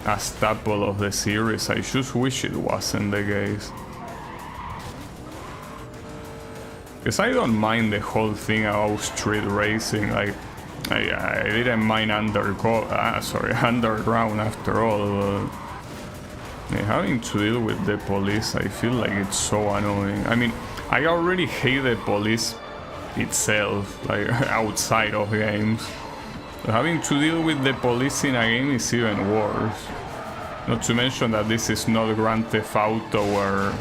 a staple of the series, I just wish it wasn't the case. Because I don't mind the whole thing about street racing, like I didn't mind underground after all, but having to deal with the police, I feel like it's so annoying. I mean, I already hate the police itself, like outside of games. But having to deal with the police in a game is even worse. Not to mention that this is not Grand Theft Auto where,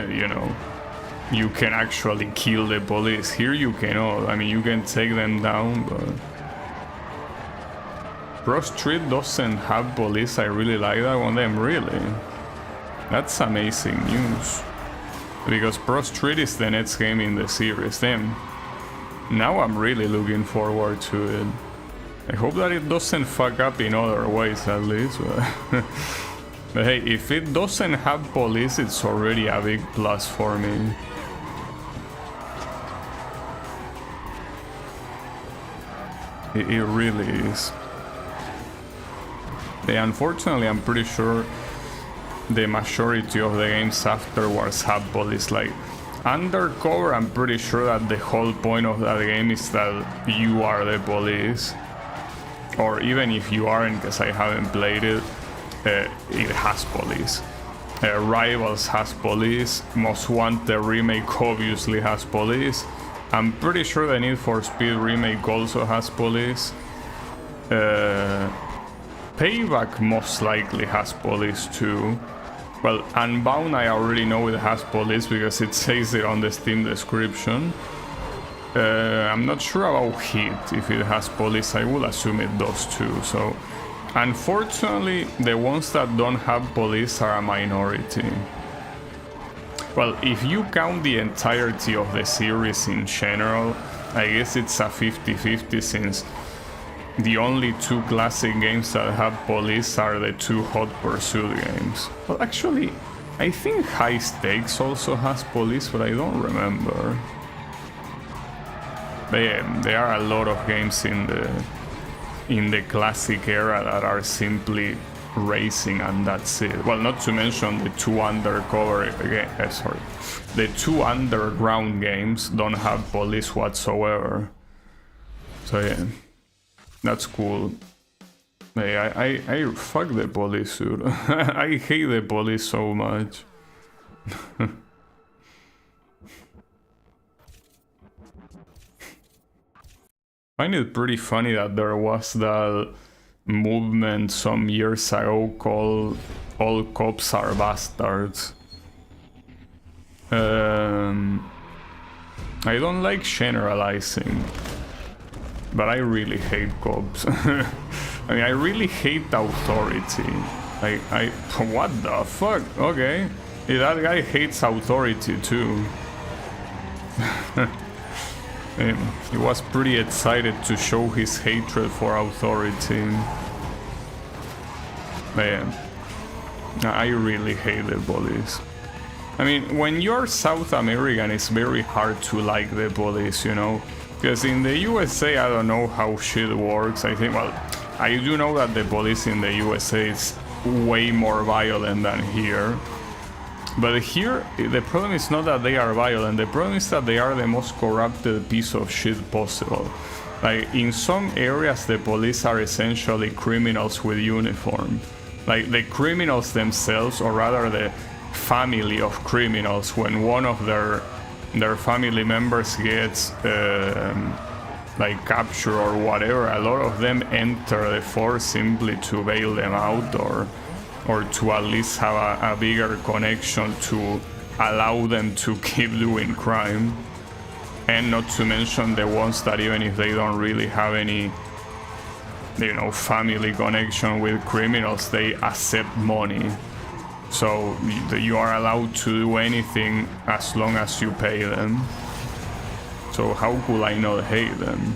you know, you can actually kill the police. Here you cannot. I mean, you can take them down, but... Pro Street doesn't have police. I really like that one. Them, really. That's amazing news. Because Pro Street is the next game in the series. Damn. Now I'm really looking forward to it. I hope that it doesn't fuck up in other ways, at least. But hey, if it doesn't have police, it's already a big plus for me. It really is. Unfortunately, I'm pretty sure the majority of the games afterwards have police. Like Undercover, I'm pretty sure that the whole point of that game is that you are the police. Or even if you aren't, because I haven't played it, it has police. Rivals has police. Most Wanted Remake obviously has police. I'm pretty sure the Need for Speed Remake also has police. Payback most likely has police too. Well, Unbound I already know it has police because it says it on the Steam description. I'm not sure about Heat, if it has police. I will assume it does too. So, unfortunately, the ones that don't have police are a minority. Well, if you count the entirety of the series in general, I guess it's a 50-50, since the only two classic games that have police are the two Hot Pursuit games. Well, actually, I think High Stakes also has police, but I don't remember. But yeah, there are a lot of games in the classic era that are simply racing, and that's it. Well, not to mention the two undercover the two underground games don't have police whatsoever. So yeah, that's cool. Hey, I fuck the police, dude. I hate the police so much. I find it pretty funny that there was that movement some years ago called All Cops Are Bastards. I don't like generalizing, but I really hate cops. I mean, I really hate authority. What the fuck? Okay. Yeah, that guy hates authority too. He was pretty excited to show his hatred for authority. Man, I really hate the police. I mean, when you're South American, it's very hard to like the police, you know? Because in the USA, I don't know how shit works. I think, well, I do know that the police in the USA is way more violent than here. But here, the problem is not that they are violent, the problem is that they are the most corrupted piece of shit possible. Like, in some areas, the police are essentially criminals with uniform. Like, the criminals themselves, or rather the family of criminals, when one of their family members gets like captured or whatever, a lot of them enter the force simply to bail them out, or to at least have a bigger connection to allow them to keep doing crime. And not to mention the ones that even if they don't really have any, you know, family connection with criminals, they accept money. So you are allowed to do anything as long as you pay them. So how could I not hate them?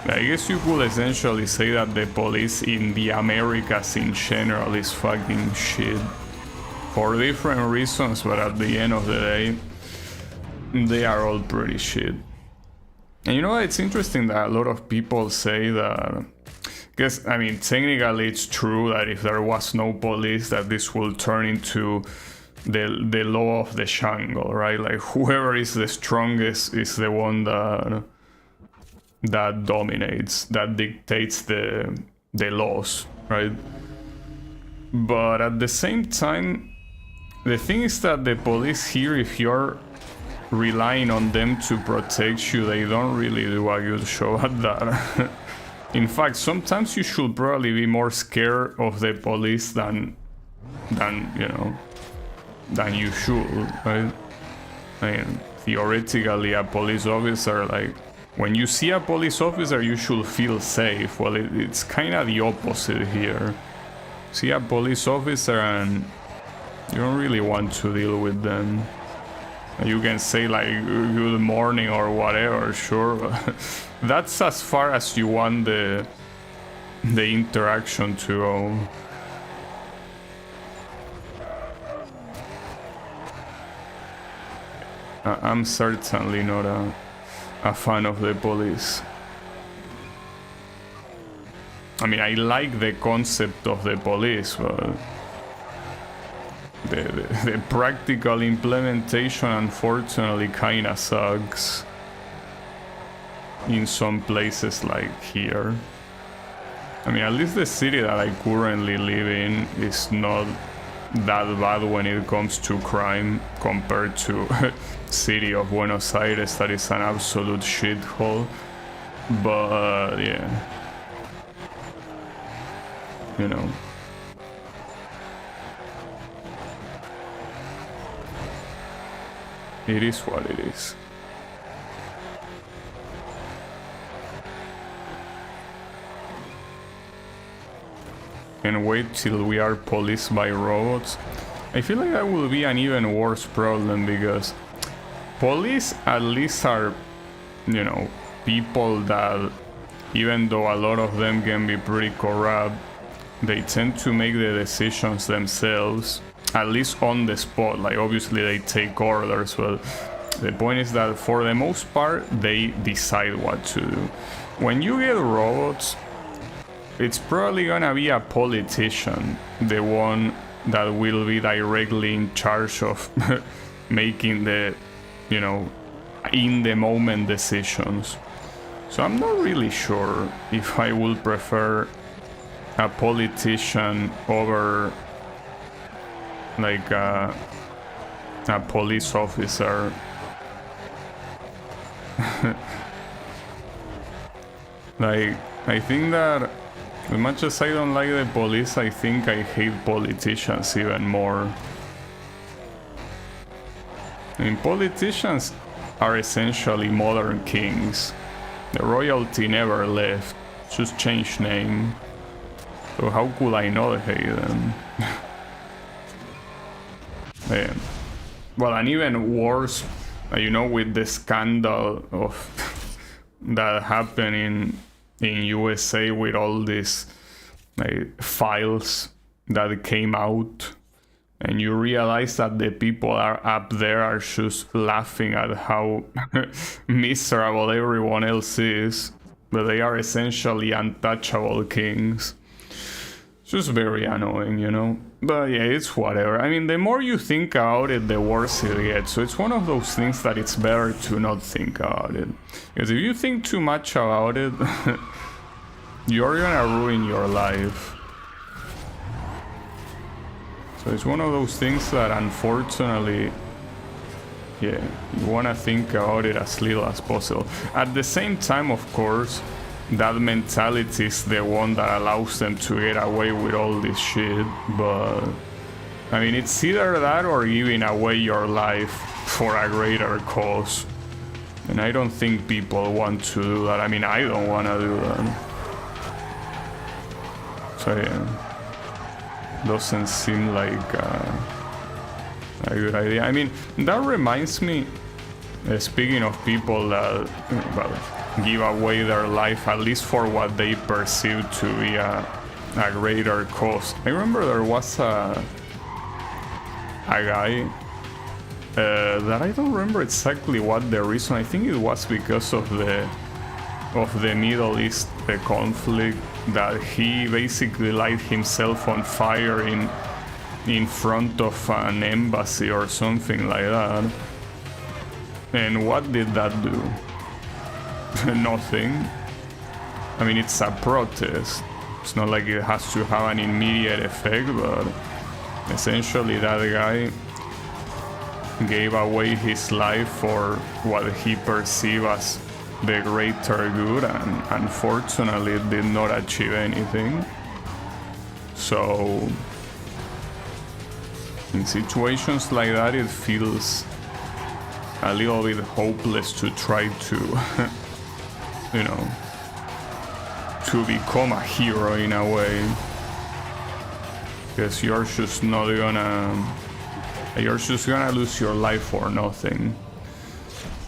I guess you could essentially say that the police in the Americas in general is fucking shit. For different reasons, but at the end of the day, they are all pretty shit. And you know, it's interesting that a lot of people say that, because, I mean, technically it's true that if there was no police, that this will turn into the law of the jungle, right? Like, whoever is the strongest is the one that dominates, that dictates the laws, right? But at the same time, the thing is that the police here, if you're relying on them to protect you, they don't really do a good show at that. In fact, sometimes you should probably be more scared of the police than you know, than you should, right? I mean, theoretically, a police officer, like, when you see a police officer, you should feel safe. Well, it's kind of the opposite here. See a police officer and you don't really want to deal with them. You can say like good morning or whatever, sure, but that's as far as you want the interaction to go. I'm certainly not a fan of the police. I mean, I like the concept of the police, but the practical implementation unfortunately kinda sucks in some places like here. I mean, at least the city that I currently live in is not that bad when it comes to crime compared to city of Buenos Aires that is an absolute shithole. But yeah, you know, it is what it is. And wait till we are policed by robots. I feel like that will be an even worse problem, because police at least are, you know, people that, even though a lot of them can be pretty corrupt, they tend to make the decisions themselves, at least on the spot. Like, obviously they take orders, but the point is that for the most part they decide what to do. When you get robots, it's probably gonna be a politician, the one that will be directly in charge of making the, you know, in the moment decisions. So I'm not really sure if I would prefer a politician over like a police officer. Like, I think that as much as I don't like the police, I think I hate politicians even more. I mean, politicians are essentially modern kings. The royalty never left, just changed name. So how could I not hate them? Well, and even worse, you know, with the scandal of that happened in USA with all these files that came out, and you realize that the people are up there are just laughing at how miserable everyone else is, but they are essentially untouchable kings. Just very annoying, you know? But yeah, it's whatever. I mean, the more you think about it, the worse it gets. So it's one of those things that it's better to not think about it. Because if you think too much about it, you're gonna ruin your life. So it's one of those things that unfortunately, yeah, you wanna think about it as little as possible. At the same time, of course, that mentality is the one that allows them to get away with all this shit, but I mean, it's either that or giving away your life for a greater cause, and I don't think people want to do that. I mean, I don't want to do that. So yeah, doesn't seem like a good idea. I mean, that reminds me, speaking of people that, well, give away their life, at least for what they perceive to be a greater cause. I remember there was a guy that I don't remember exactly what the reason. I think it was because of the Middle East conflict, that he basically light himself on fire in front of an embassy or something like that. And what did that do? Nothing. I mean, it's a protest. It's not like it has to have an immediate effect, but essentially that guy gave away his life for what he perceived as the greater good, and unfortunately it did not achieve anything. So in situations like that, it feels a little bit hopeless to try to you know, to become a hero in a way, because you're just gonna lose your life for nothing.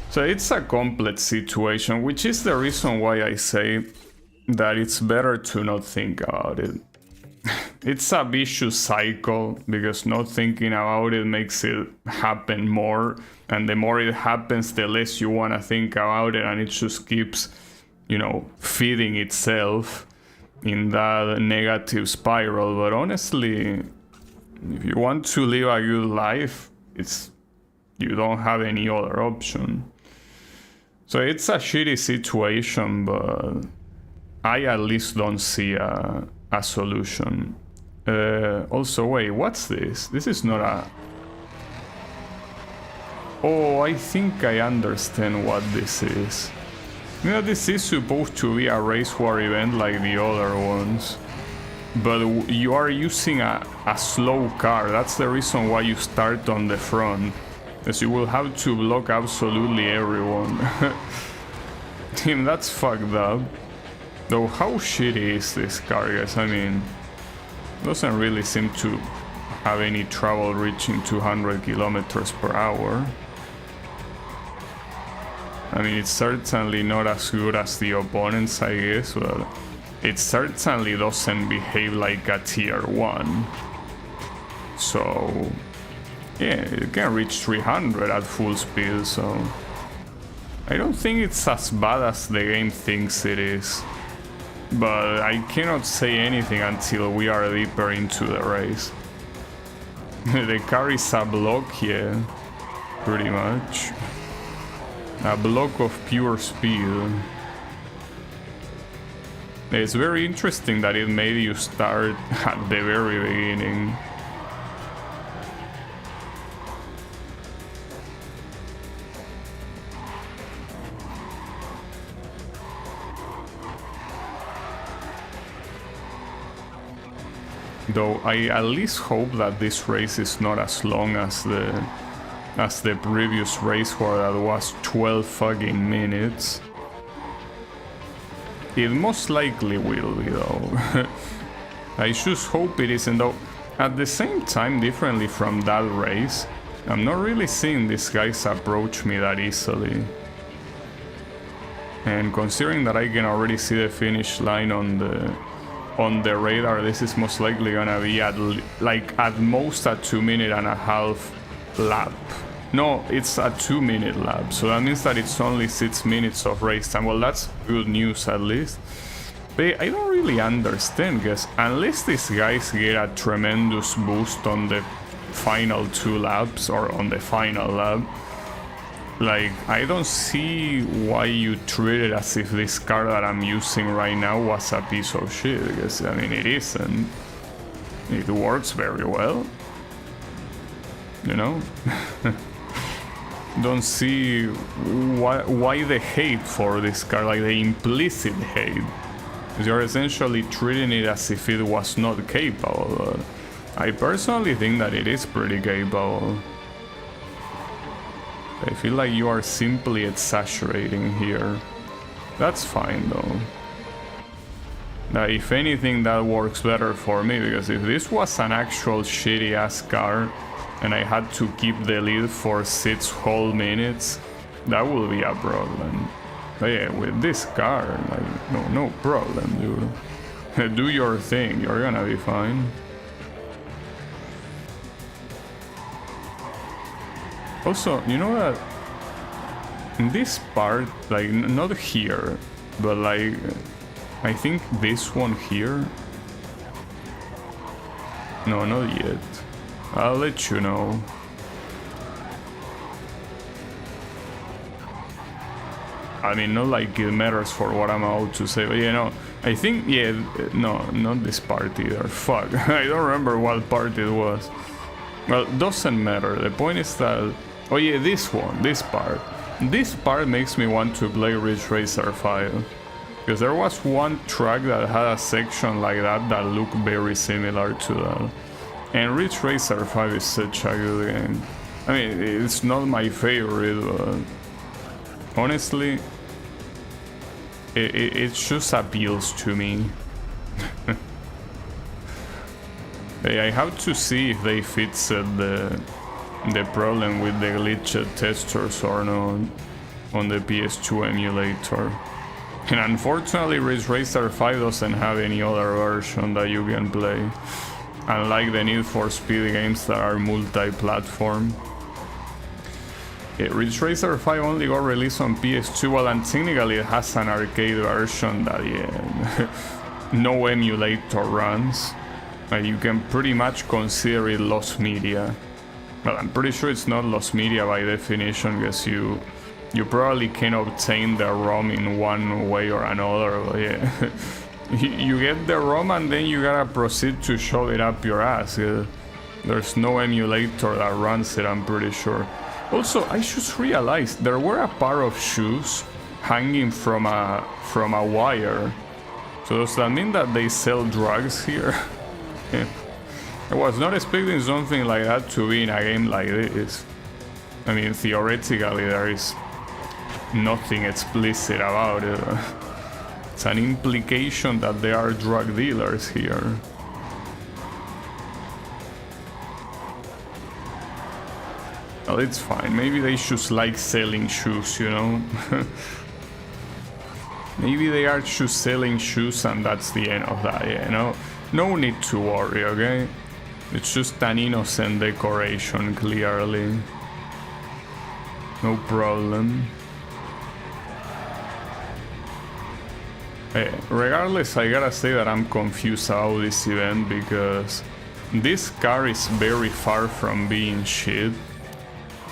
So it's a complex situation, which is the reason why I say that it's better to not think about it. It's a vicious cycle, because not thinking about it makes it happen more, and the more it happens, the less you want to think about it, and it just keeps, you know, feeding itself in that negative spiral. But honestly, if you want to live a good life, you don't have any other option. So it's a shitty situation, but I at least don't see a solution. Also, wait, what's this? This is not a... Oh, I think I understand what this is. You know, this is supposed to be a race war event like the other ones, but you are using a slow car. That's the reason why you start on the front, because you will have to block absolutely everyone. Damn, that's fucked up. Though, how shitty is this car, guys? I mean, doesn't really seem to have any trouble reaching 200 kilometers per hour. I mean, it's certainly not as good as the opponents, I guess, but it certainly doesn't behave like a tier 1. So, yeah, it can reach 300 at full speed, so I don't think it's as bad as the game thinks it is. But I cannot say anything until we are deeper into the race. The car is a block here, pretty much. A block of pure speed. It's very interesting that it made you start at the very beginning. Though I at least hope that this race is not as long as the as the previous race where that was 12 fucking minutes. It most likely will be though. I just hope it isn't though. At the same time, differently from that race, I'm not really seeing these guys approach me that easily. And considering that I can already see the finish line on the radar, this is most likely gonna be at most a 2.5 minute lap. No, it's a 2-minute lap, so that means that it's only 6 minutes of race time. Well, that's good news at least. But I don't really understand, because unless these guys get a tremendous boost on the final 2 laps or on the final lap, like, I don't see why you treat it as if this car that I'm using right now was a piece of shit, because I mean it isn't. It works very well, you know. Don't see why the hate for this car, like the implicit hate. You're essentially treating it as if it was not capable. I personally think that it is pretty capable. I feel like you are simply exaggerating here. That's fine though. Now, if anything, that works better for me, because if this was an actual shitty ass car and I had to keep the lead for 6 whole minutes, that would be a problem. But yeah, with this car, like, no problem, dude. Do your thing, you're gonna be fine. Also, you know that in this part, like, not here, but like, I think this one here. No, not yet. I'll let you know. I mean, not like it matters for what I'm about to say, but you know, I think, yeah, no, not this part either. Fuck, I don't remember what part it was. Well, doesn't matter. The point is that, oh yeah, this one, this part. This part makes me want to play Ridge Racer 5. Because there was one track that had a section like that looked very similar to that. And Ridge Racer 5 is such a good game. I mean, it's not my favorite, but honestly, it just appeals to me. I have to see if they fixed the problem with the glitched textures or not on the PS2 emulator. And unfortunately, Ridge Racer 5 doesn't have any other version that you can play, unlike the Need for Speed games that are multi-platform. Ridge Racer 5 only got released on PS2, well, and technically it has an arcade version that, yeah, no emulator runs. You can pretty much consider it lost media. Well, I'm pretty sure it's not lost media by definition, because you probably can obtain the ROM in one way or another, but yeah. You get the ROM and then you gotta proceed to shove it up your ass. There's no emulator that runs it, I'm pretty sure. Also, I just realized there were a pair of shoes hanging from a wire. So does that mean that they sell drugs here? Yeah. I was not expecting something like that to be in a game like this. I mean, theoretically there is nothing explicit about it. It's an implication that there are drug dealers here. Well, it's fine. Maybe they just like selling shoes, you know? Maybe they are just selling shoes and that's the end of that, yeah, no need to worry, okay? It's just an innocent decoration, clearly. No problem. Regardless, I gotta say that I'm confused about this event, because this car is very far from being shit,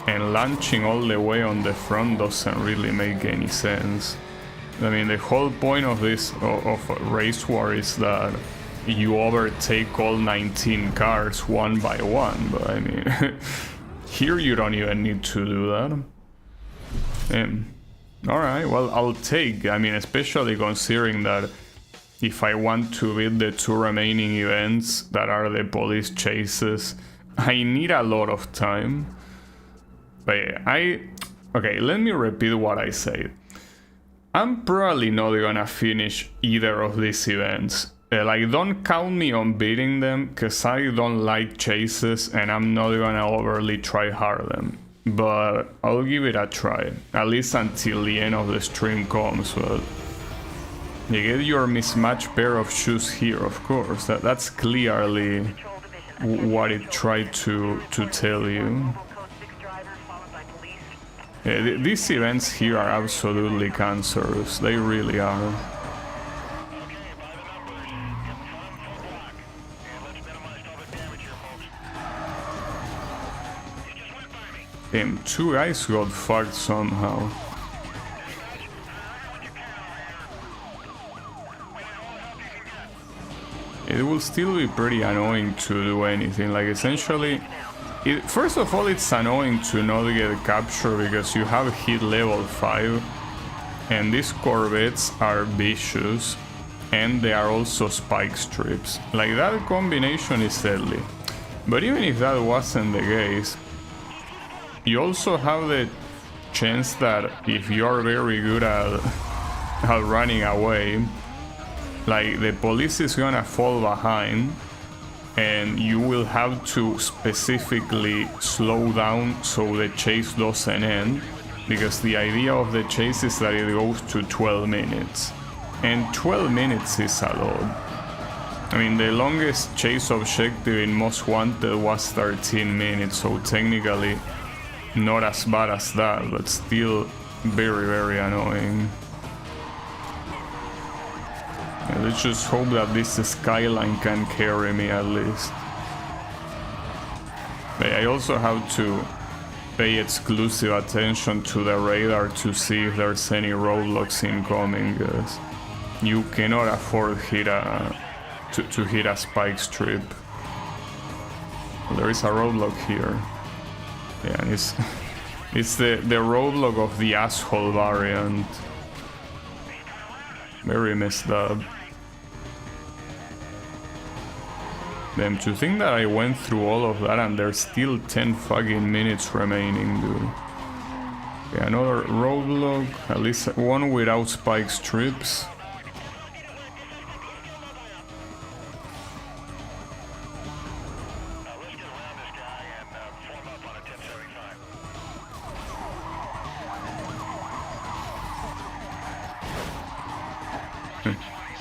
and launching all the way on the front doesn't really make any sense. I mean, the whole point of this of Race War is that you overtake all 19 cars one by one, but I mean, here you don't even need to do that. Alright, well, I'll take, I mean, especially considering that if I want to beat the 2 remaining events that are the police chases, I need a lot of time. But yeah, okay, let me repeat what I said. I'm probably not gonna finish either of these events. Like, don't count me on beating them, because I don't like chases and I'm not gonna overly try hard them. But I'll give it a try, at least until the end of the stream comes. But you get your mismatched pair of shoes here, of course. That's clearly what it tried to tell you. Yeah, these events here are absolutely cancerous. They really are. Damn, two guys got fucked somehow. It will still be pretty annoying to do anything. Like, essentially, first of all, it's annoying to not get captured because you have hit level 5 and these Corvettes are vicious and they are also spike strips. Like, that combination is deadly. But even if that wasn't the case, you also have the chance that if you are very good at running away, like, the police is gonna fall behind and you will have to specifically slow down so the chase doesn't end, because the idea of the chase is that it goes to 12 minutes and 12 minutes is a lot. I mean, the longest chase objective in Most Wanted was 13 minutes, so technically not as bad as that, but still very, very annoying. Yeah, let's just hope that this skyline can carry me at least. But I also have to pay exclusive attention to the radar to see if there's any roadblocks incoming, because you cannot afford to hit a spike strip. Well, there is a roadblock here. Yeah, and it's the roadblock of the asshole variant. Very messed up. Damn, to think that I went through all of that and there's still 10 fucking minutes remaining, dude. Okay, another roadblock, at least one without spike strips.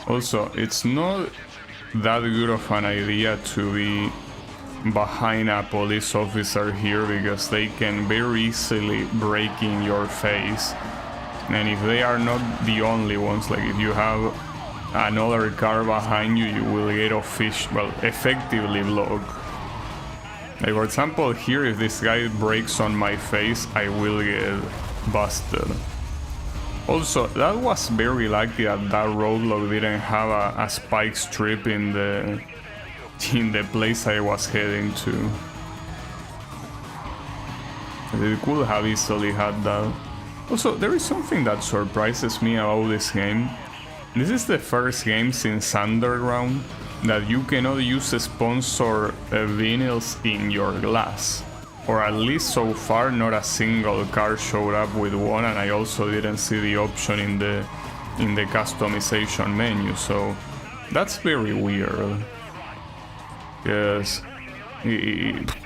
Also, it's not that good of an idea to be behind a police officer here, because they can very easily break in your face. And if they are not the only ones, like if you have another car behind you, you will get effectively blocked. Like, for example, here, if this guy breaks on my face, I will get busted. Also, that was very lucky that that roadblock didn't have a spike strip in the place I was heading to. It could have easily had that. Also, there is something that surprises me about this game. This is the first game since Underground that you cannot use sponsor vinyls in your glass. Or at least so far, not a single car showed up with one, and I also didn't see the option in the customization menu, so that's very weird. Yes.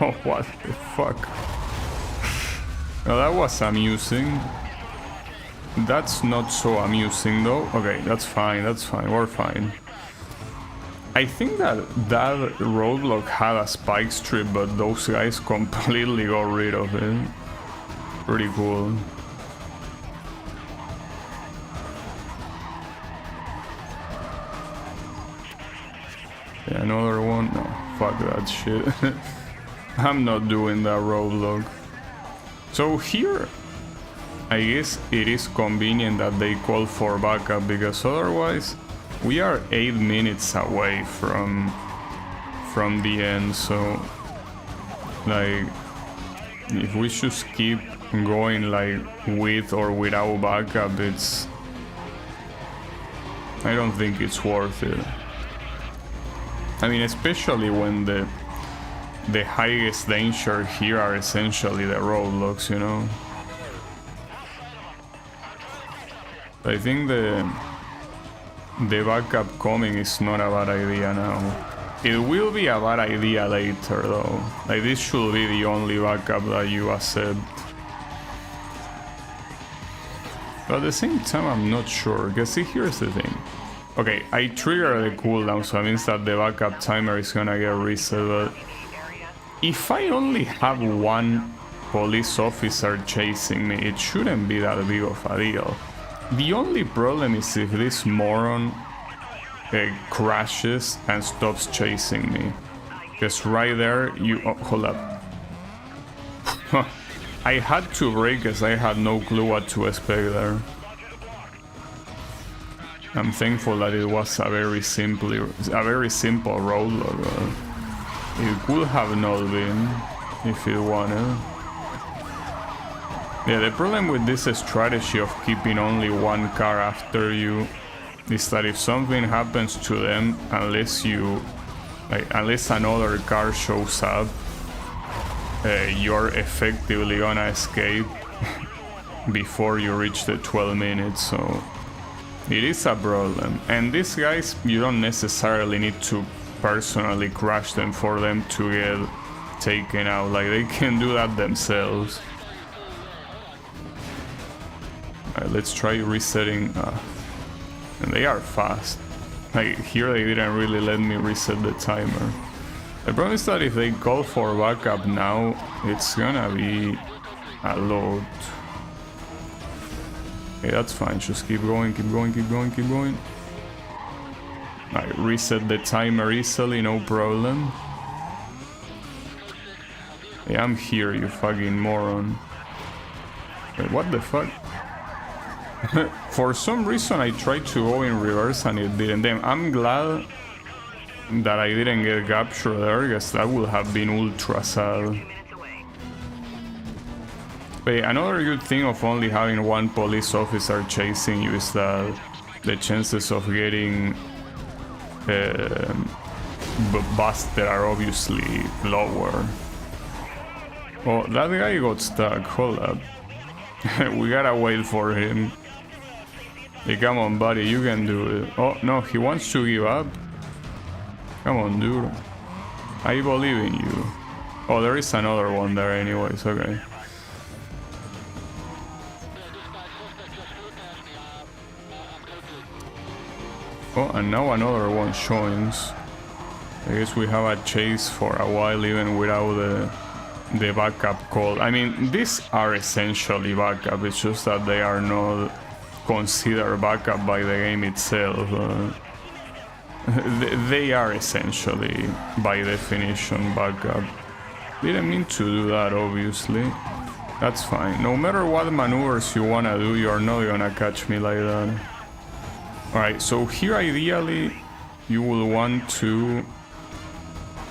Oh, what the fuck? Well, that was amusing. That's not so amusing though. Okay, that's fine, we're fine. I think that roadblock had a spike strip, but those guys completely got rid of it. Pretty cool. Yeah, another one. No, fuck that shit. I'm not doing that roadblock. So here, I guess it is convenient that they call for backup, because otherwise we are 8 minutes away from the end. So, like, if we just keep going like with or without backup, I don't think it's worth it. I mean, especially when the highest danger here are essentially the roadblocks, you know. I think the backup coming is not a bad idea now. It will be a bad idea later though. Like this should be the only backup that you accept. But at the same time I'm not sure, because see, here's the thing. Okay, I trigger the cooldown, so it means that the backup timer is gonna get reset, but if I only have one police officer chasing me, it shouldn't be that big of a deal. The only problem is if this moron crashes and stops chasing me. Because right there, you... Oh, hold up. I had to brake because I had no clue what to expect there. I'm thankful that it was a very simple roadblock. It could have not been if it wanted. Yeah, the problem with this strategy of keeping only one car after you is that if something happens to them, unless another car shows up, you're effectively gonna escape before you reach the 12 minutes, so it is a problem. And these guys, you don't necessarily need to personally crash them for them to get taken out, like they can do that themselves. Alright, let's try resetting, and they are fast. Like here they didn't really let me reset the timer. The problem is that if they call for backup now, it's gonna be a lot. Okay, that's fine, just keep going, keep going, keep going, keep going. I reset the timer easily, no problem. Yeah, I'm here, you fucking moron. Wait, what the fuck? For some reason I tried to go in reverse and it didn't. Damn, I'm glad that I didn't get captured there, because that would have been ultra sad. But another good thing of only having one police officer chasing you is that the chances of getting busted are obviously lower. Oh, that guy got stuck, hold up. We gotta wait for him. Hey, come on buddy, you can do it. Oh no, he wants to give up. Come on dude, I believe in you. Oh, there is another one there anyways, okay. Oh, and now another one joins. I guess we have a chase for a while even without the backup call. I mean, these are essentially backup, it's just that they are not considered backup by the game itself. They are essentially, by definition, backup. Didn't mean to do that, obviously. That's fine. No matter what maneuvers you wanna do, you're not gonna catch me like that. Alright, so here ideally you will want to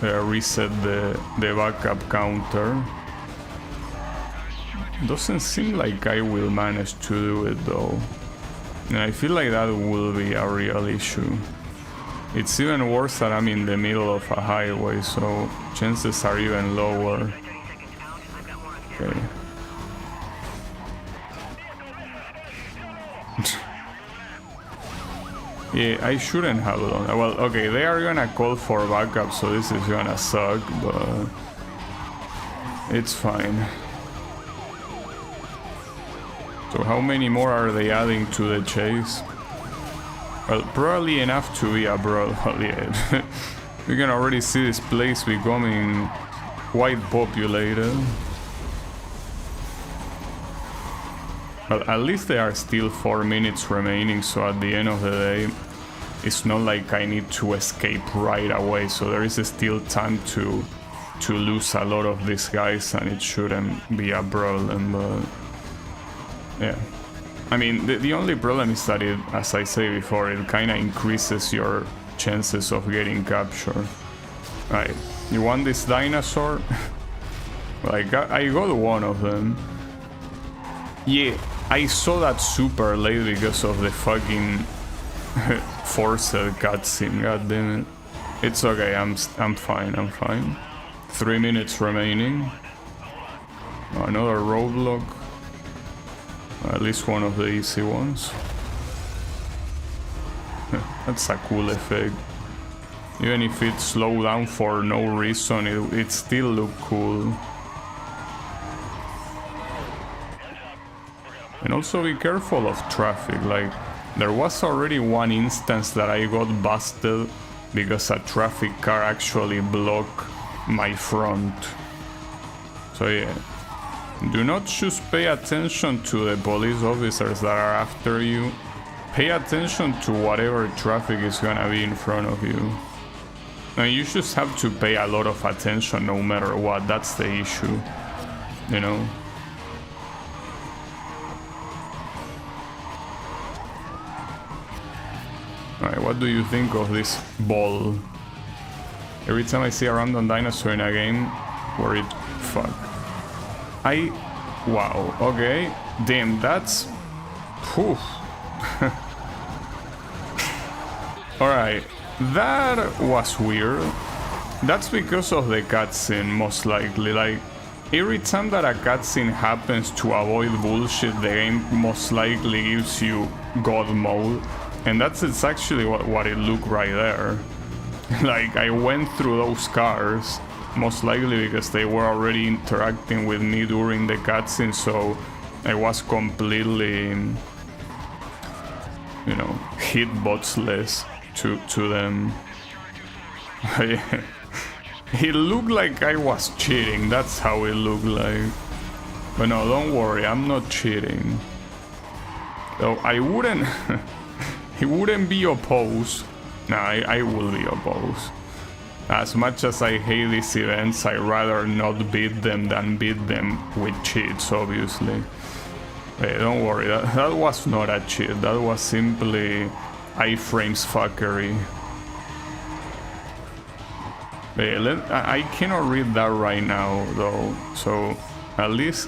reset the backup counter. Doesn't seem like I will manage to do it though. And I feel like that will be a real issue. It's even worse that I'm in the middle of a highway, so chances are even lower. Okay. Yeah, I shouldn't have done that. Well, okay, they are gonna call for backup, so this is gonna suck, but it's fine. So how many more are they adding to the chase? Well, probably enough to be a brawl. Well, yeah. We can already see this place becoming quite populated. Well, at least there are still 4 minutes remaining, so at the end of the day, it's not like I need to escape right away, so there is still time to lose a lot of these guys, and it shouldn't be a problem, but yeah. I mean, the only problem is that it, as I say before, it kinda increases your chances of getting captured. Right, you want this dinosaur? Well, I got one of them. Yeah, I saw that super late because of the fucking forced cutscene, god damn it. It's okay, I'm fine, I'm fine. 3 minutes remaining. Another roadblock. At least one of the easy ones. That's a cool effect. Even if it slowed down for no reason, it still looked cool. And also be careful of traffic, like there was already one instance that I got busted because a traffic car actually blocked my front. So yeah, do not just pay attention to the police officers that are after you. Pay attention to whatever traffic is gonna be in front of you. And you just have to pay a lot of attention no matter what, that's the issue, you know? Alright, what do you think of this ball? Every time I see a random dinosaur in a game, where it... fuck. Wow, okay. Damn, that's... Poof. Alright, that was weird. That's because of the cutscene, most likely. Like, every time that a cutscene happens to avoid bullshit, the game most likely gives you God mode. And it's actually what it looked right there. Like, I went through those cars, most likely because they were already interacting with me during the cutscene, so I was completely, you know, hitboxless to them. It looked like I was cheating, that's how it looked like. But no, don't worry, I'm not cheating. Though I wouldn't... He wouldn't be opposed. Nah, I will be opposed. As much as I hate these events, I'd rather not beat them than beat them with cheats, obviously. Hey, don't worry, that was not a cheat. That was simply iframes fuckery. Hey, I cannot read that right now, though. So, at least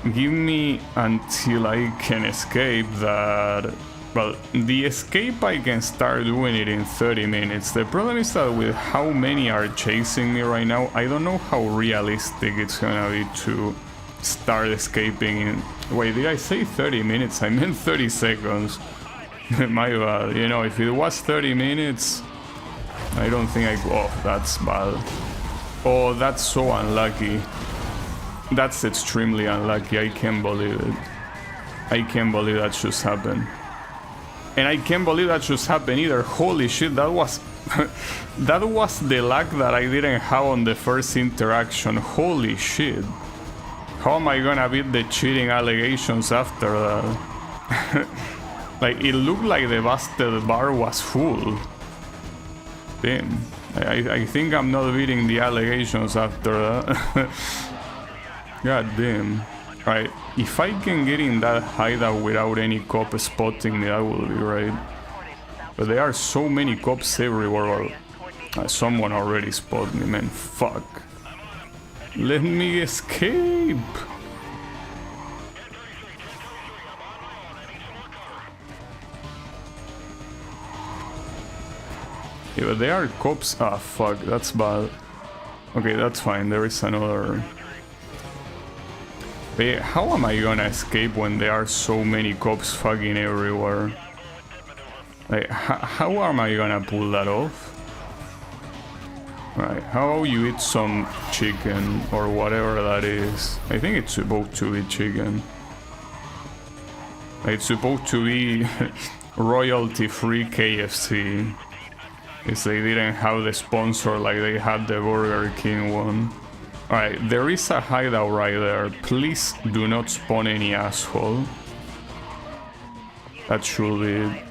give me until I can escape that... Well, the escape I can start doing it in 30 minutes. The problem is that with how many are chasing me right now, I don't know how realistic it's gonna be to start escaping in... Wait, did I say 30 minutes? I meant 30 seconds. My bad. You know, if it was 30 minutes, I don't think I... Oh, that's bad. Oh, that's so unlucky. That's extremely unlucky. I can't believe it. I can't believe that just happened. And I can't believe that just happened either. Holy shit, that was... that was the luck that I didn't have on the first interaction. Holy shit. How am I gonna beat the cheating allegations after that? Like, it looked like the busted bar was full. Damn. I think I'm not beating the allegations after that. God damn. Right, if I can get in that hideout without any cop spotting me, that will be great. But there are so many cops everywhere. Someone already spotted me, man. Fuck. Let me escape. Yeah, but there are cops. Ah, fuck, that's bad. Okay, that's fine. There is another... But how am I gonna escape when there are so many cops fucking everywhere? Like, how am I gonna pull that off? Right, how about you eat some chicken or whatever that is? I think it's supposed to be chicken. It's supposed to be royalty-free KFC. If they didn't have the sponsor like they had the Burger King one. Alright, there is a hideout right there. Please do not spawn any asshole. That should be it.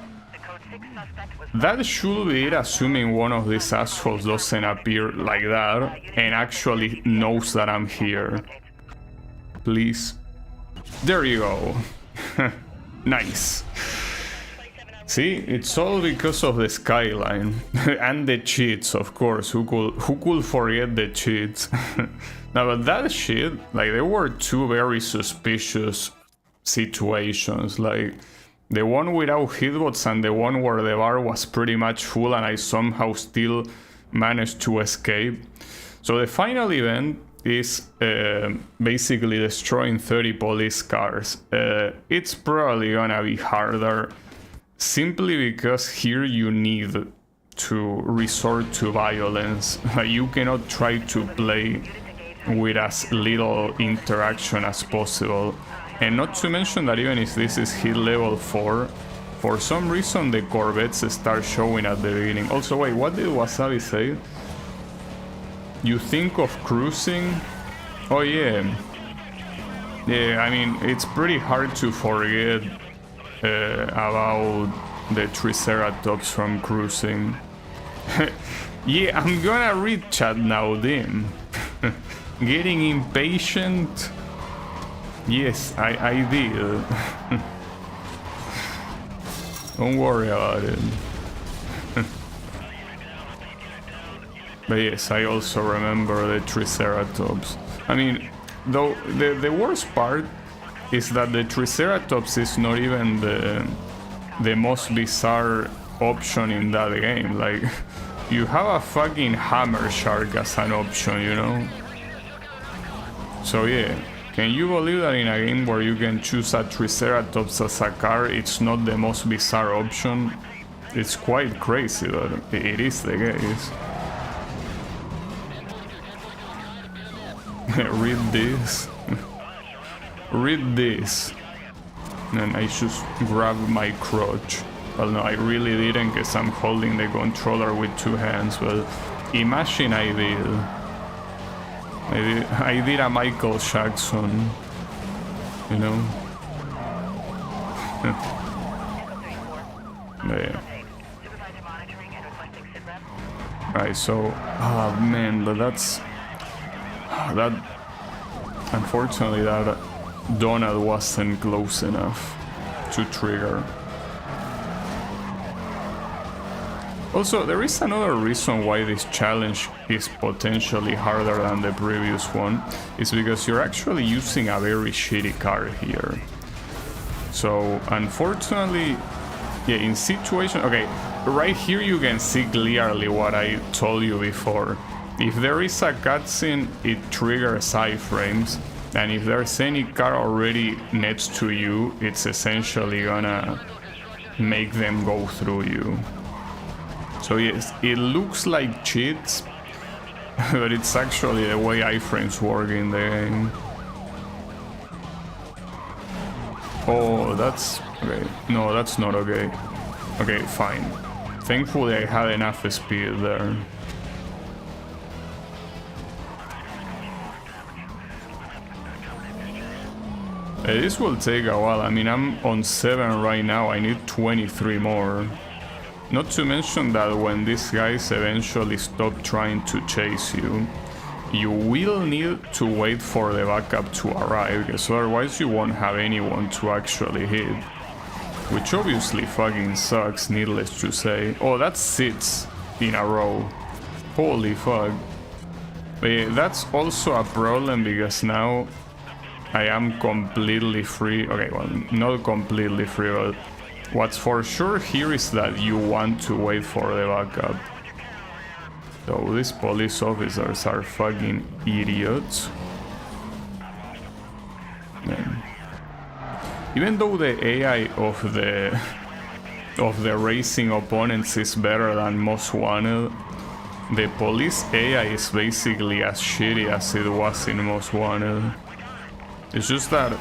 That should be it, assuming one of these assholes doesn't appear like that and actually knows that I'm here. Please. There you go. Nice. See, it's all because of the skyline and the cheats, of course. Who could forget the cheats? Now, but that shit, like, there were two very suspicious situations. Like, the one without hitbox and the one where the bar was pretty much full and I somehow still managed to escape. So the final event is basically destroying 30 police cars. It's probably gonna be harder simply because here you need to resort to violence. You cannot try to play with as little interaction as possible. And not to mention that even if this is hit level 4, for some reason the Corvettes start showing at the beginning. Also, wait, what did Wasabi say? You think of cruising? Oh yeah. Yeah, I mean, it's pretty hard to forget about the Triceratops from cruising. Yeah, I'm gonna read chat now, Dim. Getting impatient? Yes, I did. Don't worry about it. But yes, I also remember the Triceratops. I mean, though the worst part is that the Triceratops is not even the most bizarre option in that game. Like, you have a fucking hammer shark as an option, you know? So yeah, can you believe that in a game where you can choose a Triceratops as a car, it's not the most bizarre option? It's quite crazy, but it is the case. Read this. Read this. And I just grab my crotch. Well, no, I really didn't, because I'm holding the controller with 2 hands, but imagine I did. I did a Michael Jackson, you know? Yeah. Right, so, oh man, but that unfortunately that donut wasn't close enough to trigger. Also, there is another reason why this challenge is potentially harder than the previous one. Is because you're actually using a very shitty car here. So, unfortunately, yeah, in situation... Okay, right here you can see clearly what I told you before. If there is a cutscene, it triggers iframes. And if there's any car already next to you, it's essentially gonna make them go through you. So yes, it looks like cheats, but it's actually the way iframes work in the game. Oh, that's... okay. No, that's not okay. Okay, fine. Thankfully I had enough speed there. This will take a while. I mean, I'm on 7 right now. I need 23 more. Not to mention that when these guys eventually stop trying to chase you, you will need to wait for the backup to arrive, because otherwise you won't have anyone to actually hit. Which obviously fucking sucks, needless to say. Oh, that's 6 in a row. Holy fuck. But yeah, that's also a problem, because now I am completely free. Okay, well, not completely free, but what's for sure here is that you want to wait for the backup. So these police officers are fucking idiots. Man. Even though the AI of the racing opponents is better than Most Wanted, the police AI is basically as shitty as it was in Most Wanted. It's just that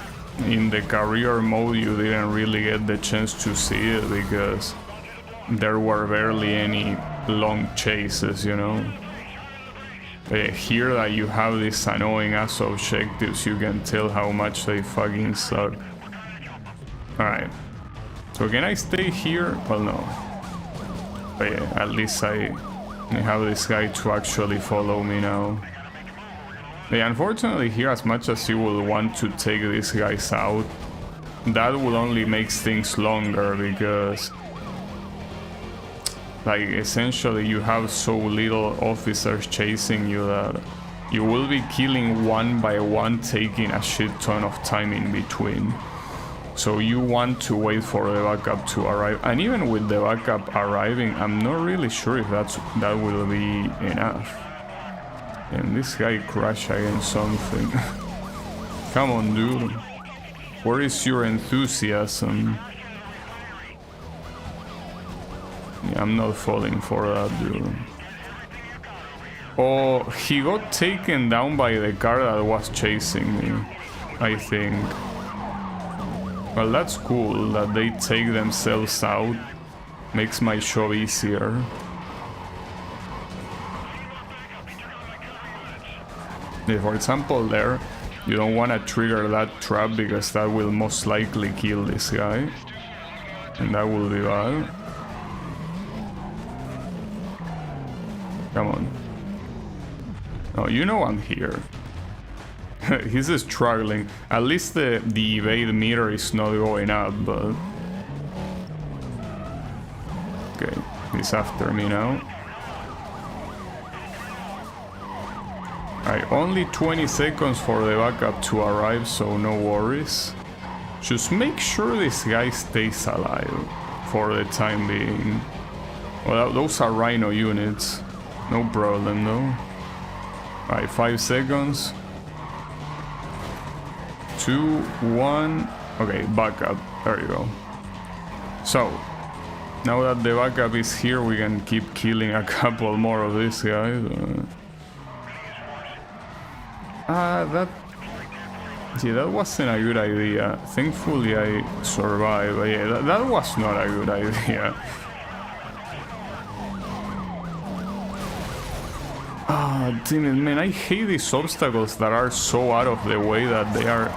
in the career mode you didn't really get the chance to see it because there were barely any long chases, you know. Here that you have these annoying ass objectives, you can tell how much they fucking suck. Alright. So can I stay here? Well, no. But yeah, at least I have this guy to actually follow me now. Yeah, unfortunately here, as much as you will want to take these guys out, that will only make things longer because, like, essentially you have so little officers chasing you that you will be killing one by one, taking a shit ton of time in between. So you want to wait for the backup to arrive, and even with the backup arriving, I'm not really sure if that will be enough. And this guy crashed against something. Come on, dude. Where is your enthusiasm? Yeah, I'm not falling for that, dude. Oh, he got taken down by the car that was chasing me, I think. Well, that's cool that they take themselves out. Makes my job easier. Yeah, for example, there, you don't want to trigger that trap because that will most likely kill this guy. And that will be bad. Come on. Oh, you know I'm here. He's struggling. At least the evade meter is not going up, but... Okay, he's after me now. Alright, only 20 seconds for the backup to arrive, so no worries. Just make sure this guy stays alive for the time being. Well, those are Rhino units. No problem though. Alright, 5 seconds. 2, 1. Okay, backup. There you go. So, now that the backup is here, we can keep killing a couple more of these guys. That wasn't a good idea. Thankfully, I survived. But yeah, that was not a good idea. Damn it, man, I hate these obstacles that are so out of the way that they are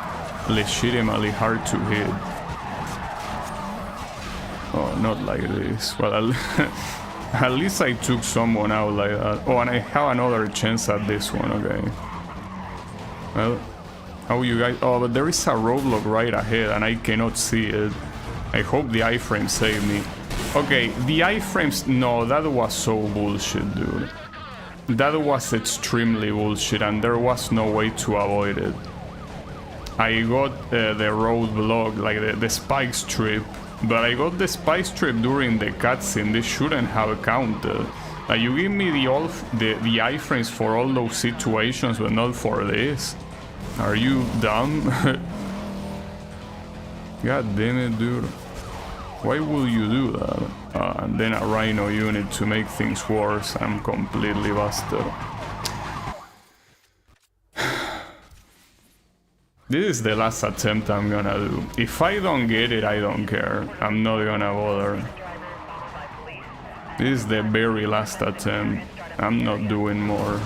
legitimately hard to hit. Oh, not like this. Well, at least I took someone out like that. Oh, and I have another chance at this one, okay. Well, how you guys... Oh, but there is a roadblock right ahead and I cannot see it. I hope the iframe saved me. Okay, the iframes... No, that was so bullshit, dude. That was extremely bullshit and there was no way to avoid it. I got the roadblock, like the spike strip, but I got the spike strip during the cutscene. This shouldn't have counted. You give me the iframes for all those situations, but not for this. Are you dumb? God damn it, dude. Why will you do that? And then a Rhino unit to make things worse. I'm completely busted. This is the last attempt I'm gonna do. If I don't get it, I don't care. I'm not gonna bother. This is the very last attempt. I'm not doing more.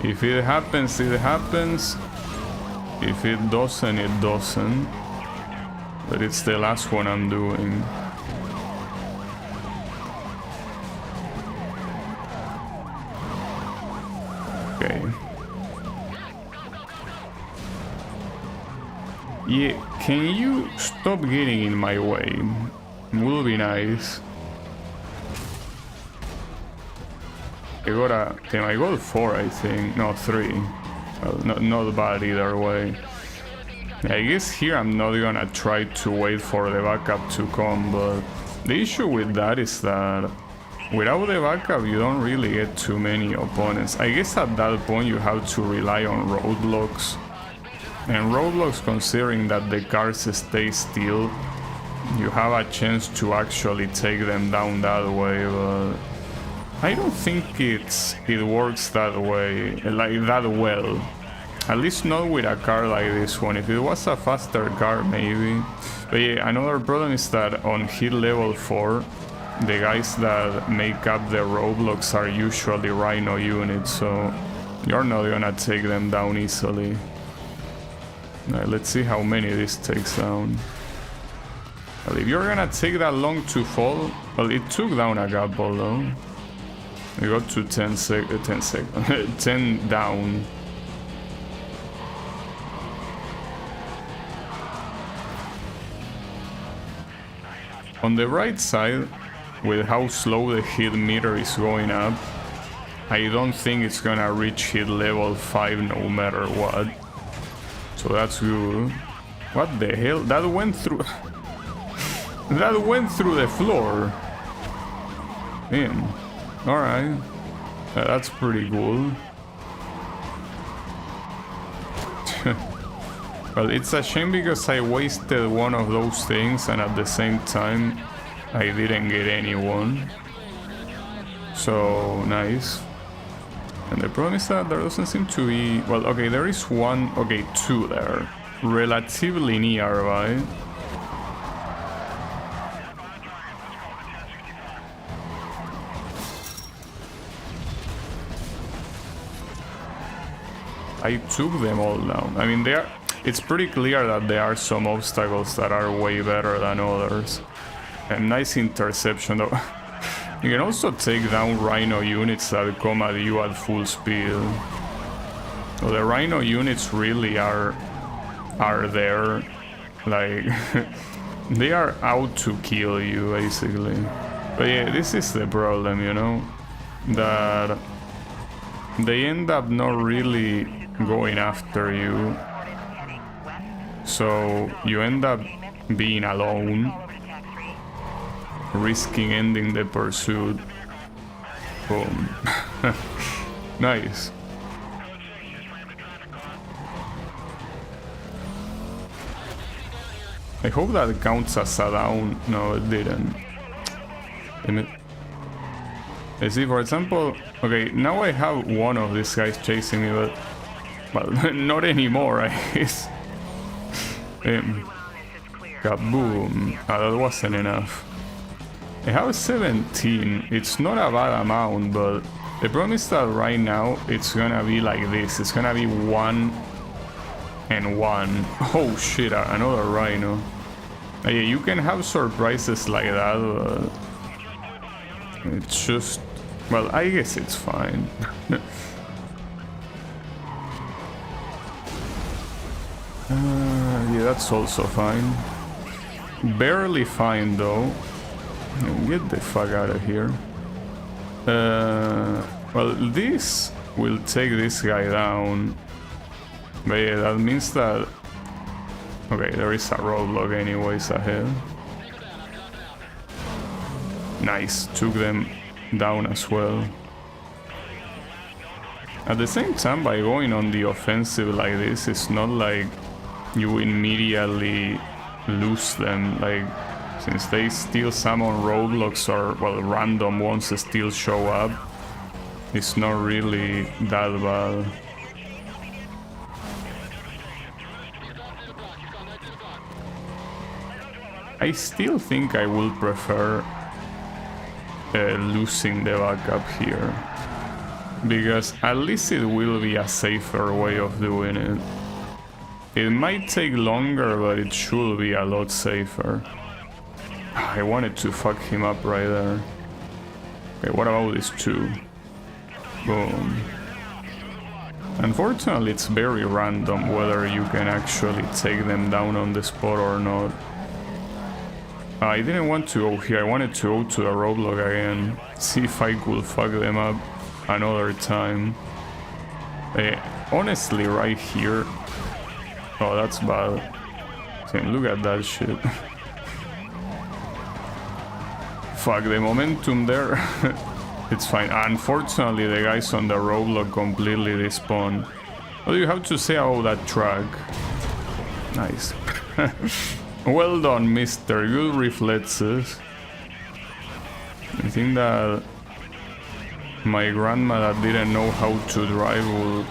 If it happens, it happens. If it doesn't, it doesn't. But it's the last one I'm doing. Okay. Yeah, can you stop getting in my way? Will be nice. I got 4, I think. No, 3. Well, not bad either way. I guess here I'm not gonna try to wait for the backup to come, but the issue with that is that without the backup you don't really get too many opponents. I guess at that point you have to rely on roadblocks. And roadblocks, considering that the cars stay still, you have a chance to actually take them down that way, but I don't think it works that way, like that well. At least not with a car like this one. If it was a faster car, maybe. But yeah, another problem is that on hit level 4, the guys that make up the roadblocks are usually Rhino units, so you're not gonna take them down easily. Alright, let's see how many this takes down. Well, if you're gonna take that long to fall, well, it took down a couple though. We got to 10 seconds, 10 down. On the right side, with how slow the hit meter is going up, I don't think it's gonna reach hit level 5 no matter what. So that's good. What the hell? That went through... that went through the floor. Damn. Alright. That's pretty cool. Well, it's a shame because I wasted one of those things and at the same time I didn't get anyone. So, nice. And the problem is that there doesn't seem to be... Well, okay, there is one... Okay, two there. Relatively nearby. I took them all down. I mean, it's pretty clear that there are some obstacles that are way better than others. And nice interception though. You can also take down Rhino units that come at you at full speed. So the Rhino units really are there, like, they are out to kill you, basically. But yeah, this is the problem, you know, that they end up not really going after you. So you end up being alone, risking ending the pursuit. Boom. Nice. I hope that counts as a down. No, it didn't. Let's see, for example, okay, now I have one of these guys chasing me, but, well, not anymore, I guess. Kaboom. Oh, that wasn't enough. I have 17. It's not a bad amount, but the problem is that right now it's gonna be like this. It's gonna be 1 and 1. Oh shit, another Rhino. Yeah, you can have surprises like that, but it's just... Well, I guess it's fine. Yeah, that's also fine. Barely fine, though. Get the fuck out of here. Well, this will take this guy down. But yeah, that means that... Okay, there is a roadblock anyways ahead. Nice, took them down as well. At the same time, by going on the offensive like this, it's not like you immediately lose them. Like, since they still summon roadblocks or, well, random ones still show up, it's not really that bad. I still think I will prefer losing the backup here, because at least it will be a safer way of doing it. It might take longer, but it should be a lot safer. I wanted to fuck him up right there. Okay, what about these two? Boom. Unfortunately, it's very random whether you can actually take them down on the spot or not. I didn't want to go here, I wanted to go to the roadblock again, see if I could fuck them up another time. Honestly, right here... Oh, that's bad. Damn, look at that shit. Fuck, the momentum there. It's fine. Unfortunately, the guys on the roadblock completely despawn. What do you have to say about that track? Nice. Well done, mister. Good reflexes. I think that my grandma that didn't know how to drive will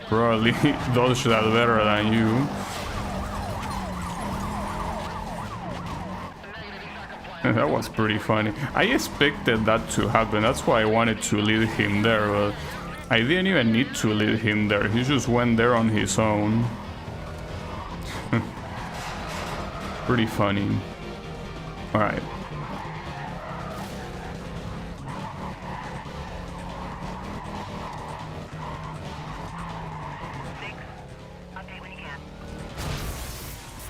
probably dodge that better than you. That was pretty funny. I expected that to happen. That's why I wanted to lead him there, but I didn't even need to lead him there. He just went there on his own. Pretty funny. Alright.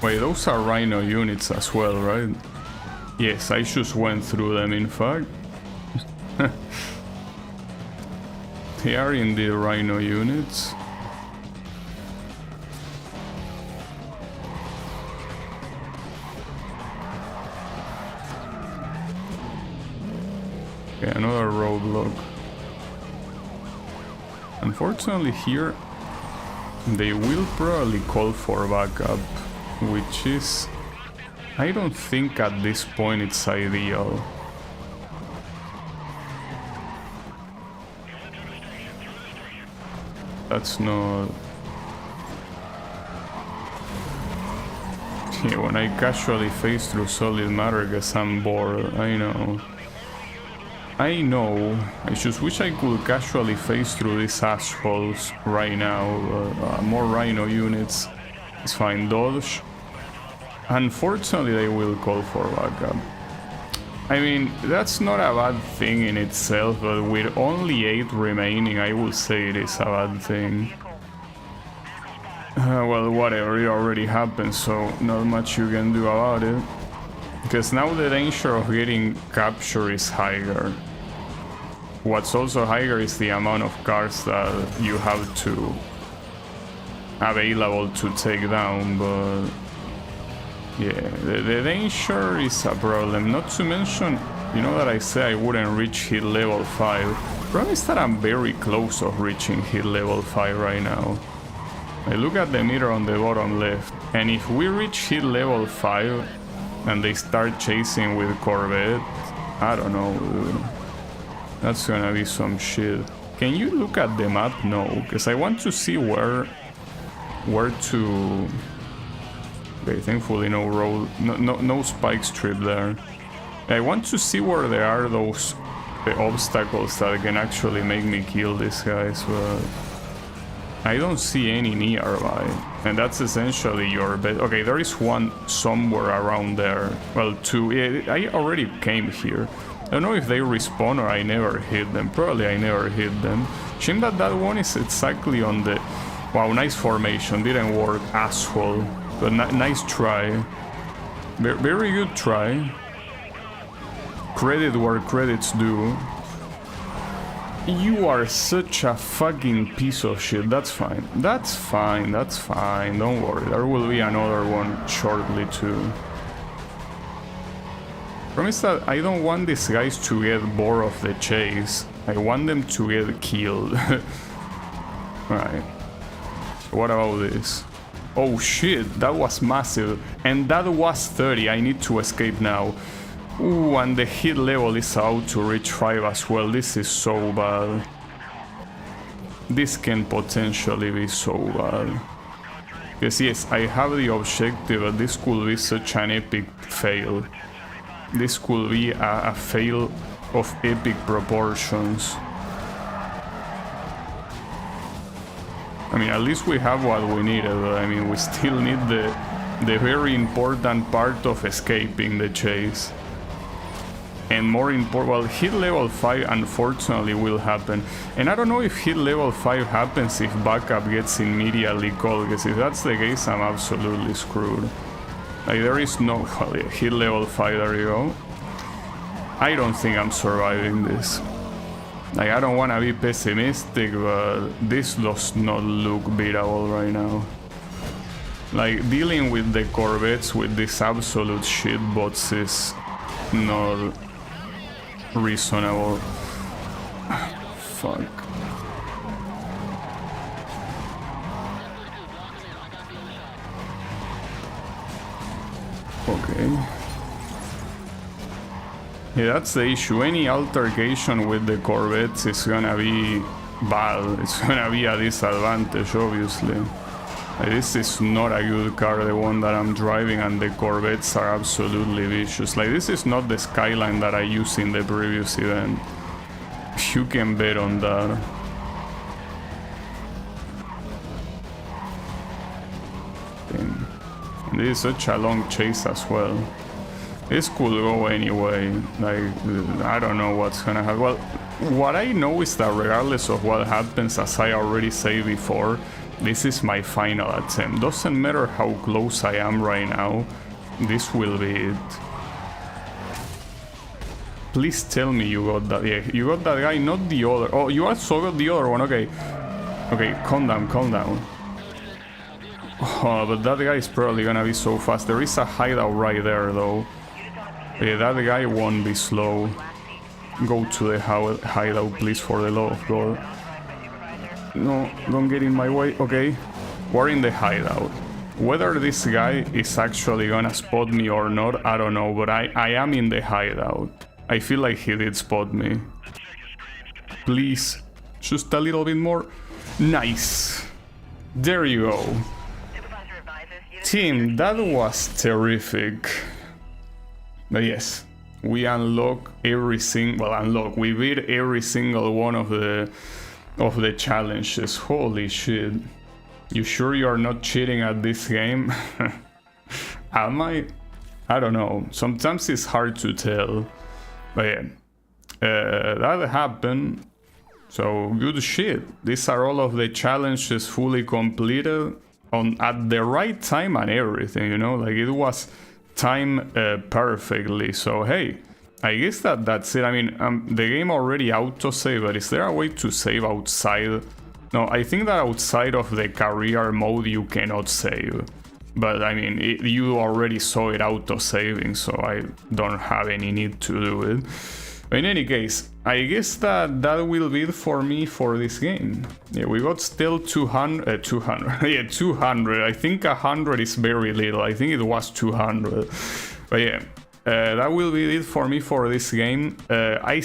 Wait, those are Rhino units as well, right? Yes, I just went through them, in fact. They are indeed Rhino units. Okay, another roadblock. Unfortunately here, they will probably call for backup, which is... I don't think at this point it's ideal. That's not... Yeah, when I casually phase through solid matter because I'm bored, I know. I just wish I could casually phase through these assholes right now. More Rhino units. It's fine. Dodge. Unfortunately, they will call for backup. I mean, that's not a bad thing in itself, but with only 8 remaining, I will say it is a bad thing. Well, whatever, it already happened, so not much you can do about it. Because now the danger of getting captured is higher. What's also higher is the amount of cars that you have to available to take down, but yeah, the danger is a problem. Not to mention, you know that I said I wouldn't reach hit level 5. Problem is that I'm very close of reaching hit level 5 right now. I look at the meter on the bottom left, and if we reach hit level 5 and they start chasing with Corvette, I don't know, dude. That's gonna be some shit. Can you look at the map? No, because I want to see where to... Okay, thankfully no road, no spike strip there. I want to see where there are those obstacles that can actually make me kill these guys, but I don't see any nearby, and that's essentially your bet. Okay, there is one somewhere around there. Well, 2. Yeah, I already came here. I don't know if they respawn or I never hit them. Probably I never hit them. Shame that that one is exactly on the... Wow, nice formation. Didn't work, asshole. But nice try. Very good try. Credit where credit's due. You are such a fucking piece of shit. That's fine. That's fine. That's fine. Don't worry. There will be another one shortly too. Promise that I don't want these guys to get bored of the chase. I want them to get killed. Right. What about this? Oh shit, that was massive. And that was 30. I need to escape now. Ooh, and the hit level is out to reach 5 as well. This is so bad. This can potentially be so bad. Because yes, I have the objective, but this could be such an epic fail. This could be a fail of epic proportions. I mean, at least we have what we needed, but I mean, we still need the very important part of escaping the chase. And more important, well, hit level 5 unfortunately will happen. And I don't know if hit level 5 happens if backup gets immediately called, because if that's the case, I'm absolutely screwed. Like, there is no... Well, yeah, hit level 5, there you go. I don't think I'm surviving this. Like, I don't want to be pessimistic, but this does not look beatable right now. Like, dealing with the Corvettes with these absolute shitbots is not reasonable. Fuck. Okay. Yeah, that's the issue. Any altercation with the Corvettes is gonna be bad. It's gonna be a disadvantage, obviously. Like, this is not a good car, the one that I'm driving, and the Corvettes are absolutely vicious. Like, this is not the Skyline that I used in the previous event. You can bet on that. Damn. And this is such a long chase as well. This could go anyway. Like, I don't know what's gonna happen. Well, what I know is that regardless of what happens, as I already said before, this is my final attempt. Doesn't matter how close I am right now, this will be it. Please tell me you got that. Yeah, you got that guy, not the other. Oh, you also got the other one, okay. Okay, calm down, calm down. Oh, but that guy is probably gonna be so fast. There is a hideout right there, though. Yeah, that guy won't be slow. go to the hideout, please, for the love of God. No, don't get in my way. Okay, we're in the hideout. Whether this guy is actually gonna spot me or not, I don't know, but I am in the hideout. I feel like he did spot me. Please, just a little bit more. Nice. There you go. Team, that was terrific. But yes, we unlock we beat every single one of the challenges. Holy shit. You sure you are not cheating at this game? Am I? I don't know. Sometimes it's hard to tell. But yeah, that happened. So good shit. These are all of the challenges fully completed at the right time and everything, you know? Like, it was timed perfectly. So hey, I guess that's it. I mean, the game already autosave, but is there a way to save outside? No, I think that outside of the career mode you cannot save. But I mean, you already saw it auto-saving, so I don't have any need to do it. In any case, I guess that will be it for me for this game. Yeah, we got still 200. Yeah, 200. I think 100 is very little. I think it was 200. But yeah, that will be it for me for this game. I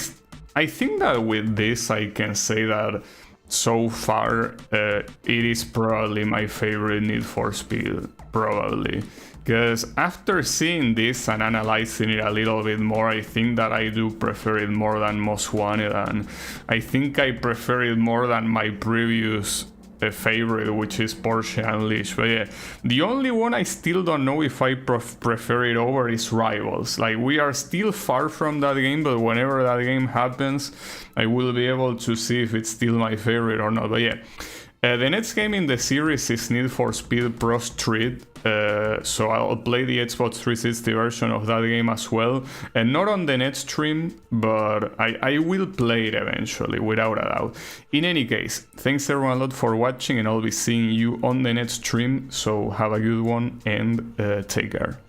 think that with this I can say that so far it is probably my favorite Need for Speed, probably. Because after seeing this and analyzing it a little bit more, I think that I do prefer it more than Most Wanted, and I think I prefer it more than my previous favorite, which is Porsche Unleashed. But yeah, the only one I still don't know if I prefer it over is Rivals. Like, we are still far from that game, but whenever that game happens, I will be able to see if it's still my favorite or not. But yeah, the next game in the series is Need for Speed Pro Street. So I'll play the Xbox 360 version of that game as well, and not on the next stream, but I will play it eventually, without a doubt. In any case, thanks everyone a lot for watching, and I'll be seeing you on the next stream, so have a good one and take care.